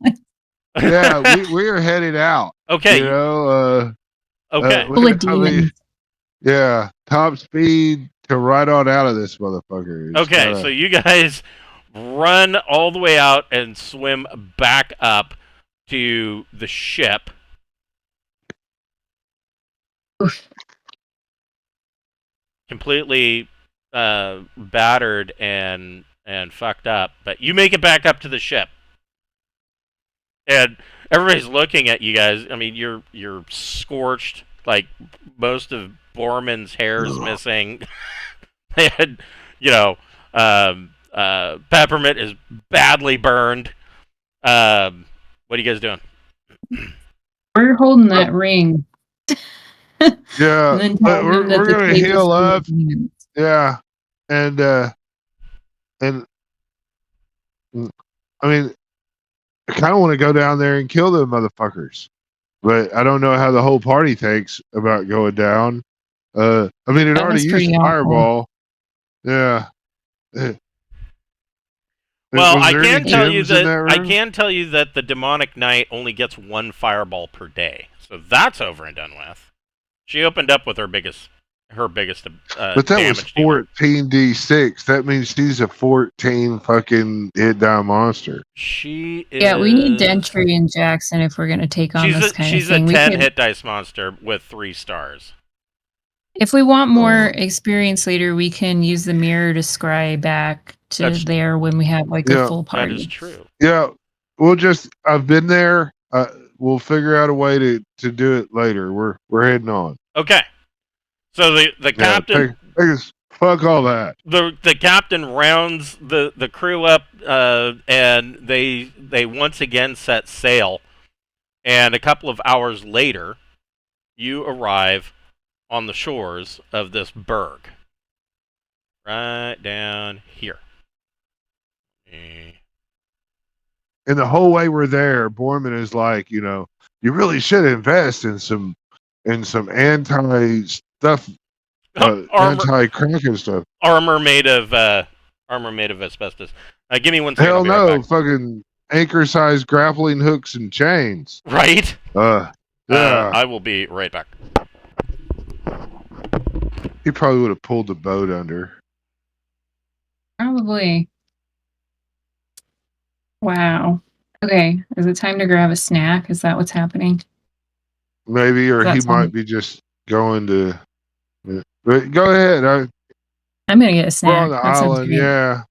Yeah, we are headed out. Okay. You know. Okay. Yeah, top speed to right on out of this motherfucker. Okay, so you guys run all the way out and swim back up to the ship. Oof. Completely battered and fucked up, but you make it back up to the ship. And everybody's looking at you guys. I mean, you're scorched. Like, most of Borman's hair is missing. And, Peppermint is badly burned. What are you guys doing? We're holding that ring. Yeah, but we're gonna heal up. Yeah, and I mean, I kind of want to go down there and kill them motherfuckers, but I don't know how the whole party thinks about going down. I mean, it already used fireball. Yeah. Well, I can tell you that the demonic knight only gets 1 fireball per day, so that's over and done with. She opened up with her biggest her biggest But that was damage dealer. 14d6. That means she's a 14 fucking hit die monster. She is. Yeah, we need Dentry and Jackson if we're gonna take on this kind of She's thing. a We 10 could, hit dice monster with 3 stars. if we want more Oh. experience later, we can use the mirror to scry back to there when we have like Yeah, a full party. That is true. Yeah, I've been there. We'll figure out a way to do it later. We're heading on. Okay. So the captain, fuck all that. the captain rounds the crew up, and they once again set sail. And a couple of hours later, you arrive on the shores of this burg, right down here. And the whole way we're there, Borman is like, you really should invest in some anti stuff, anti cracking stuff. Armor made of asbestos. Give me 1 second. Hell I'll be no, right back. fucking anchor sized grappling hooks and chains. Right? Yeah. I will be right back. He probably would have pulled the boat under. Probably. Wow. Okay. Is it time to grab a snack? Is that what's happening? Maybe, or he might be just going to. But go ahead. I'm gonna get a snack. We're on the That sounds island, great. yeah.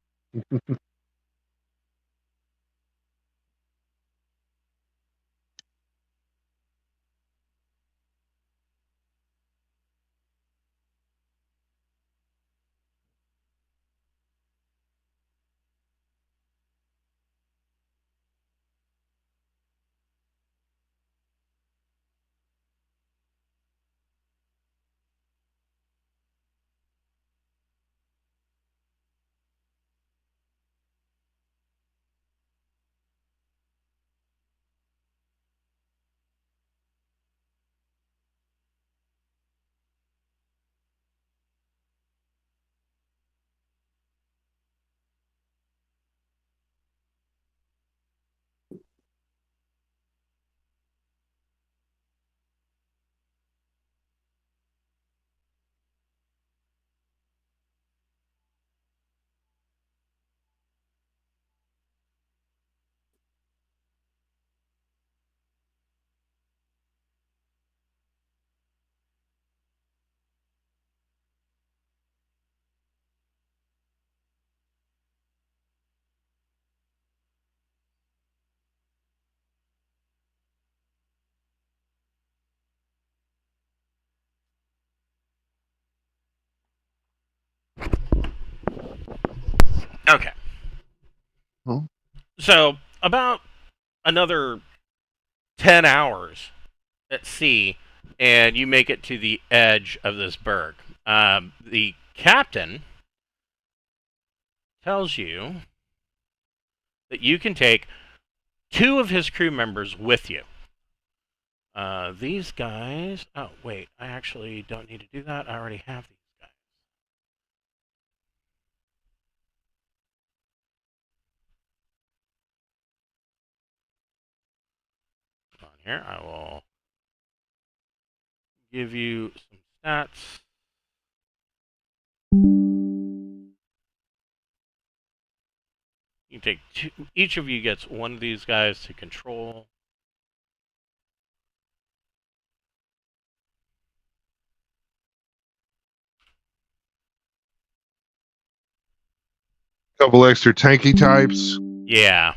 Okay. Huh? So about another 10 hours at sea, and you make it to the edge of this berg. The captain tells you that you can take 2 of his crew members with you. These guys. Oh, wait. I actually don't need to do that. I already have these guys. On here, I will give you some stats. You take 2. Each of you gets 1 of these guys to control. Couple extra tanky types. Yeah.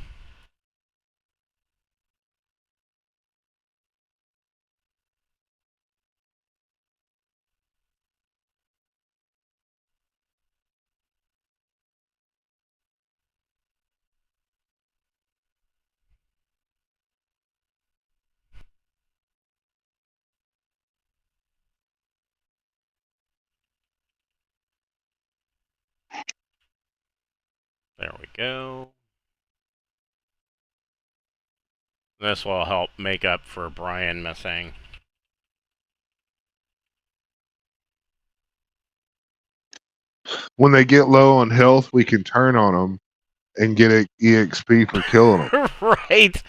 There we go. This will help make up for Brian missing. When they get low on health, we can turn on them and get an EXP for killing them. Right.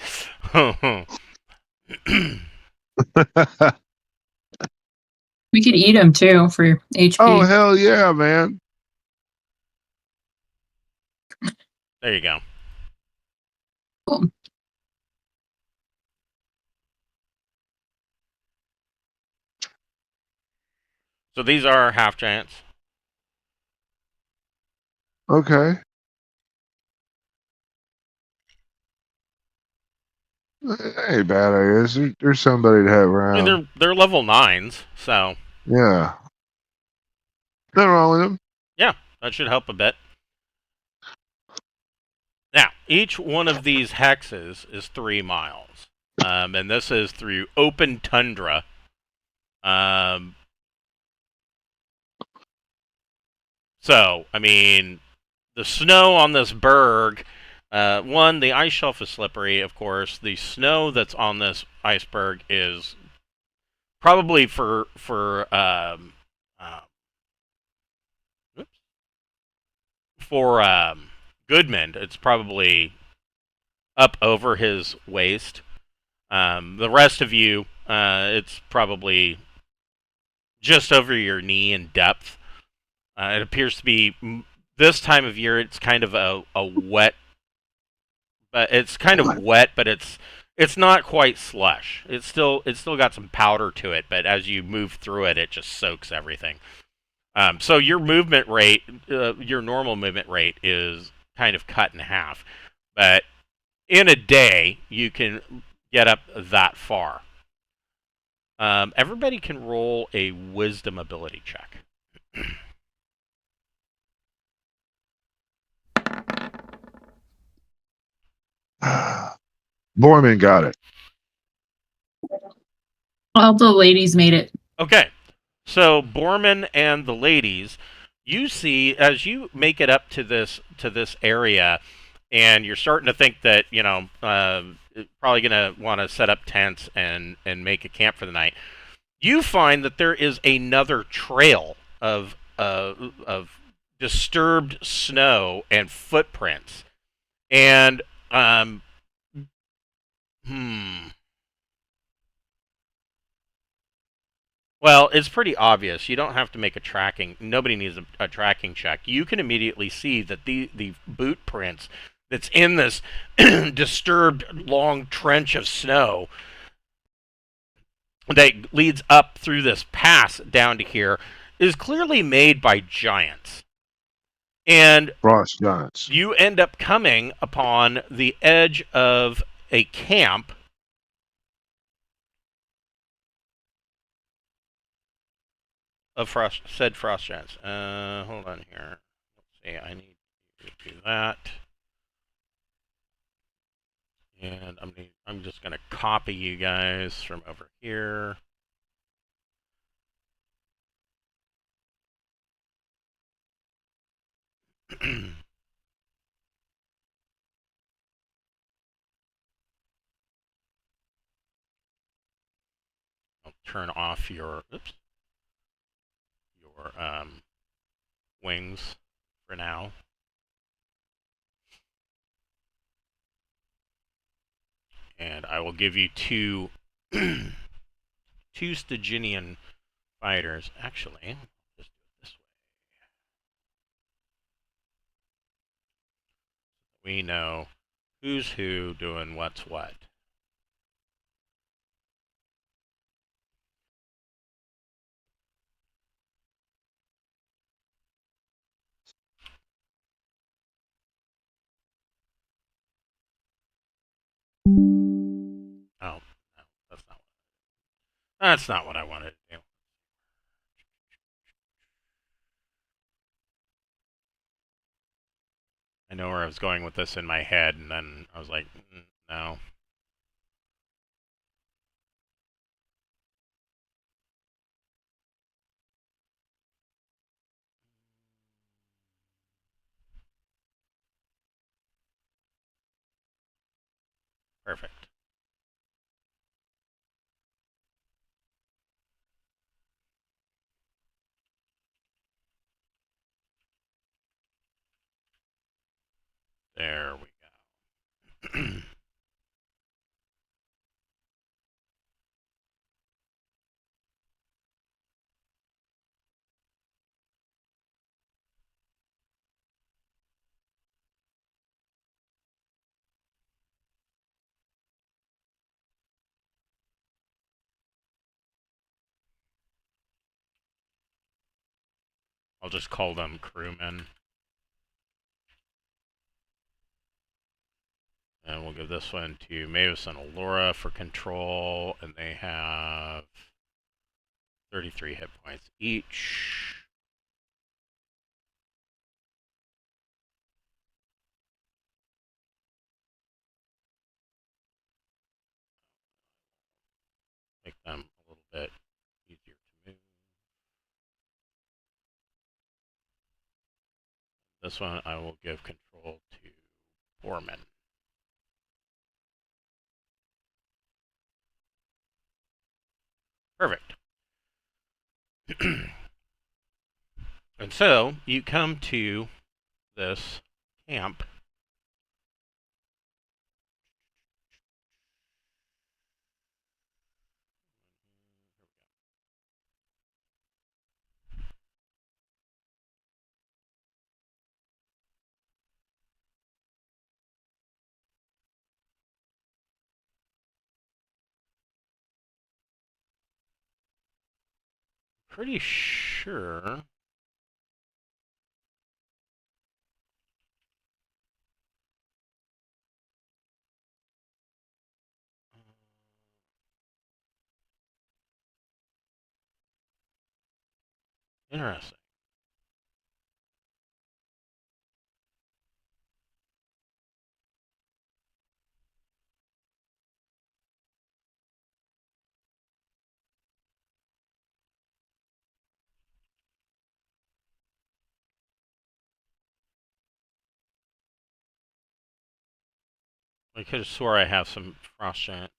We We could eat them too for HP. Oh, hell yeah, man. There you go. Cool. So these are half giants. Okay. Ain't bad, I guess. There's somebody to have I mean, around. they're level 9s, so Yeah. Nothing wrong with them. yeah, that should help a bit. Now, each one of these hexes is 3 miles, and this is through open tundra. So, I mean, the snow on this berg. One, the ice shelf is slippery, of course. The snow that's on this iceberg is probably for Goodman. It's probably up over his waist. The rest of you, it's probably just over your knee in depth. It appears to be this time of year. It's kind of a wet, but it's kind of wet, but it's not quite slush. It's still got some powder to it, but as you move through it, it just soaks everything. So your movement rate, your normal movement rate, is kind of cut in half. But in a day, you can get up that far. Everybody can roll a wisdom ability check. Borman got it. All the ladies made it. Okay, so Borman and the ladies, you see as you make it up to this area, and you're starting to think that probably gonna want to set up tents and make a camp for the night. You find that there is another trail of disturbed snow and footprints, and well, it's pretty obvious. You don't have to make a tracking. Nobody needs a tracking check. You can immediately see that the boot prints that's in this disturbed long trench of snow that leads up through this pass down to here is clearly made by giants. And Frost giants. you end up coming upon the edge of a camp of frost giants. Hold on here. Let's see. I need to do that, and I'm just gonna copy you guys from over here. I'll turn off your wings for now. And I will give you two Styginian fighters. Actually, just do it this way. We know who's who doing what's what. Oh, no, that's not what I wanted to do. I know where I was going with this in my head, and then I was like, no. Perfect. There we go. I'll just call them crewmen. And we'll give this one to Mavis and Allura for control, and they have 33 hit points each. Make them a little bit easier to move. This one I will give control to Borman. Perfect. And so you come to this camp. Pretty sure. Interesting. I could have swore I have some frost giant.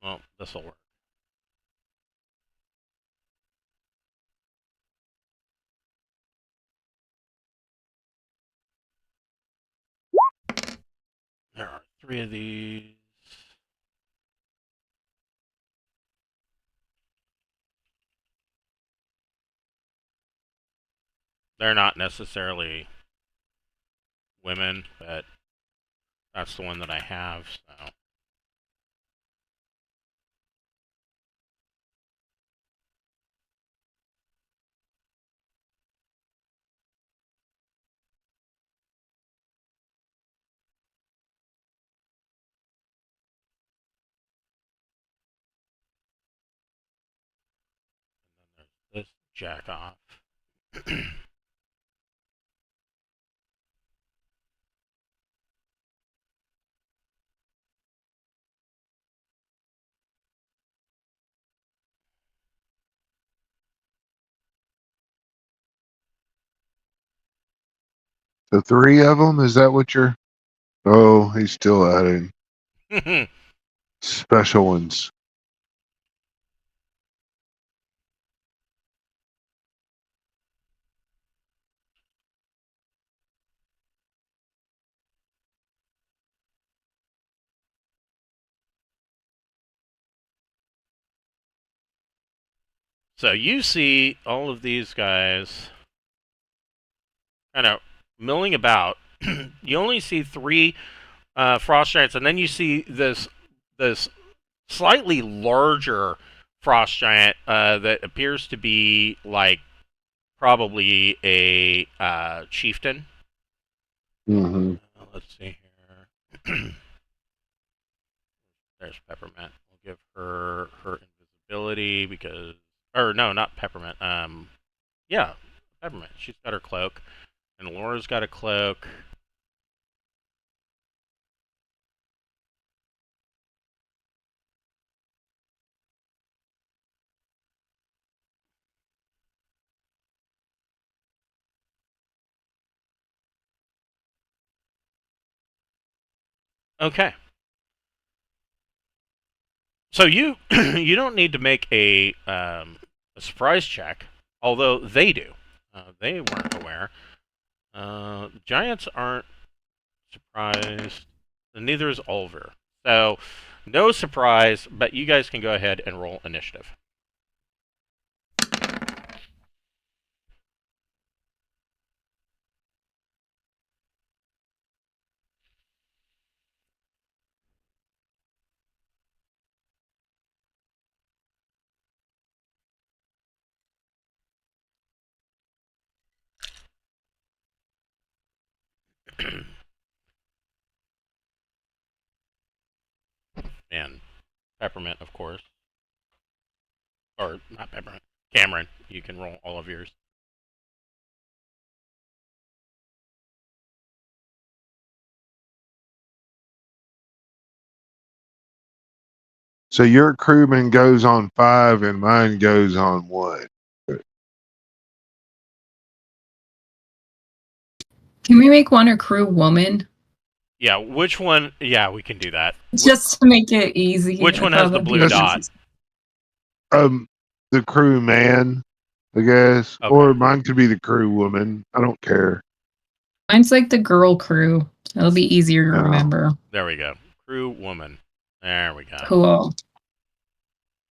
Well, this'll work. There are 3 of these. They're not necessarily women, but that's the one that I have, so. And then there's this jack off. The 3 of them, is that what you're? Oh, he's still adding special ones. So you see all of these guys kind of milling about. You only see 3 frost giants, and then you see this slightly larger frost giant that appears to be like probably a chieftain. Mm-hmm. Let's see here. There's Peppermint. We'll give her her invisibility because, or no, not Peppermint. Yeah, Peppermint. She's got her cloak, and Laura's got a cloak. Okay. So you you don't need to make a surprise check, although they do. They weren't aware. The giants aren't surprised. And neither is Ulver. So no surprise, but you guys can go ahead and roll initiative. And Peppermint, of course. Or not Peppermint. Cameron, you can roll all of yours. So your crewman goes on 5 and mine goes on 1. Can we make one a crew woman? Yeah, which one? Yeah, we can do that. Just to make it easy. Which one I has thought the that'd be blue dot? easy. The crew man, I guess, Okay. or mine could be the crew woman. I don't care. Mine's like the girl crew. It'll be easier to No. remember. There we go. Crew woman. There we go. Cool.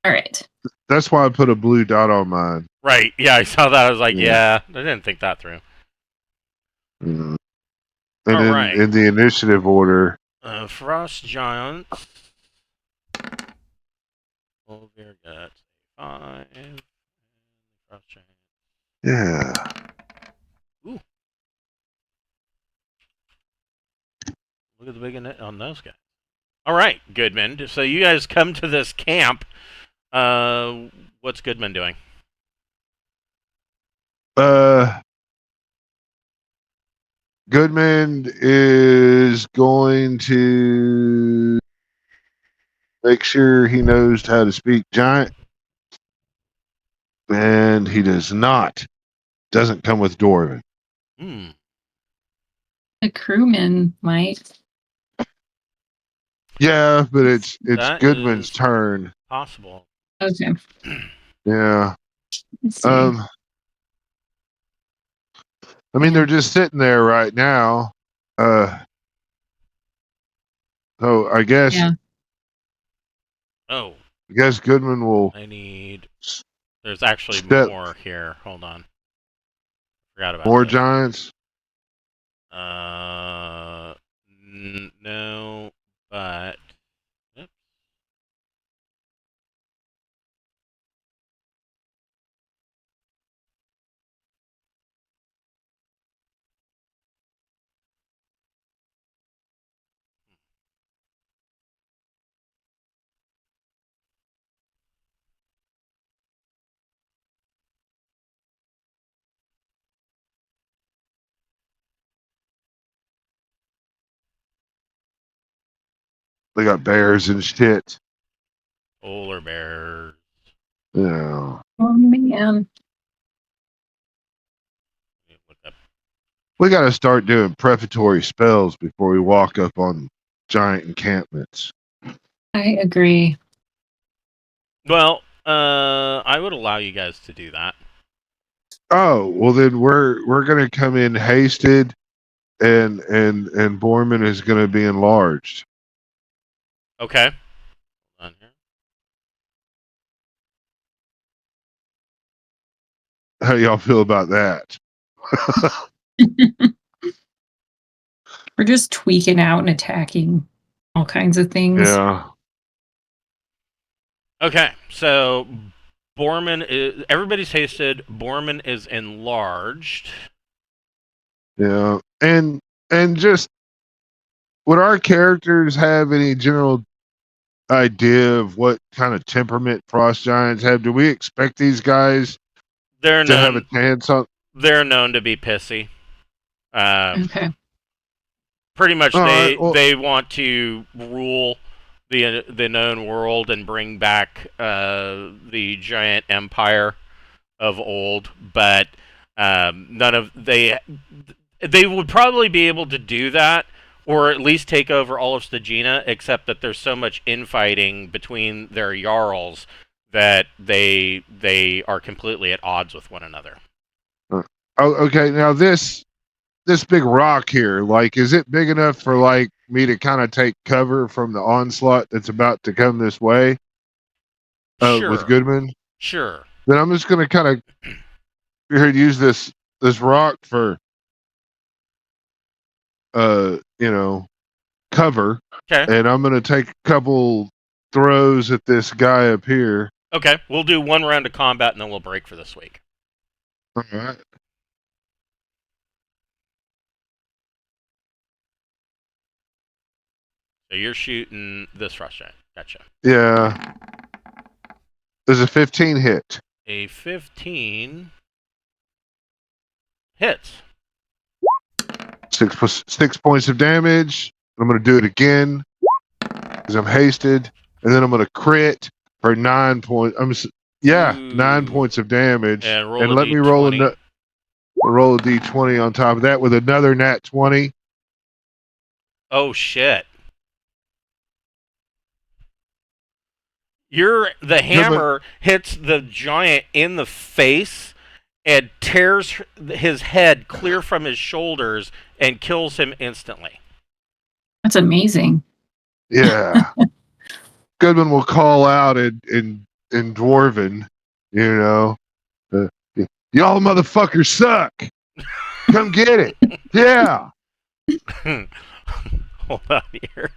All right. That's why I put a blue dot on mine. Right. Yeah, I saw that. I was like, Yeah. yeah, I didn't think that through. Mm. And All then right. in the initiative order, Frost Giants. Over got 5. Frost Giants. yeah. Ooh. Look at the big on those guys. All right, Goodman. So you guys come to this camp. What's Goodman doing? Goodman is going to make sure he knows how to speak giant, and he does not. Doesn't come with Dwarven. Hmm. The crewman might. Yeah, but it's That Goodman's is turn. possible. Okay. Yeah. Let's see. I mean, Yeah. they're just sitting there right now. So I guess Yeah. Oh, Goodman will I need. There's actually step more here. Hold on. Forgot about more this. giants. No, but. Oops. They got bears and shit. Polar bears. Yeah. Oh man. Look up. We got to start doing prefatory spells before we walk up on giant encampments. I agree. Well, I would allow you guys to do that. Oh, well then we're gonna come in hasted, and Borman is gonna be enlarged. Okay. Hold on here. How y'all feel about that? We're just tweaking out and attacking all kinds of things. Yeah. Okay, so Borman is. Everybody's hasted. Borman is enlarged. Yeah. And just would our characters have any general idea of what kind of temperament frost giants have? Do we expect these guys They're to have a known. chance on? They're known to be pissy. Okay. Pretty much, All right. Well, they want to rule the known world and bring back the giant empire of old, but none of they would probably be able to do that, or at least take over all of Stygina, except that there's so much infighting between their jarls that they are completely at odds with one another. oh, okay. Now this big rock here, like, is it big enough for like me to kind of take cover from the onslaught that's about to come this way? With Sure, Goodman, sure. then I'm just gonna kind of use this rock for cover, Okay, and I'm gonna take a couple throws at this guy up here. okay. We'll do one round of combat and then we'll break for this week. All right. So you're shooting this frost giant. Gotcha. Yeah. There's a 15 hit. A 15 hits. 6 points of damage. I'm going to do it again because I'm hasted. And then I'm going to crit for 9 points. 9 points of damage. And roll And a let me d20. roll a d20 on top of that with another nat 20. Oh, shit. The hammer hits the giant in the face and tears his head clear from his shoulders and kills him instantly. That's amazing. Yeah. Goodman will call out in Dwarven, you know, y'all motherfuckers suck. Come get it. Yeah. Hold on here.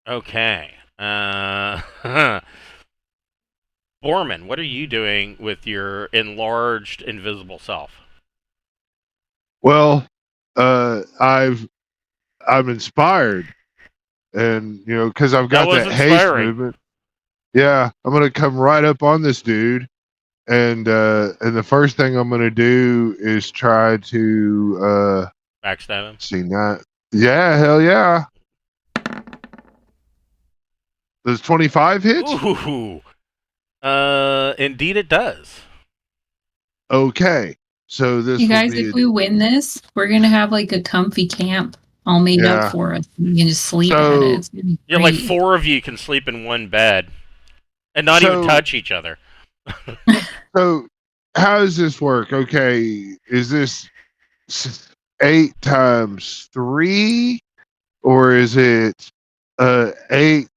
Okay. Borman, what are you doing with your enlarged invisible self? Well, I'm inspired, and you know, because I've got was that haste inspiring. movement. Yeah, I'm gonna come right up on this dude, and the first thing I'm gonna do is try to Backstab him. see not. Yeah, hell yeah. Does 25 hit? Ooh. Indeed it does. Okay, so this You will guys, be if we win this, we're gonna have like a comfy camp all made up for us. You can just sleep at it. It's gonna be Yeah, like great. 4 of you can sleep in one bed and not even touch each other. So how does this work? Okay, is this 8 times 3, or is it 8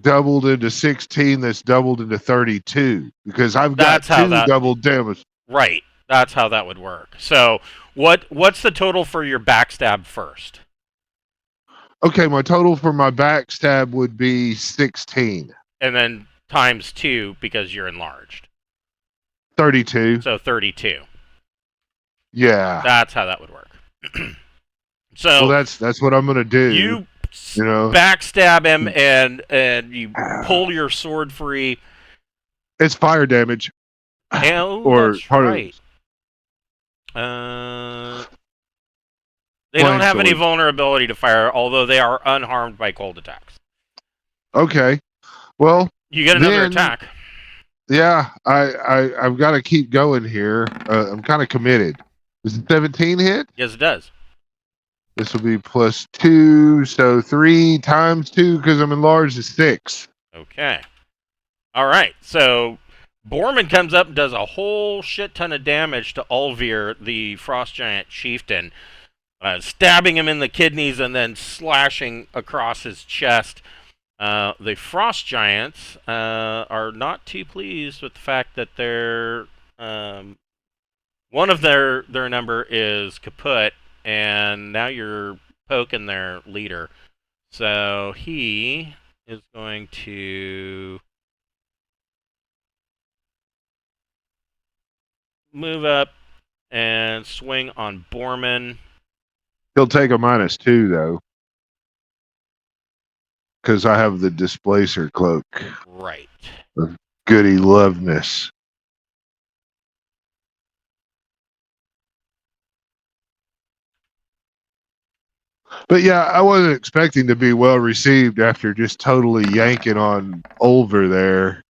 doubled into 16 that's doubled into 32? Because I've got That's how 2 that double damage. right. That's how that would work. So, what's the total for your backstab first? Okay, my total for my backstab would be 16. And then times 2 because you're enlarged. 32. So 32. Yeah. That's how that would work. So well, that's what I'm gonna do. You know, backstab him and you pull your sword free. It's fire damage. Oh, or that's part right. They don't have any vulnerability to fire, although they are unharmed by cold attacks. Okay. Well, you get another attack. Yeah, I've got to keep going here. I'm kind of committed. Does 17 hit? Yes, it does. This will be +2, so 3 times 2 because I'm enlarged is 6. Okay. All right. So Borman comes up and does a whole shit ton of damage to Ulvir, the Frost Giant Chieftain, stabbing him in the kidneys and then slashing across his chest. The Frost Giants are not too pleased with the fact that their one of their number is kaput, and now you're poking their leader. So he is going to move up and swing on Borman. He'll take a -2 though, because I have the displacer cloak. Right. Of goody loveness. But yeah, I wasn't expecting to be well received after just totally yanking on Ulver there.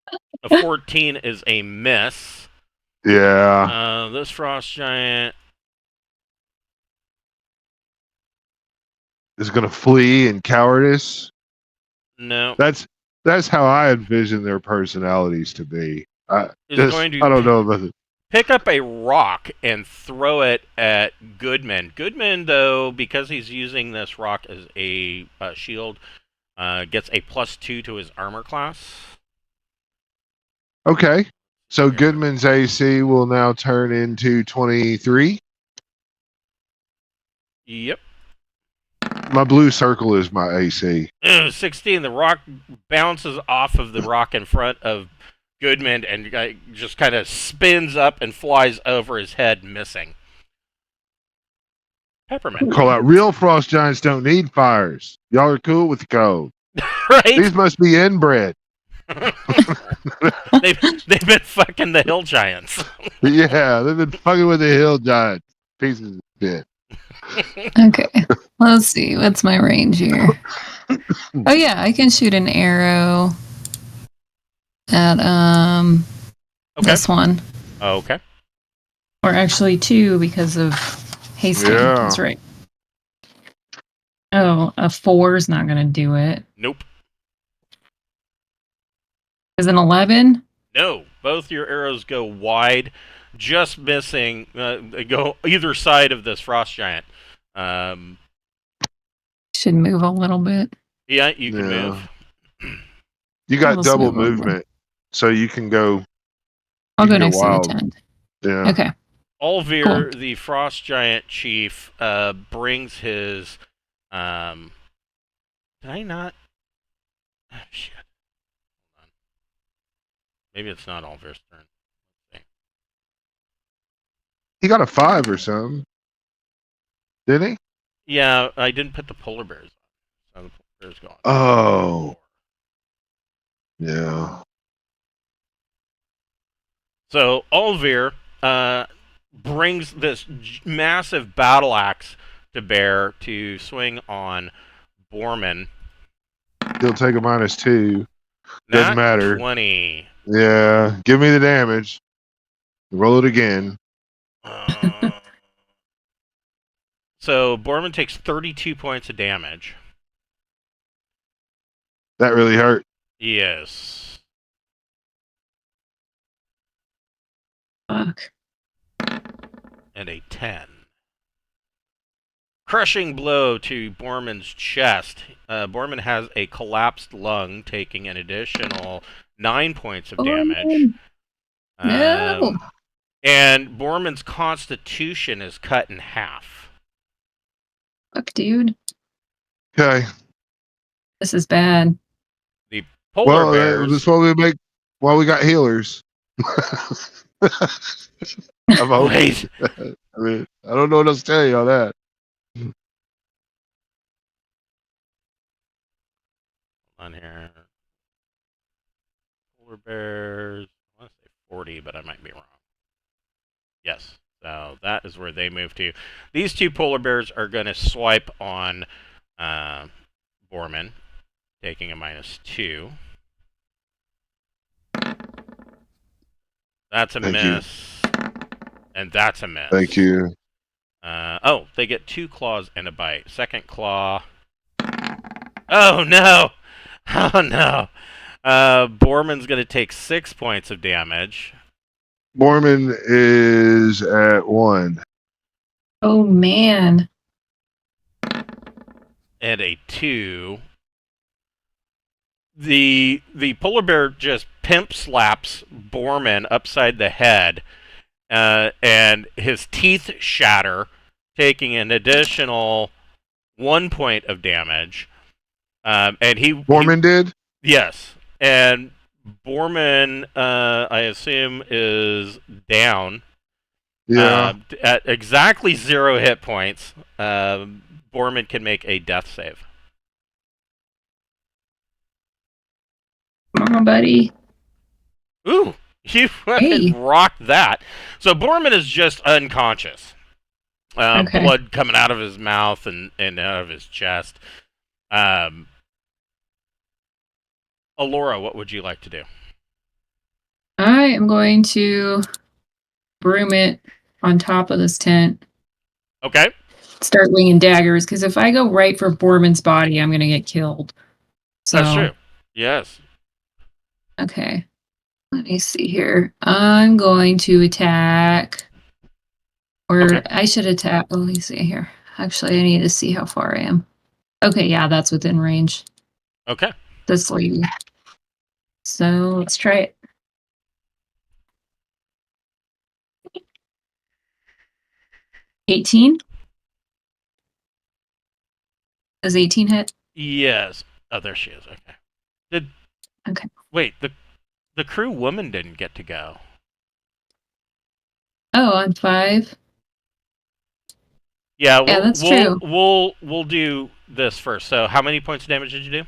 A 14 is a miss. Yeah. This Frost Giant is going to flee in cowardice. No. That's how I envision their personalities to be. I don't know about it. Pick up a rock and throw it at Goodman. Goodman, though, because he's using this rock as a shield, gets a +2 to his armor class. Okay. So Goodman's AC will now turn into 23. Yep. My blue circle is my AC. 16. The rock bounces off of the rock in front of Goodman and just kind of spins up and flies over his head, missing. Peppermint. Call out real frost giants don't need fires. Y'all are cool with the cold. Right? These must be inbred. they've been fucking the hill giants. Yeah, they've been fucking with the hill giants. Pieces of shit. Okay. Let's see. What's my range here? Oh yeah, I can shoot an arrow at Okay. this one. Okay. Or actually two because of hasting. Yeah. That's right. Oh, a 4 is not gonna do it. Nope. Is an 11? No. Both your arrows go wide, just missing. They go either side of this frost giant. Should move a little bit. Yeah, you can Yeah. move. You got Almost double move over. movement, so you can go. I'll You go can go next to the wild. tent. Yeah. Okay. Olvir, the frost giant chief, brings his. Did I not? Oh, shit. Hold on. Maybe it's not Olvir's turn. He got a 5 or something. Didn't he? Yeah, I didn't put the polar bears on. So the polar bears gone. Oh. Yeah. So Olvir brings this massive battle axe to bear to swing on Borman. He'll take a -2. Nat Doesn't matter. 20. Yeah. Give me the damage. Roll it again. So Borman takes 32 points of damage. That really hurt. Yes. Fuck. And a 10. Crushing blow to Borman's chest. Borman has a collapsed lung, taking an additional 9 points of damage. No. And Borman's constitution is cut in half. Fuck, dude. Okay. This is bad. The polar Well, bears. that's why we make. Why we got healers. I'm hoping. Wait. I mean, I don't know what else to tell you on that. On here. Polar bears. I want to say 40, but I might be wrong. Yes. So that is where they move to. These two polar bears are going to swipe on Borman, taking a -2. That's a Thank miss. And that's a miss. Thank you. Oh, they get 2 claws and a bite. Second claw. Oh, no! Oh, no! Borman's going to take 6 points of damage. Mormon is at 1. Oh man. And a 2. The polar bear just pimp slaps Borman upside the head, and his teeth shatter, taking an additional 1 point of damage. And Mormon did? yes, and Borman, I assume, is down. Yeah. At exactly 0 hit points, Borman can make a death save. Come on, buddy. Ooh, you fucking rocked that. So Borman is just unconscious. Okay. Blood coming out of his mouth and out of his chest. Alora, what would you like to do? I am going to broom it on top of this tent. Okay. Start winging daggers, because if I go right for Borman's body, I'm going to get killed. So, That's true. Yes. Okay. Let me see here. I'm going to attack. Or Okay. I should attack. Let me see here. Actually, I need to see how far I am. Okay, yeah, that's within range. Okay. This lady. So let's try it. $18? Does 18 hit? Yes. Oh, there she is. Okay. Okay. Wait, the crew woman didn't get to go. Oh, on 5. Yeah, Yeah, that's true. we'll do this first. So, how many points of damage did you do?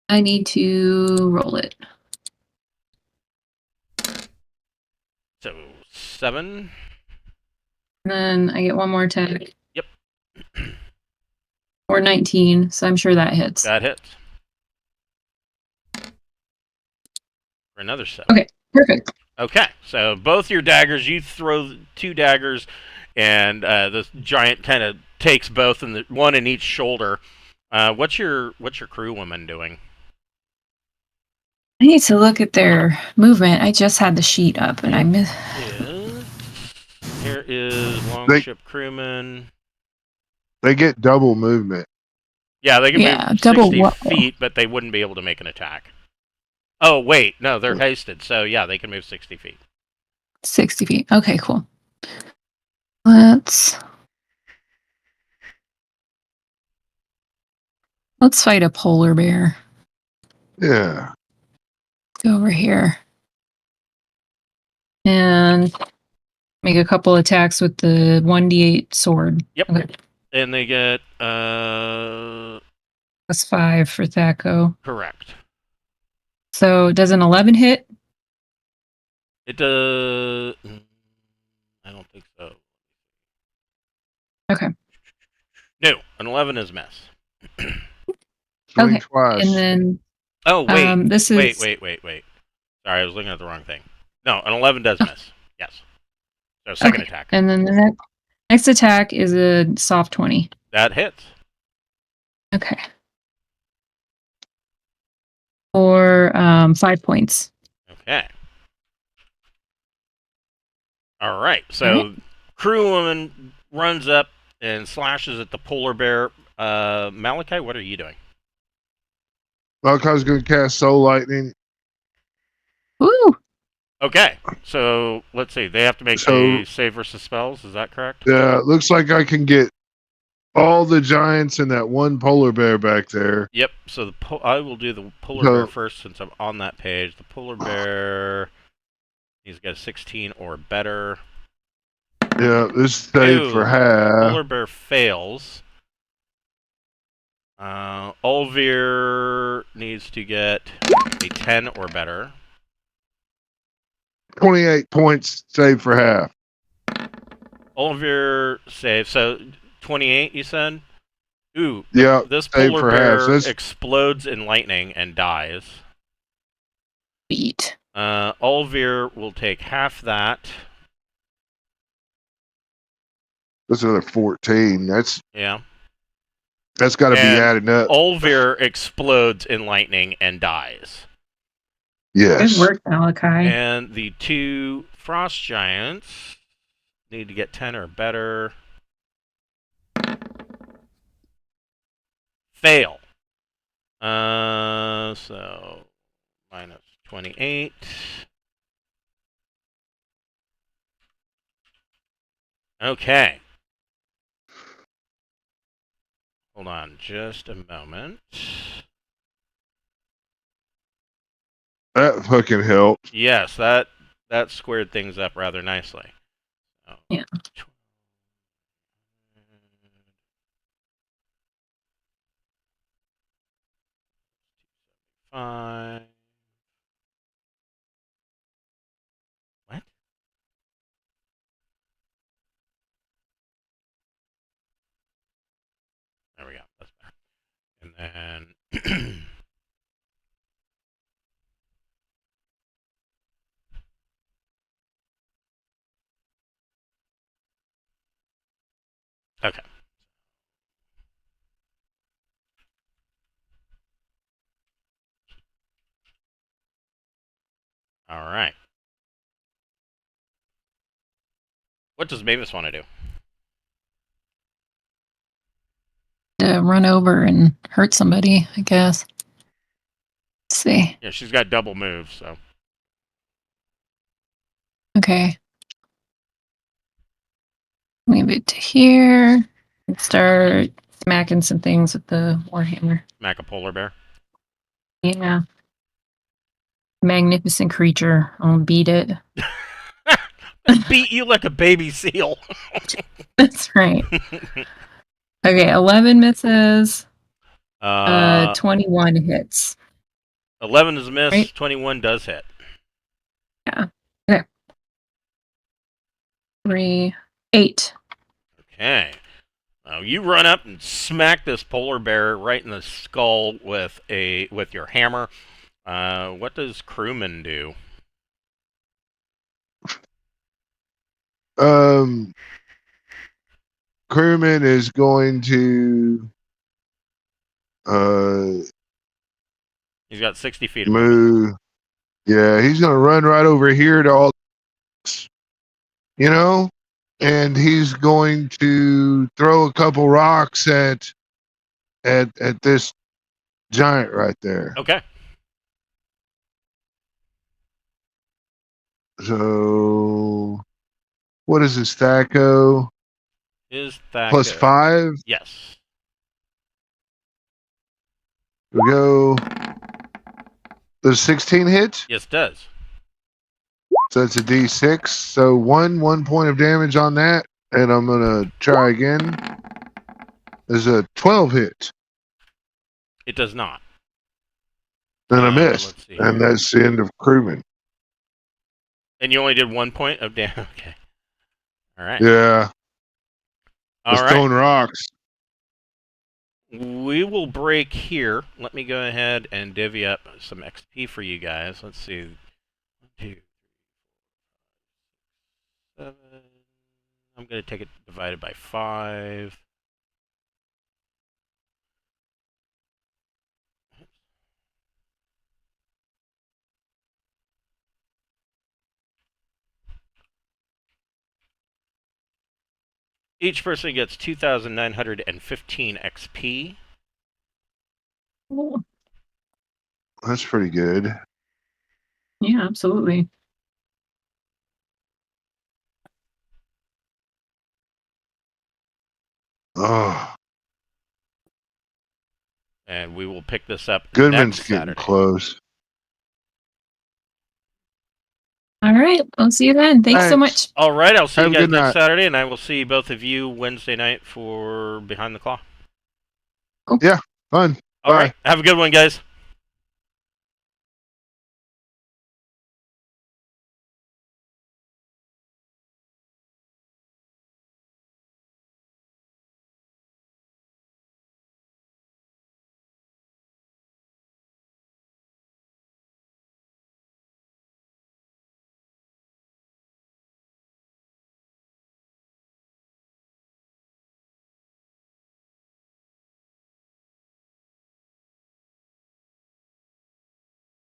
I need to roll it. So 7. And then I get one more attack. Yep. Or 19, so I'm sure that hits. That hits. For another 7. Okay, perfect. Okay, so both your daggers, you throw 2 daggers, and the giant kind of takes both, and one in each shoulder. What's your crew woman doing? I need to look at their movement. I just had the sheet up, and I missed. Here is longship crewman. They get double movement. Yeah, they can move double 60 what? feet, but they wouldn't be able to make an attack. Oh, wait. No, they're hasted. So, yeah, they can move 60 feet. 60 feet. Okay, cool. Let's fight a polar bear. Yeah. Let's go over here. And make a couple attacks with the 1d8 sword. Yep. Okay. And they get +5 for Thaco. correct. So does an 11 hit? It does. I don't think so. Okay. No, an 11 is a miss. Swing Okay. twice. And then Oh, wait. this is Wait. Sorry, I was looking at the wrong thing. No, an 11 does miss. Yes. So, second attack. And then the next attack is a soft 20. That hits. Okay. For 5 points. Okay. All right. So, crewwoman runs up and slashes at the polar bear. Malachi, what are you doing? Malachi's going to cast Soul Lightning. Ooh. Okay. So, let's see. They have to make a save versus spells. Is that correct? Yeah, it looks like I can get all the giants and that one polar bear back there. Yep. So, I will do the polar bear first since I'm on that page. The polar bear, he's got a 16 or better. Yeah, this save for half. Polar bear fails. Ulvir needs to get a 10 or better. 28 points, save for half. Ulvir saves. So 28, you said? Ooh. Yeah. This polar half. bear explodes in lightning and dies. Beat. Ulvir will take half that. That's another 14. That's got to be added up. Ulvir explodes in lightning and dies. Yes. Good work, Malachi. And the 2 frost giants need to get 10 or better. Fail. So minus 28. Okay. Hold on just a moment. That fucking helped. Yes, that squared things up rather nicely. So, yeah. 5. What? There we go. That's better. And then okay. All right. What does Mavis want to do? To run over and hurt somebody, I guess. Let's see. Yeah, she's got double moves, so. Okay. Move it to here. And start smacking some things with the warhammer. Smack a polar bear. Yeah. Magnificent creature. I'll beat it. Beat you like a baby seal. That's right. Okay, 11 misses. 21 21 hits. 11 is a miss. Right. 21 does hit. Yeah. Okay. 3, 8. Okay. You run up and smack this polar bear right in the skull with your hammer. What does crewman do? Crewman is going to He's got 60 feet of movement. move. Yeah, he's gonna run right over here to all this, and he's going to throw a couple rocks at this giant right there. Okay. So what is his stacko? Is that +5? Yes. We go. Does 16 hit? Yes, it does. So it's a D6. So 1 point of damage on that. And I'm going to try again. There's a 12 hit. It does not. And I missed. Let's see And here. that's the end of crewman. And you only did 1 point of damage. Okay. All right. Yeah. All Just right. throwing rocks. We will break here. Let me go ahead and divvy up some XP for you guys. Let's see. 1, 2, 3, 7. I'm going to take it divided by 5. Each person gets 2,915 XP. That's pretty good. Yeah, absolutely. Oh, And we will pick this up Goodman's next getting Saturday. close. All right. I'll see you then. Thanks so much. All right. I'll see Have you a guys good next night. Saturday, and I will see both of you Wednesday night for Behind the Claw. Fun. All Bye. right. Have a good one, guys.